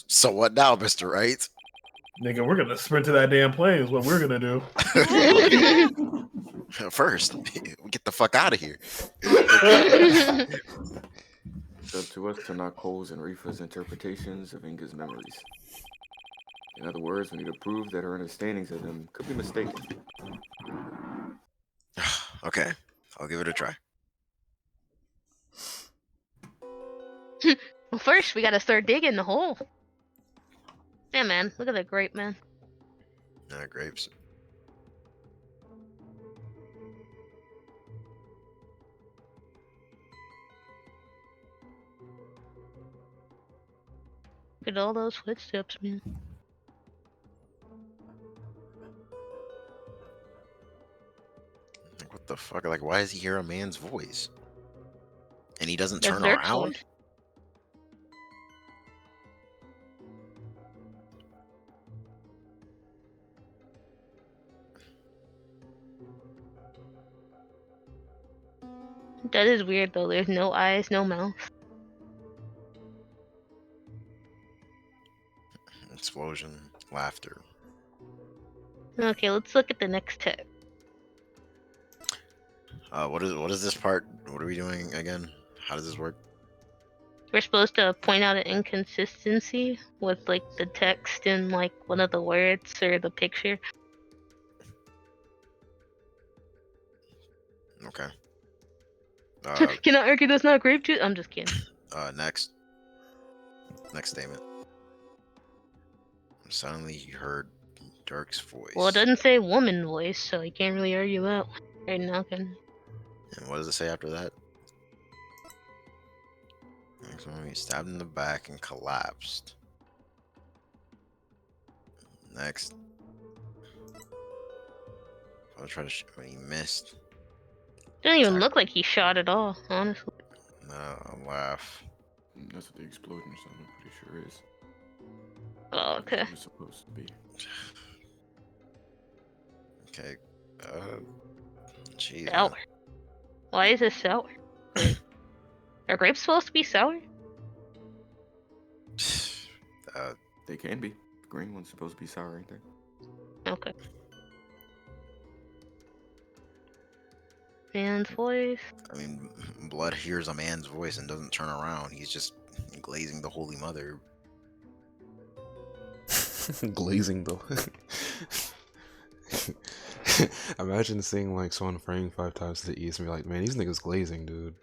So what now, Mr. Wright? Nigga, we're gonna sprint to that damn plane is what we're gonna do. First, we get the fuck out of here. It's up to us to knock holes in Rifa's interpretations of Inga's memories. In other words, we need to prove that her understandings of them could be mistaken. Okay, I'll give it a try. Well, first, we gotta start digging the hole. Yeah, man. Look at that grape, man. Grapes. Look at all those footsteps, man. Like, what the fuck? Like, why does he hear a man's voice? And he doesn't That's turn Dirk's around? voice. That is weird, though. There's no eyes, no mouth. Explosion, laughter. Okay, let's look at the next text. What is this part? What are we doing again? How does this work? We're supposed to point out an inconsistency with, like, the text in, like, one of the words or the picture. Okay. Can I argue that's not grape juice? I'm just kidding. Next statement. Suddenly he heard Dirk's voice. Well, it doesn't say woman voice, so you can't really argue that right now, can And what does it say after that? Next one, he stabbed in the back and collapsed. Next. I was trying to shoot, but he missed. Doesn't even look like he shot at all, honestly. No, a laugh. That's what the explosion sound, I'm pretty sure is. Oh, okay. It's supposed to be. Okay. Jeez. Sour. Why is it sour? Are grapes supposed to be sour? They can be. The green one's supposed to be sour, ain't they? Okay. Man's voice. I mean, Blood hears a man's voice and doesn't turn around. He's just glazing the Holy Mother. Glazing though. Imagine seeing like someone praying 5 times to the east and be like, man, these niggas glazing, dude.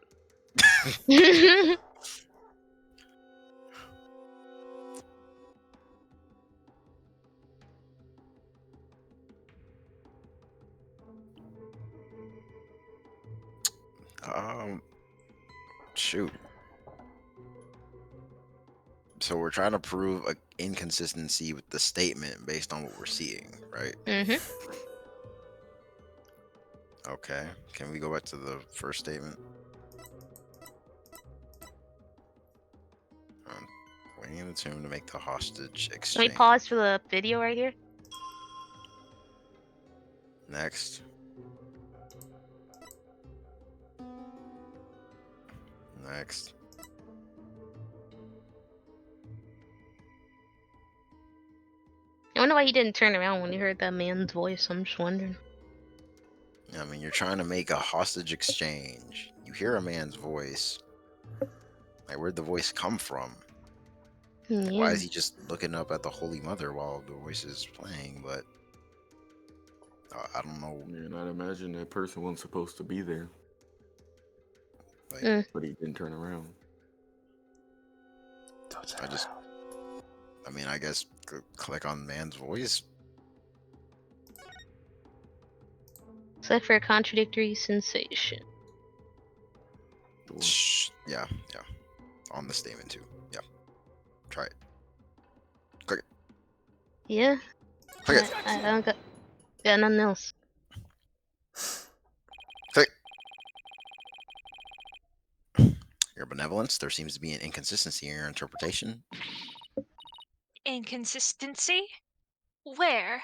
Shoot. So we're trying to prove an inconsistency with the statement based on what we're seeing, right? Mm-hmm. Okay. Can we go back to the first statement? Waiting in the tomb to make the hostage Can exchange. we pause for the video right here? Next. Next. I wonder why he didn't turn around when he heard that man's voice. I'm just wondering. I mean, you're trying to make a hostage exchange. You hear a man's voice. Like, where'd the voice come from? Like, why is he just looking up at the Holy Mother while the voice is playing? But I don't know. Man, I'd imagine that person wasn't supposed to be there. Like, but he didn't turn around. I mean, I guess click on man's voice. Except for a contradictory sensation. Yeah. On the statement too. Yeah. Try it. Click it. Yeah. Click it. I don't got nothing else. Click. Your benevolence, there seems to be an inconsistency in your interpretation. Inconsistency? Where?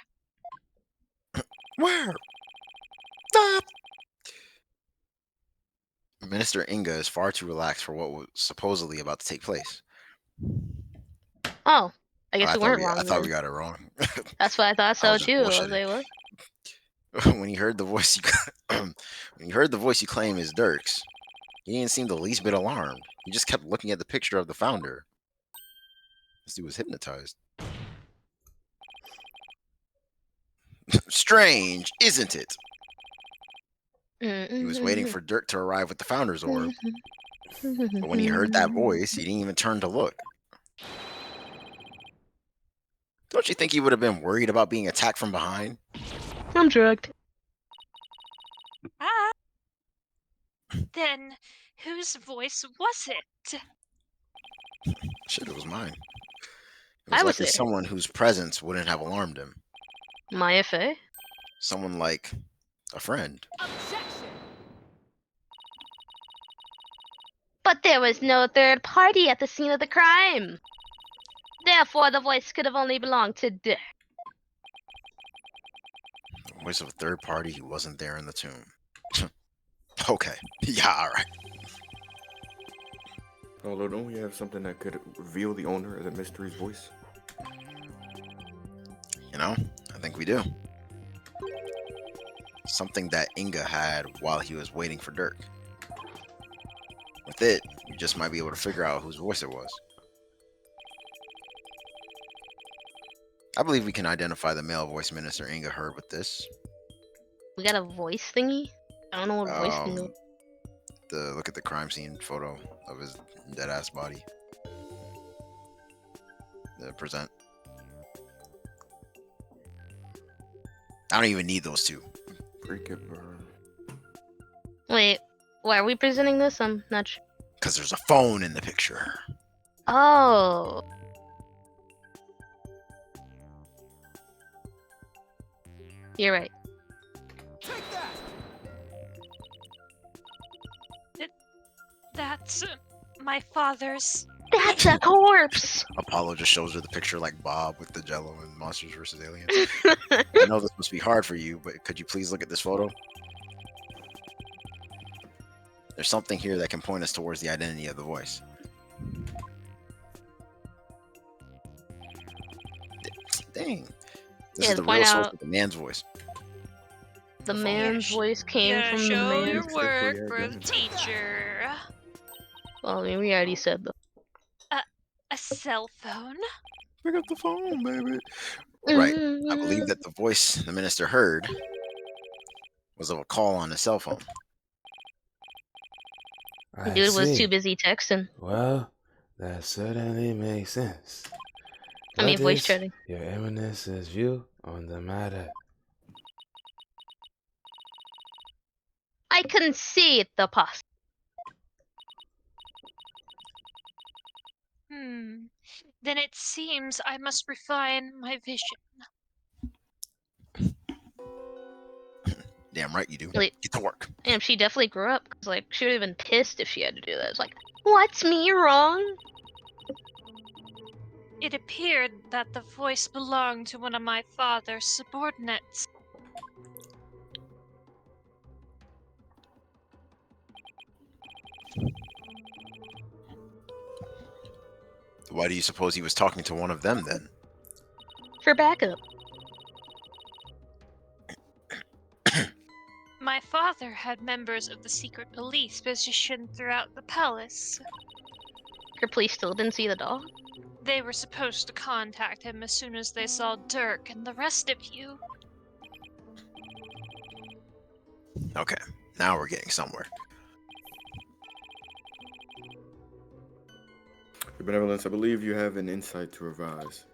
Where? Stop! Minister Inga is far too relaxed for what was supposedly about to take place. Oh, I guess we weren't wrong. I thought we got it wrong. That's what I thought so too. I was bullshitting. like, what? When he heard the voice, you claim is Dirk's, he didn't seem the least bit alarmed. He just kept looking at the picture of the founder. This dude was hypnotized. Strange, isn't it? He was waiting for Dirk to arrive with the founder's orb. But when he heard that voice, he didn't even turn to look. Don't you think he would have been worried about being attacked from behind? I'm drugged. Then whose voice was it? Shit, it was mine. It was likely someone whose presence wouldn't have alarmed him. My FA? Someone like a friend. But there was no third party at the scene of the crime. Therefore, the voice could have only belonged to Dirk. The voice of a third party who wasn't there in the tomb. Okay. Yeah, alright. Although, don't we have something that could reveal the owner of the mystery's voice? You know, I think we do. Something that Inga had while he was waiting for Dirk. With it, you just might be able to figure out whose voice it was. I believe we can identify the male voice Minister Inga heard with this. We got a voice thingy? I don't know what voice thingy. Look at the crime scene photo of his dead ass body. The present. I don't even need those two. Freak it, bro. Wait, why are we presenting this? I'm not sure. Because there's a phone in the picture. Oh. You're right. That's my father's. That's a corpse! Apollo just shows her the picture like Bob with the jello and Monsters vs. Aliens. I know this must be hard for you, but could you please look at this photo? There's something here that can point us towards the identity of the voice. Dang. This is the real source of the man's voice. The man's voice came from the show man. your work for the teacher. Well, I mean, we already said that. A cell phone? Pick up the phone, baby. Right. I believe that the voice the minister heard was of a call on his cell phone. I Dude was see. too busy texting. Well, that certainly makes sense. I mean, What voice is chatting. Your Eminence's view on the matter? I concede the past. Then it seems I must refine my vision. Damn right you do. Like, Get to work. and she definitely grew up. Cause like she would have been pissed if she had to do that. It's like, what's me wrong? It appeared that the voice belonged to one of my father's subordinates. Why do you suppose he was talking to one of them then? For backup. My father had members of the secret police positioned throughout the palace. Her police still didn't see the dog. They were supposed to contact him as soon as they saw Dirk and the rest of you. Okay, now we're getting somewhere. Your Benevolence, I believe you have an insight to revise.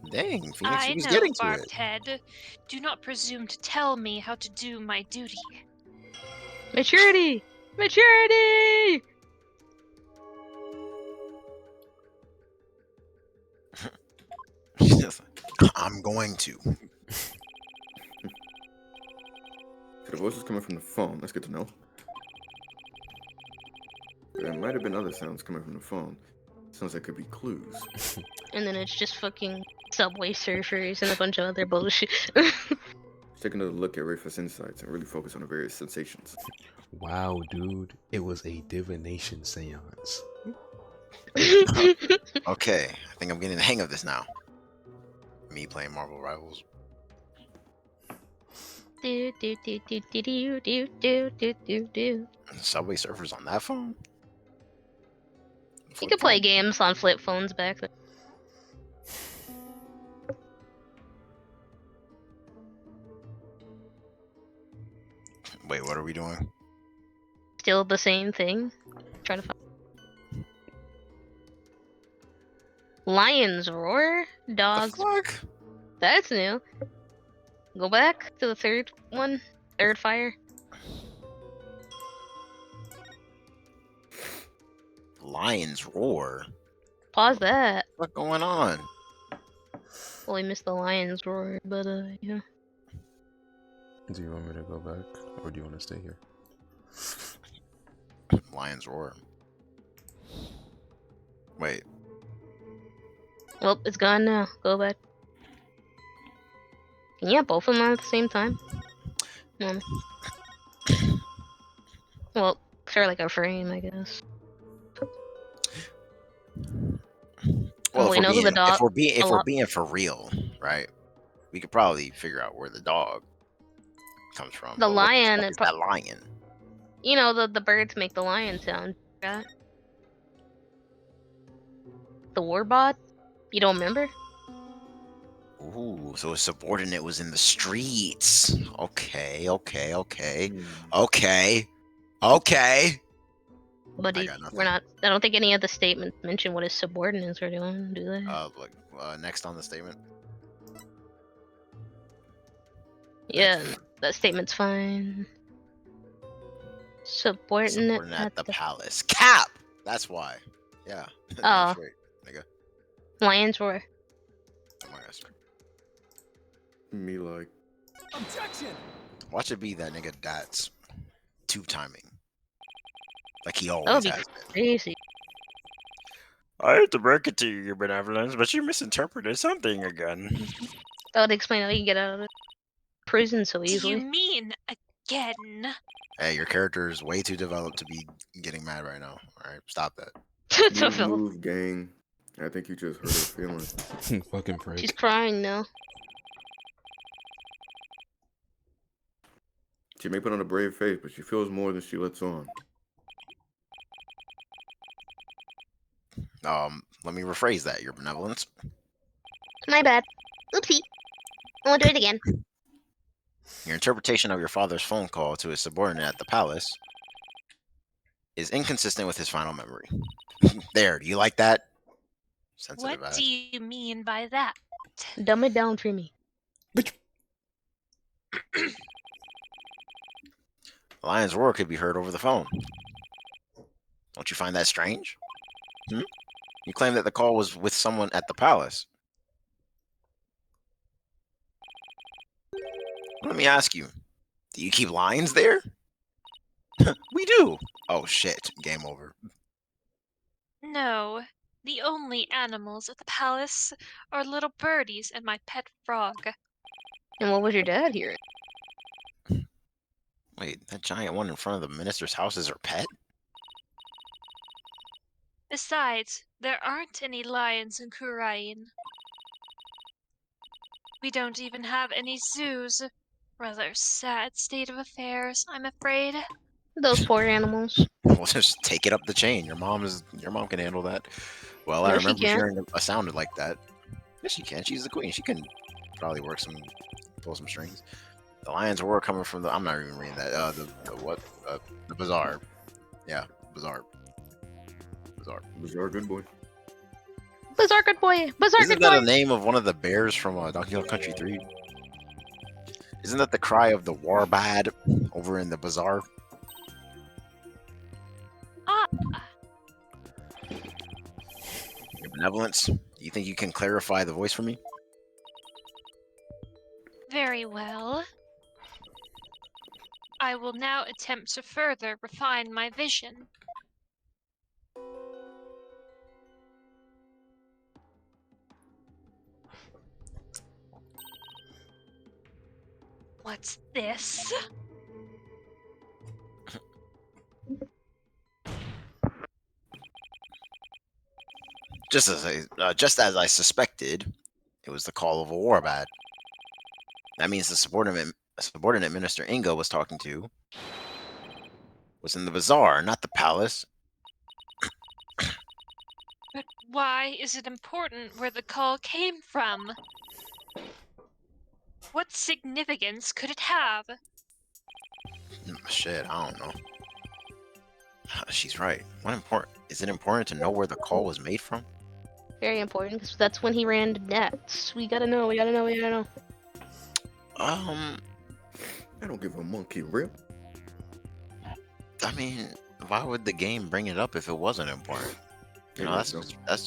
Dang, Phoenix, I he was know, getting to Barbed it. Head. Do not presume to tell me how to do my duty. Maturity! Maturity! I'm going to. So the voice is coming from the phone. That's good to know. There might have been other sounds coming from the phone. Sounds like could be clues. And then it's just fucking Subway Surfers and a bunch of other bullshit. Let's take another look at Rafa's insights and really focus on the various sensations. Wow, dude. It was a divination seance. Okay, I think I'm getting the hang of this now. Me playing Marvel Rivals. do do do do do do do do do do do. Subway Surfers on that phone? You could play games on flip phones back then. Wait, what are we doing? Still the same thing. Trying to find. Lions roar. Dogs. Fuck? That's new. Go back to the third one. Third fire. Lions roar? Pause that. What's going on? Well, we missed the lions roar, but yeah. Do you want me to go back, or do you want to stay here? Lions roar. Wait. Well, it's gone now. Go back. Can you have both of them at the same time? Well, for like a frame, I guess. Well, we know who the dog. if we're being for real, right? We could probably figure out where the dog comes from. The But lion. what is that lion? You know, the birds make the lion sound. Right? The warbot? You don't remember? Ooh, so his subordinate was in the streets. Okay. But we're not. I don't think any of the statements mention what his subordinates are doing, do they? Next on the statement. Yeah, that statement's fine. Subordinate at the palace. Cap! That's why. Yeah. Oh. Right, nigga. Lions roar. Oh my gosh. Me like. Objection! Watch it be that nigga that's two timing. Like he That would always be has been. crazy. I hate to break it to you, Your Benevolence, but you misinterpreted something again. That would explain how you can get out of prison so easily. Do you mean again? Hey, your character is way too developed to be getting mad right now. Alright, stop that. Move, gang. I think you just hurt her feelings. Fucking prick. She's crying now. She may put on a brave face, but she feels more than she lets on. Let me rephrase that, Your Benevolence. My bad. Oopsie. I won't do it again. Your interpretation of your father's phone call to his subordinate at the palace is inconsistent with his final memory. There, do you like that? Sensitive What ass. do you mean by that? Dumb it down for me. Bitch. The lion's roar could be heard over the phone. Don't you find that strange? You claim that the call was with someone at the palace. Let me ask you, do you keep lions there? We do. Oh shit, game over. No, the only animals at the palace are little birdies and my pet frog. And what was your dad hearing? Wait, that giant one in front of the minister's house is her pet? Besides, there aren't any lions in Kurain. We don't even have any zoos. Rather sad state of affairs, I'm afraid. Those poor animals. Well, just take it up the chain. Your mom can handle that. Well, I No, she remember can't. hearing a sound like that. Yes, she can. She's the queen. She can probably pull some strings. The lions were coming from the. I'm not even reading that. The bazaar. Yeah, bazaar. Bizarre good boy. Bizarre good boy. Bizarre Isn't good that boy. a name of one of the bears from Donkey Kong Country 3? Isn't that the cry of the warbad over in the bazaar? Your benevolence? Do you think you can clarify the voice for me? Very well. I will now attempt to further refine my vision. What's this? Just as I suspected, it was the call of a warbad. That means the subordinate Minister Ingo was talking to was in the bazaar, not the palace. But why is it important where the call came from? What significance could it have? Shit, I don't know. She's right. Is it important to know where the call was made from? Very important, because that's when he ran nets. We gotta know. I don't give a monkey real. I mean, why would the game bring it up if it wasn't important? You know, that's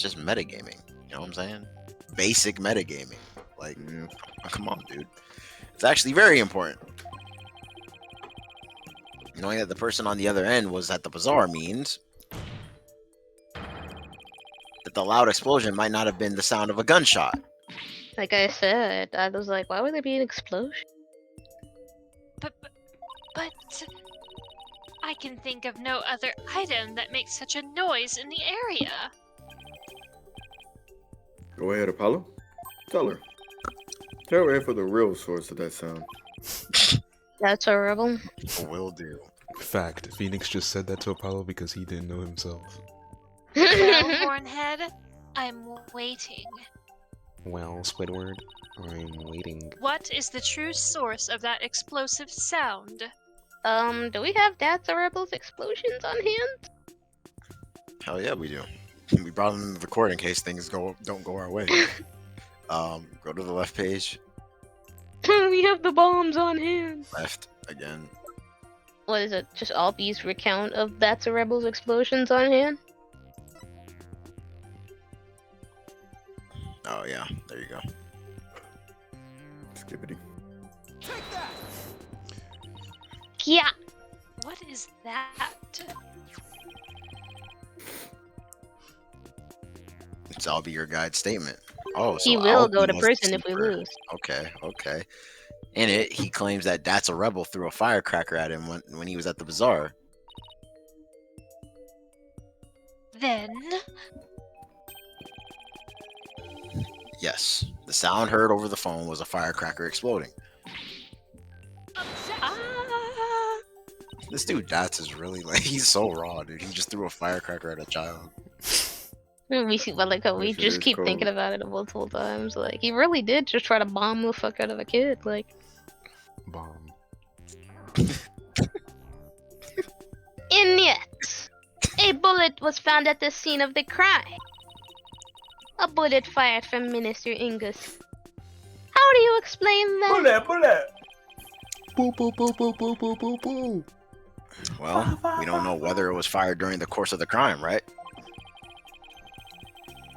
just metagaming. You know what I'm saying? Basic metagaming. Like, come on, dude. It's actually very important. Knowing that the person on the other end was at the bazaar means that the loud explosion might not have been the sound of a gunshot. Like I said, I was like, why would there be an explosion? But I can think of no other item that makes such a noise in the area. Go ahead, Apollo. Tell her. Tell her for the real source of that sound. That's horrible. Will do. Fact, Phoenix just said that to Apollo because he didn't know himself. Well, Hornhead, I'm waiting. Well, Squidward, I'm waiting. What is the true source of that explosive sound? Do we have That's a Rebel's explosions on hand? Hell yeah, we do. We brought them in the court in case things don't go our way. Go to the left page. We have the bombs on hand. Left again. What is it? Just Albie's recount of That's a Rebel's explosions on hand? Oh yeah, there you go. Skippity. Yeah. What is that? It's I'll be your guide statement. Oh, so He will go Albie to was the prison if we sleeper. lose. Okay. In it, he claims that That's a Rebel threw a firecracker at him when he was at the bazaar. Then? Yes, the sound heard over the phone was a firecracker exploding. This dude Dats is really he's so raw, dude. He just threw a firecracker at a child. We see, but like how we Yes, it just is keep cold. thinking about it multiple times. Like he really did just try to bomb the fuck out of a kid. Like Bomb. And yet, a bullet was found at the scene of the crime. A bullet fired from Minister Ingus. How do you explain that? Bullet! Boo boo boo boo boo boo boo boo. Well, we don't know whether it was fired during the course of the crime, right?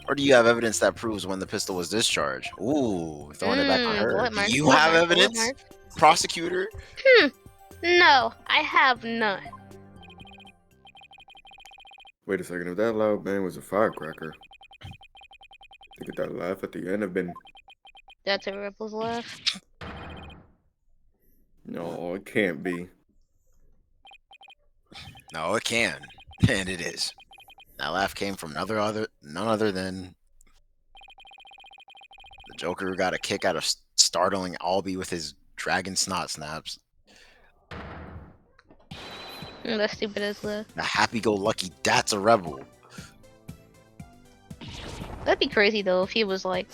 Or do you have evidence that proves when the pistol was discharged? Ooh, throwing it back on her. bullet Do marks, you bullet have marks, bullet evidence, marks. prosecutor? No, I have none. Wait a second, if that loud bang was a firecracker, I think that laugh at the end have been... That's a Ripple's laugh. No, it can't be. No, it can, and it is. That laugh came from none other than the Joker, who got a kick out of startling Albie with his dragon snot snaps. That's stupid as laugh. The happy-go-lucky that's a rebel. That'd be crazy though if he was like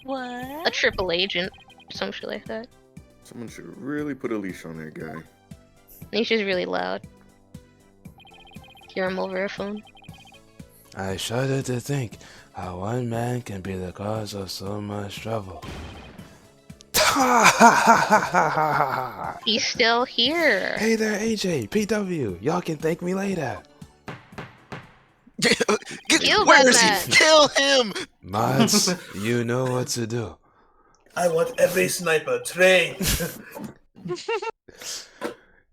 What? a triple agent, some shit like that. Someone should really put a leash on that guy. And he's just really loud. Hear him over a phone. I shudder to think how one man can be the cause of so much trouble. He's still here. Hey there, AJ, PW. Y'all can thank me later. Kill Where that is man. he? Kill him! Mods, you know what to do. I want every sniper trained.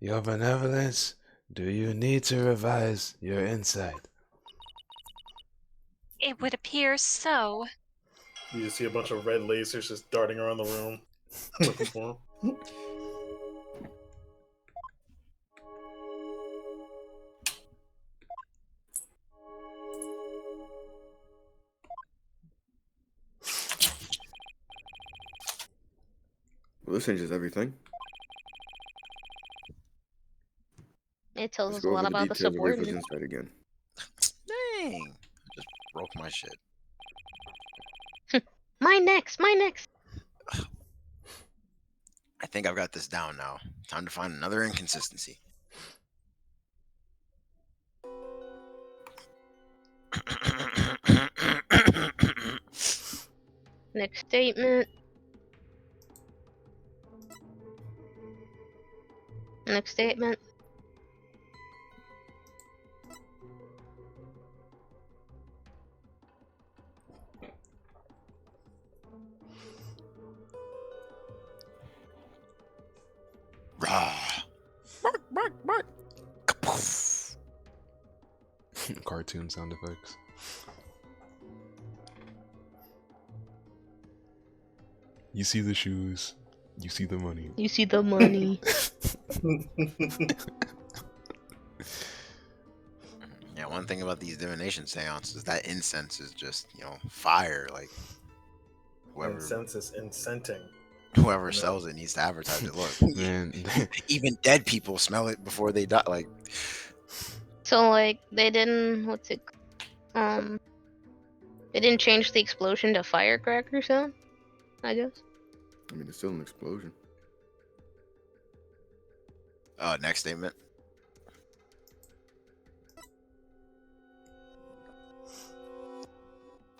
Your benevolence, do you need to revise your insight? It would appear so. You just see a bunch of red lasers just darting around the room. Looking for him. Well, this changes everything. It tells Let's us a go lot over the about the details of Rico's subordinates. insight again. Dang. I just broke my shit. Mine next, mine next. I think I've got this down now. Time to find another inconsistency. Next statement. Next statement. Rah. Cartoon sound effects. You see the shoes. You see the money. You see the money. Yeah, one thing about these divination seances, that incense is just, fire. Like, whoever Incense is incenting. whoever sells it needs to advertise it. Look, Man, even dead people smell it before they die. Like, So like they didn't they didn't change the explosion to firecracker sound, I guess. I mean, it's still an explosion. next statement.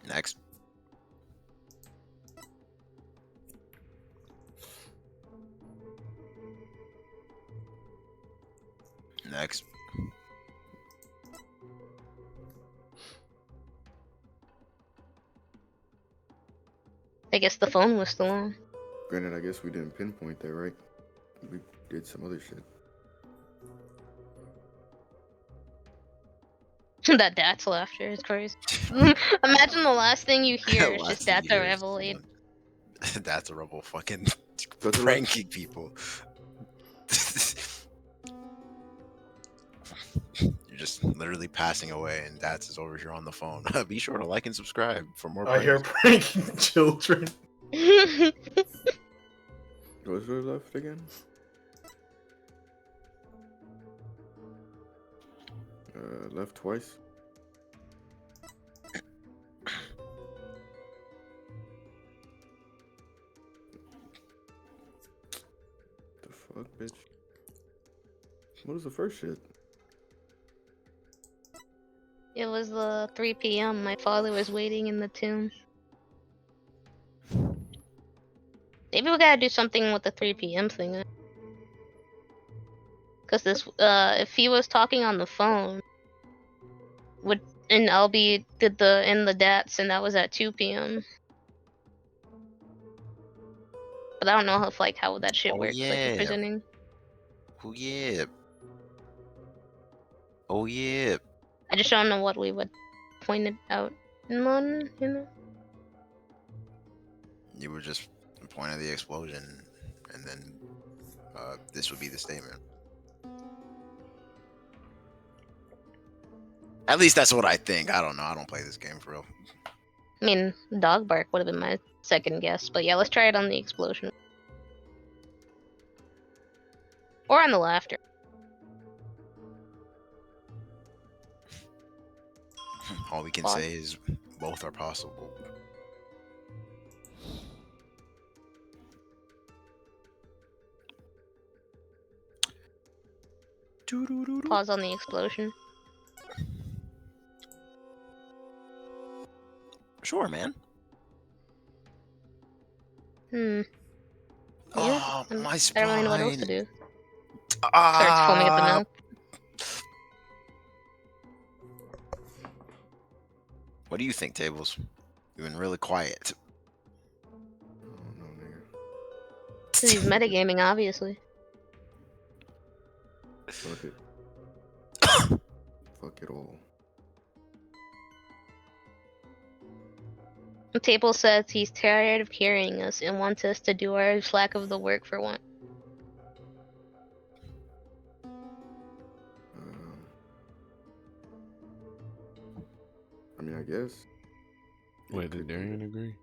Next. Next. I guess the phone was still on. Granted, I guess we didn't pinpoint that, right? We did some other shit. That's laughter is crazy. Imagine the last thing you hear is Last just thing that's you a hear is revelation. someone- That's a rebel fucking That's a pranking people. You're just literally passing away, and Dats is over here on the phone. Be sure to like and subscribe for more. I hear pranks. pranking children. What's there left again? Left twice. The bitch. What was the first shit? It was the 3 p.m. My father was waiting in the tomb. Maybe we gotta do something with the 3 p.m. thing. Cause this, if he was talking on the phone, and Albie did the DATs, and that was at 2 p.m. But I don't know if how that shit works, like the yeah. presenting. Oh yeah. Oh yeah. I just don't know what we would point it out on, you know. You were just the point of the explosion, and then this would be the statement. At least that's what I think. I don't know. I don't play this game for real. I mean, dog bark would have been my second guess, but yeah, let's try it on the explosion. Or on the laughter. All we can say is both are possible. Pause on the explosion. Sure, man. Yeah, Oh, my spine. I don't really know what else to do. Starts foaming at the mouth. What do you think, Tables? You've been really quiet. Oh no, nigga. He's metagaming, obviously. Fuck it. Fuck it all. Table says he's tired of hearing us and wants us to do our slack of the work for one. I mean, I guess. Wait, did Darian agree?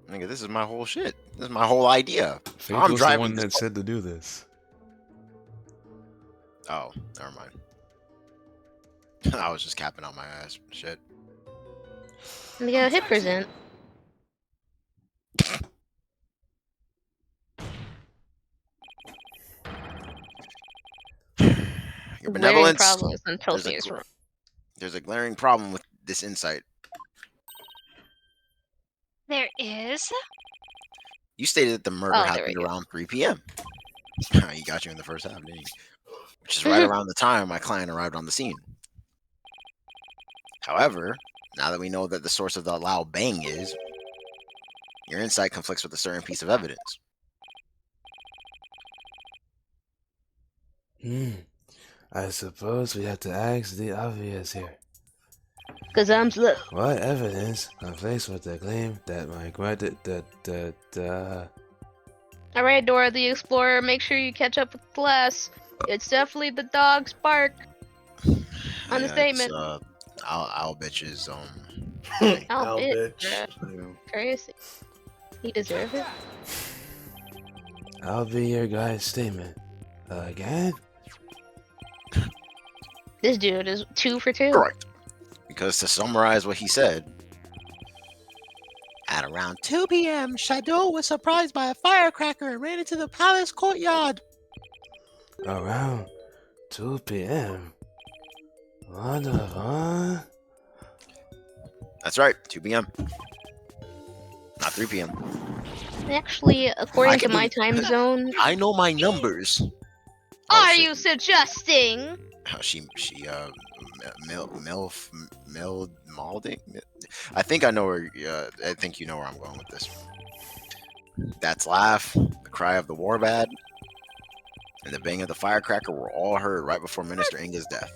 Nigga, this is my whole shit. This is my whole idea. Phaith I'm was driving the one this that said to do this. Oh, never mind. I was just capping on my ass. Shit. We got a hit present. Your benevolence. Problems until there's a glaring problem with this insight. There is? You stated that the murder happened around 3 p.m. He got you in the first half, didn't he? Which is right around the time my client arrived on the scene. However, now that we know that the source of the loud bang is, your insight conflicts with a certain piece of evidence. I suppose we have to ask the obvious here. Cause I'm slow. What evidence conflicts with the claim that my Alright, Dora the Explorer, make sure you catch up with class. It's definitely the dog's bark. Understatement. I'll bitches. I'll bitch. You Crazy. He deserves it. I'll be your guy's statement. Again? This dude is 2 for 2. Correct. Because to summarize what he said, at around 2 p.m., Shadow was surprised by a firecracker and ran into the palace courtyard. Around 2 p.m. What the fuck? That's right, 2 p.m. Not 3 p.m. Actually, according to my time zone... I know my numbers. Are you suggesting? Malding? I think I know where, I think you know where I'm going with this. That's laugh, the cry of the warbad, and the bang of the firecracker were all heard right before Minister Inga's death.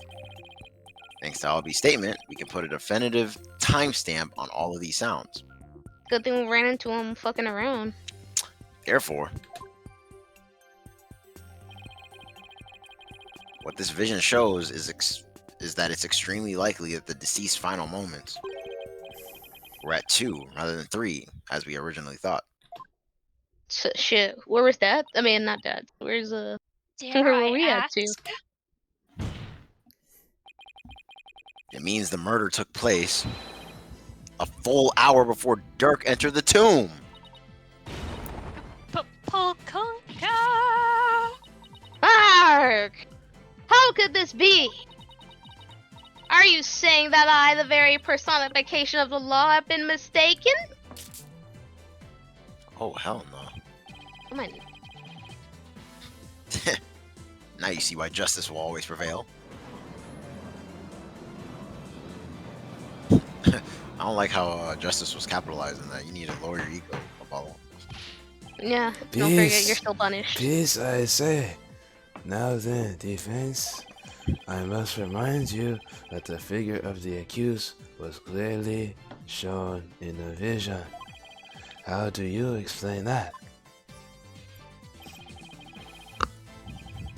Thanks to Albie's statement, we can put a definitive timestamp on all of these sounds. Good thing we ran into him fucking around. Therefore, what this vision shows is that it's extremely likely that the deceased's final moments were at 2 rather than 3, as we originally thought. So, shit, where was that? I mean, not that. Where's where were we at too? It means the murder took place a full hour before Dirk entered the tomb. But Paul, calm could this be? Are you saying that I, the very personification of the law, have been mistaken? Oh, hell no. Come on. Now you see why justice will always prevail. I don't like how justice was capitalized in that. You need to lower your ego, Apollo. Yeah, don't forget you're still punished. Peace, I say. Now then, defense, I must remind you that the figure of the accused was clearly shown in a vision. How do you explain that?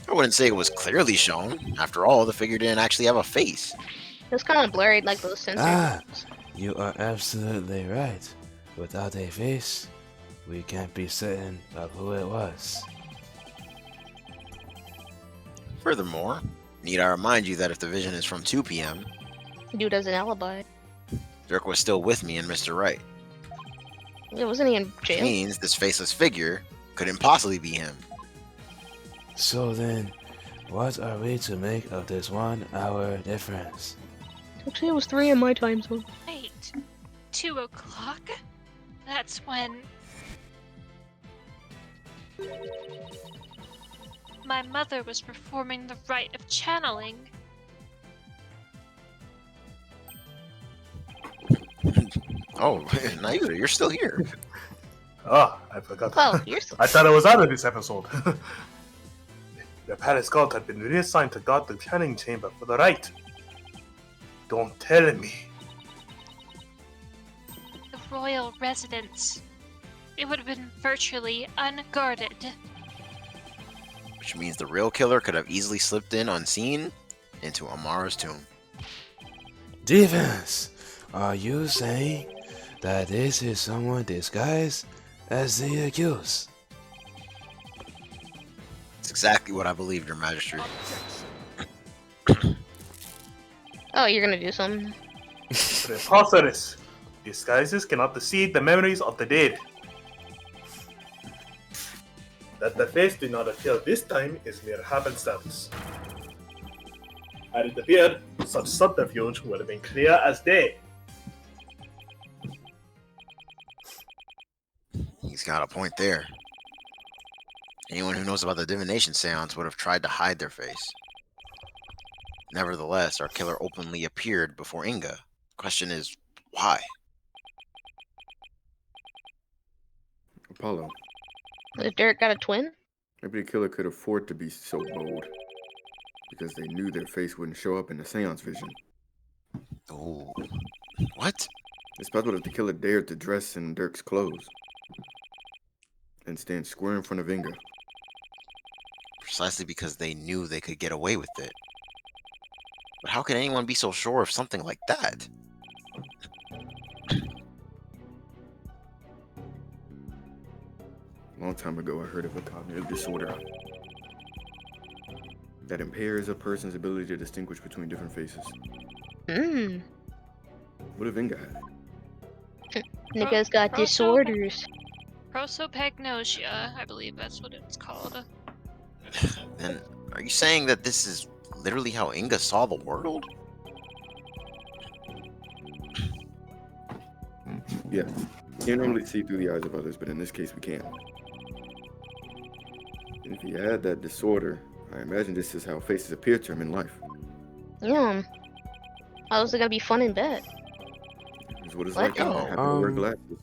I wouldn't say it was clearly shown. After all, the figure didn't actually have a face. It was kind of blurry, like those sensors. Ah, you are absolutely right. Without a face, we can't be certain of who it was. Furthermore, need I remind you that if the vision is from 2 p.m., Dude has an alibi. Dirk was still with me and Mr. Wright. Yeah, wasn't he in Which jail? means this faceless figure couldn't possibly be him. So then, what are we to make of this 1 hour difference? Actually, it was 3 in my time zone. Wait, 2 o'clock? That's when my mother was performing the rite of channeling. Oh, Naira, you're still here. Oh, I forgot. Oh, you're still I thought I was out of this episode. The palace guard had been reassigned to guard the chanting chamber for the rite. Don't tell me. The royal residence. It would have been virtually unguarded. Which means the real killer could have easily slipped in unseen into Amara's tomb. Defense! Are you saying that this is someone disguised as the accused? It's exactly what I believed, Your Majesty. Oh, you're gonna do something? Preposterous. Disguises cannot deceive the memories of the dead. That the face did not appear this time is mere happenstance. Had it appeared, such subterfuge would have been clear as day. He's got a point there. Anyone who knows about the divination seance would have tried to hide their face. Nevertheless, our killer openly appeared before Inga. Question is, why? Apollo, If Derek got a twin? maybe the killer could afford to be so bold because they knew their face wouldn't show up in the seance vision. Oh, what? It's possible that the killer dared to dress in Dirk's clothes and stand square in front of Inga. Precisely because they knew they could get away with it. But how can anyone be so sure of something like that? A long time ago, I heard of a cognitive disorder that impairs a person's ability to distinguish between different faces. Hmm. What if Inga had? Niggas got disorders. Prosopagnosia, I believe that's what it's called. Then, are you saying that this is literally how Inga saw the world? Yeah. You can't normally see through the eyes of others, but in this case we can. And if he had that disorder, I imagine this is how faces appear to him in life. Yeah. How is it gonna be fun in bed? It's what it's What? like to have to wear glasses.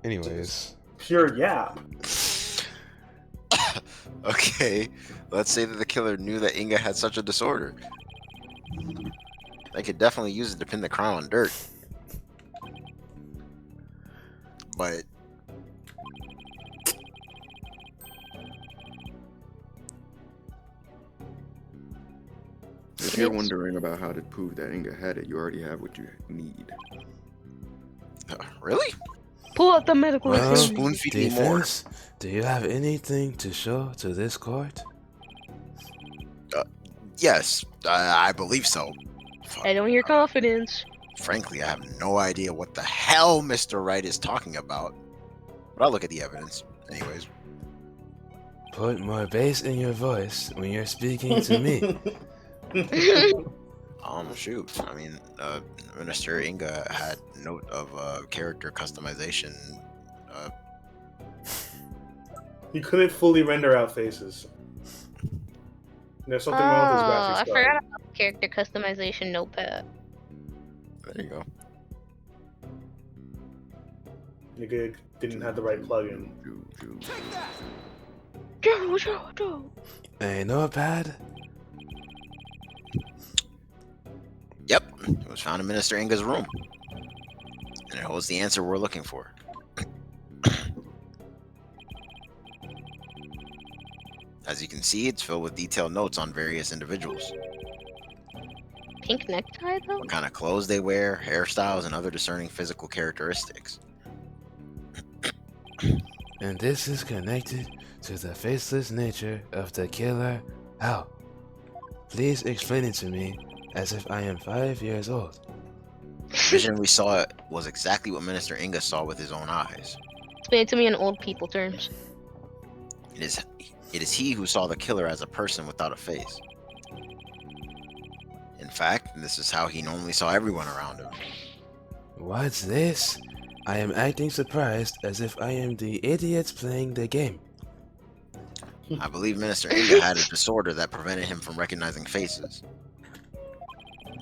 Anyways. Pure yeah. Okay, let's say that the killer knew that Inga had such a disorder. They could definitely use it to pin the crime on Dirk. But If you're wondering about how to prove that Inga had it, you already have what you need. Really? Pull out the medical Well, exam. Spoon feed me more. defense, do you have anything to show to this court? Yes, I believe so. I don't hear confidence. Frankly, I have no idea what the hell Mr. Wright is talking about. But I'll look at the evidence. Anyways. Put more bass in your voice when you're speaking to me. Shoot. I mean, Minister Inga had note of character customization. He couldn't fully render out faces. There's something wrong with his graphics I card. forgot about character customization notepad. There you go. Nigga didn't have the right plugin. Joe. Hey, notepad? Yep, it was found in Minister Inga's room, and it holds the answer we're looking for. As you can see, it's filled with detailed notes on various individuals. Pink necktie, though? What kind of clothes they wear, hairstyles, and other discerning physical characteristics. And this is connected to the faceless nature of the killer. How? Please explain it to me as if I am 5 years old. The vision we saw was exactly what Minister Inga saw with his own eyes. Explain it to me in old people terms. It is he who saw the killer as a person without a face. In fact, this is how he normally saw everyone around him. What's this? I am acting surprised as if I am the idiot playing the game. I believe Minister Inga had a disorder that prevented him from recognizing faces.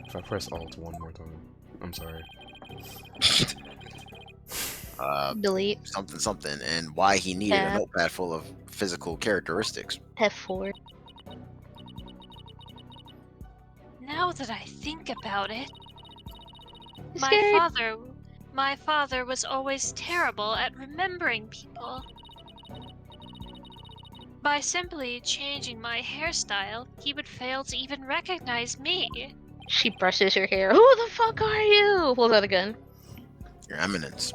If I press Alt one more time, I'm sorry. Delete. Something, and why he needed a notepad full of physical characteristics. F4. Now that I think about it, Scared. my father was always terrible at remembering people. By simply changing my hairstyle, he would fail to even recognize me. She brushes her hair. Who the fuck are you? Hold out a gun. Your Eminence.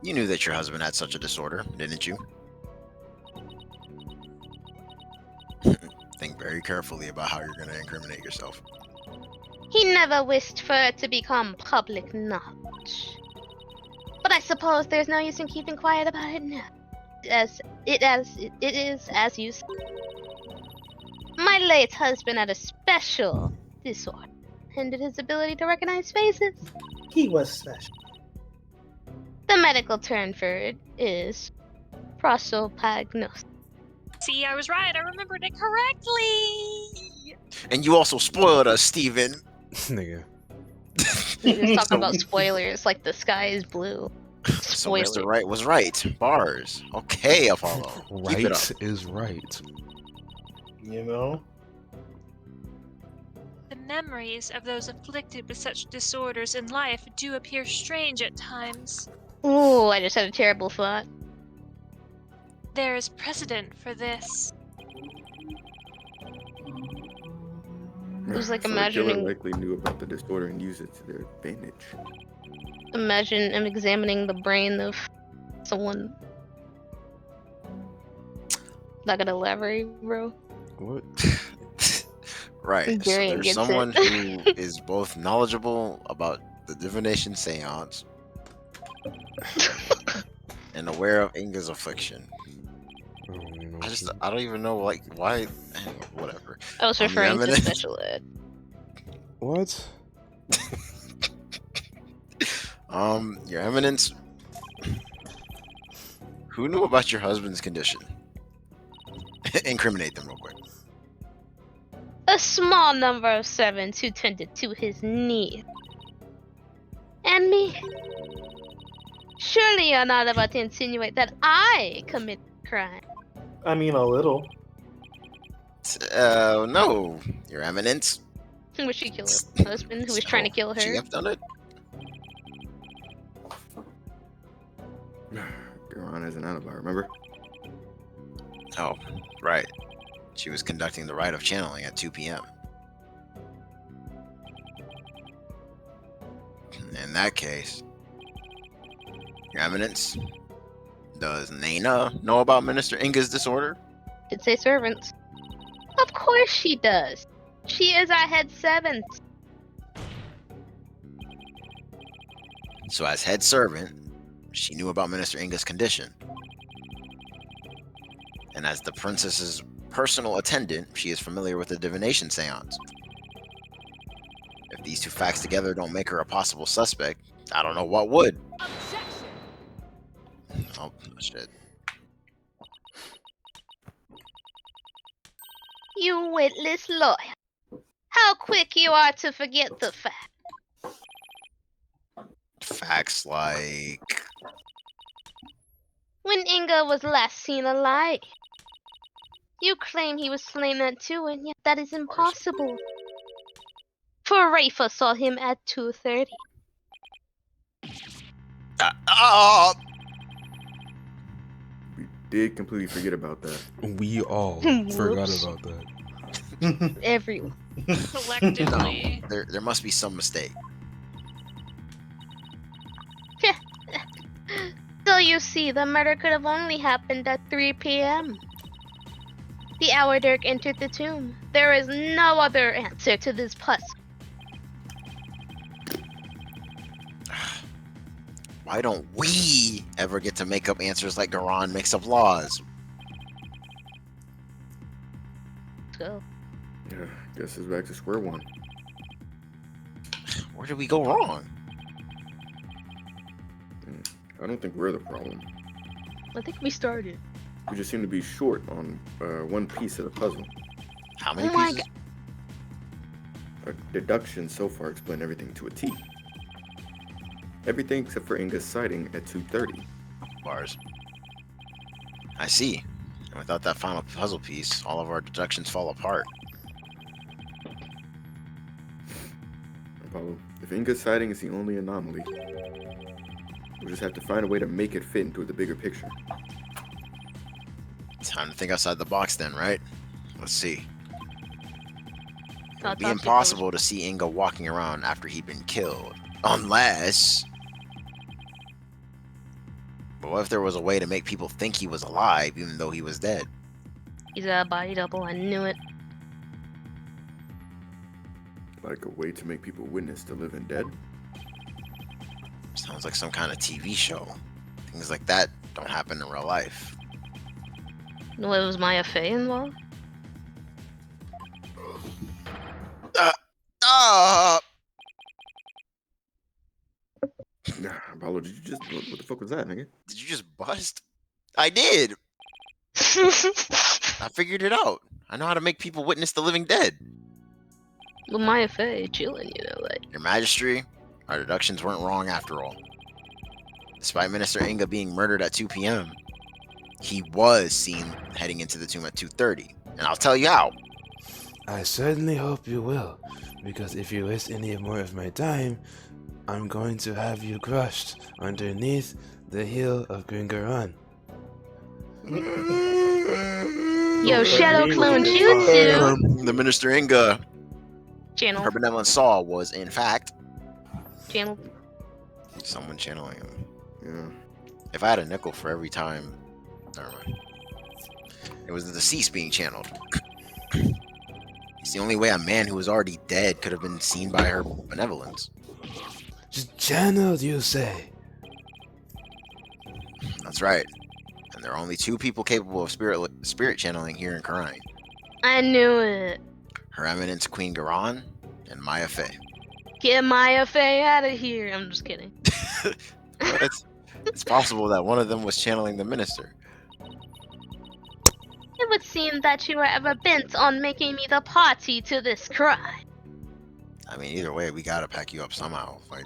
You knew that your husband had such a disorder, didn't you? Think very carefully about how you're going to incriminate yourself. He never wished for it to become public knowledge. But I suppose there's no use in keeping quiet about it now. It is as you say. My late husband had a special disorder, hindered his ability to recognize faces. He was special. The medical term for it is prosopagnosis. See, I was right. I remembered it correctly. And you also spoiled us, Steven. Nigga. He's talking about spoilers, like the sky is blue. So Mr. Wright was right. Bars. Okay, Apollo. Keep it up. Right is right. You know? The memories of those afflicted with such disorders in life do appear strange at times. Ooh, I just had a terrible thought. There is precedent for this. It was like So imagining- the killer likely knew about the disorder and used it to their advantage. Imagine I'm examining the brain of someone. Not gonna elaborate, bro. What? Right. So Darian there's gets someone it. who is both knowledgeable about the divination seance and aware of Inga's affliction. I don't even know I don't even know, like, why. Whatever. I was Your referring to Eminence. special ed. What? Your Eminence. Who knew about your husband's condition? Incriminate them real quick. A small number of servants who tended to his needs. And me. Surely you're not about to insinuate that I commit crime. I mean, a little. No, Your Eminence. Was she kill her husband who was trying to kill She her? have done it. Garan has an alibi, remember? Oh, right. She was conducting the rite of channeling at 2 p.m. In that case, Your Eminence, does Nana know about Minister Inga's disorder? Did say servants. Of course she does. She is our head servant. So as head servant, she knew about Minister Inga's condition. And as the princess's personal attendant, she is familiar with the divination seance. If these two facts together don't make her a possible suspect, I don't know what would. Oh, shit. You witless lawyer. How quick you are to forget the fact. Facts like... When Inga was last seen alive. You claim he was slain at 2, and yet that is impossible. For Rafa saw him at 2:30. We did completely forget about that. We all forgot about that. Everyone. Collectively. No, there must be some mistake. So you see, the murder could have only happened at 3 p.m. The hour Dirk entered the tomb. There is no other answer to this puzzle. Why don't we ever get to make up answers like Garan makes up laws? So. Yeah, guess it's back to square one. Where did we go wrong? I don't think we're the problem. I think we started. We just seem to be short on one piece of the puzzle. How many my pieces? Our deductions so far explain everything to a T. Everything except for Inga's sighting at 2:30. Bars. I see. And without that final puzzle piece, all of our deductions fall apart. Apollo, if Inga's sighting is the only anomaly, we'll just have to find a way to make it fit into the bigger picture. Time to think outside the box then, right? Let's see. It would be Talk to impossible to see Inga walking around after he'd been killed. Unless... But what if there was a way to make people think he was alive even though he was dead? He's a body double, I knew it. Like a way to make people witness the living dead? Sounds like some kind of TV show. Things like that don't happen in real life. What, was Maya Fey involved? Apollo, did you just... What the fuck was that, nigga? Did you just bust? I did! I figured it out. I know how to make people witness the living dead. Well, Maya Fey chilling, you know, like. Your Majesty, our deductions weren't wrong after all. Despite Minister Inga being murdered at 2 p.m., he was seen heading into the tomb at 2:30, and I'll tell you how. I certainly hope you will, because if you waste any more of my time, I'm going to have you crushed underneath the heel of Green Garan. Yo, Shadow Clone Jutsu! The Minister Inga, Channel. her benevolent saw was, in fact, Channel. someone channeling him. Yeah. If I had a nickel for every time... Never mind. It was the deceased being channeled. It's the only way a man who was already dead could have been seen by her benevolence. Just channeled, you say? That's right. And there are only 2 people capable of spirit channeling here in Garan. I knew it. Her Eminence Queen Garan and Maya Fey. Get Maya Fey out of here. I'm just kidding. It's possible that one of them was channeling the minister. It would seem that you are ever bent on making me the party to this crime. I mean, either way, we gotta pack you up somehow. Like,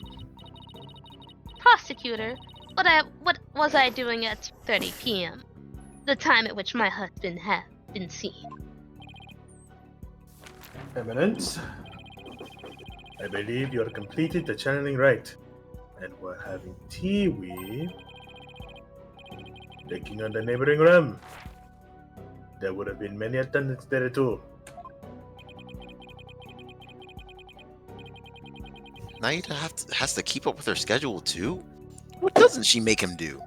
Prosecutor, what was I doing at 2:30 p.m.? The time at which my husband had been seen. Eminence, I believe you have completed the channeling rite, and we're having tea with the king of the neighboring realm. There would have been many attendants there too. Naida has to keep up with her schedule too? What doesn't she make him do?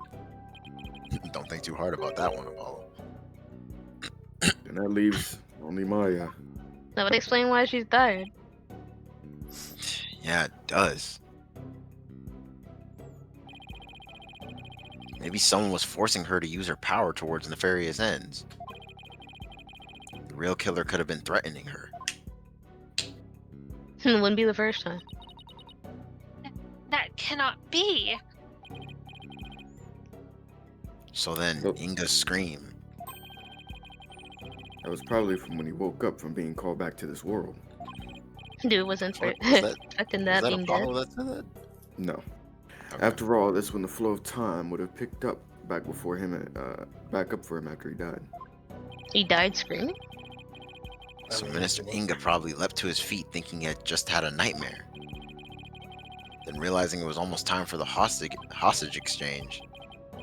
Don't think too hard about that one, Apollo. And that leaves only Maya. That would explain why she's tired. Yeah, it does. Maybe someone was forcing her to use her power towards nefarious ends. real killer could have been threatening her. It wouldn't be the first time. That cannot be. So then Nope. Inga's scream. That was probably from when he woke up from being called back to this world. Dude wasn't What, was that, expecting was that that being dead. Apollo that said that? No. Okay. After all, that's when the flow of time would have picked up back up for him after he died. He died screaming? So Minister Inga probably leapt to his feet thinking he had just had a nightmare. Then realizing it was almost time for the hostage exchange,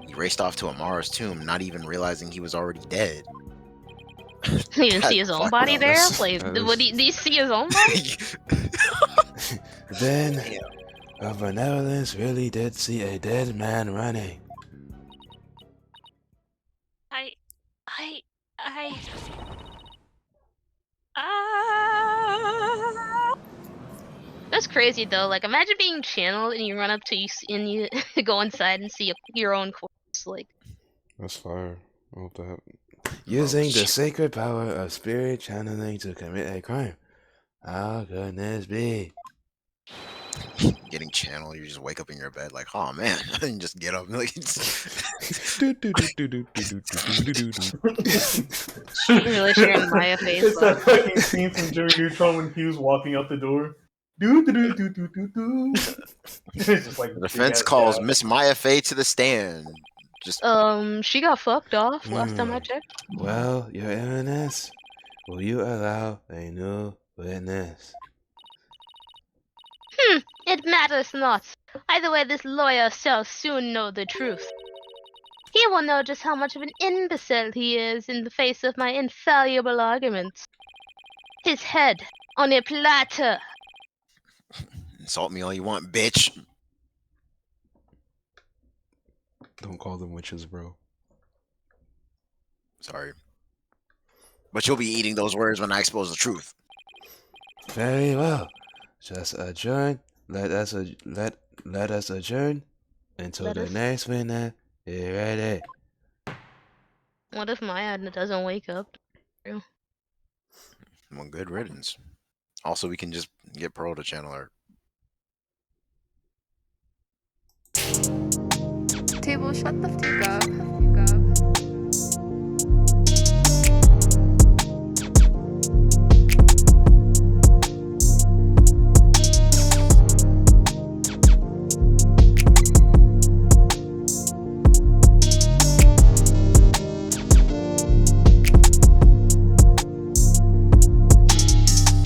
he raced off to Amara's tomb, not even realizing he was already dead. He didn't see his own body there? Like, that did he see his own body? Then, a benevolence really did see a dead man running. That's crazy though. Like, imagine being channeled and you run up to and you go inside and see your own corpse. Like, That's fire. I hope that happened. Using the shit. sacred power of spirit channeling to commit a crime. How could this be? Getting channeled, you just wake up in your bed like, oh man, and just get up. Like, really sharing Maya face. It's that fucking scene from Jimmy Neutron when he was walking out the door. It's just like the defense calls Miss Maya Fey to the stand. Just she got fucked off last time I checked. Well, Your Eminence, will you allow a new witness? It matters not. Either way, this lawyer shall soon know the truth. He will know just how much of an imbecile he is in the face of my infallible arguments. His head on a platter. insult me all you want, bitch. Don't call them witches, bro. Sorry. But you'll be eating those words when I expose the truth. Very well. Just adjourn. Let us adjourn until the next witness is ready. What if Maya doesn't wake up? Well, good riddance. Also, we can just get Pearl to channel her. Table, shut the fuck up.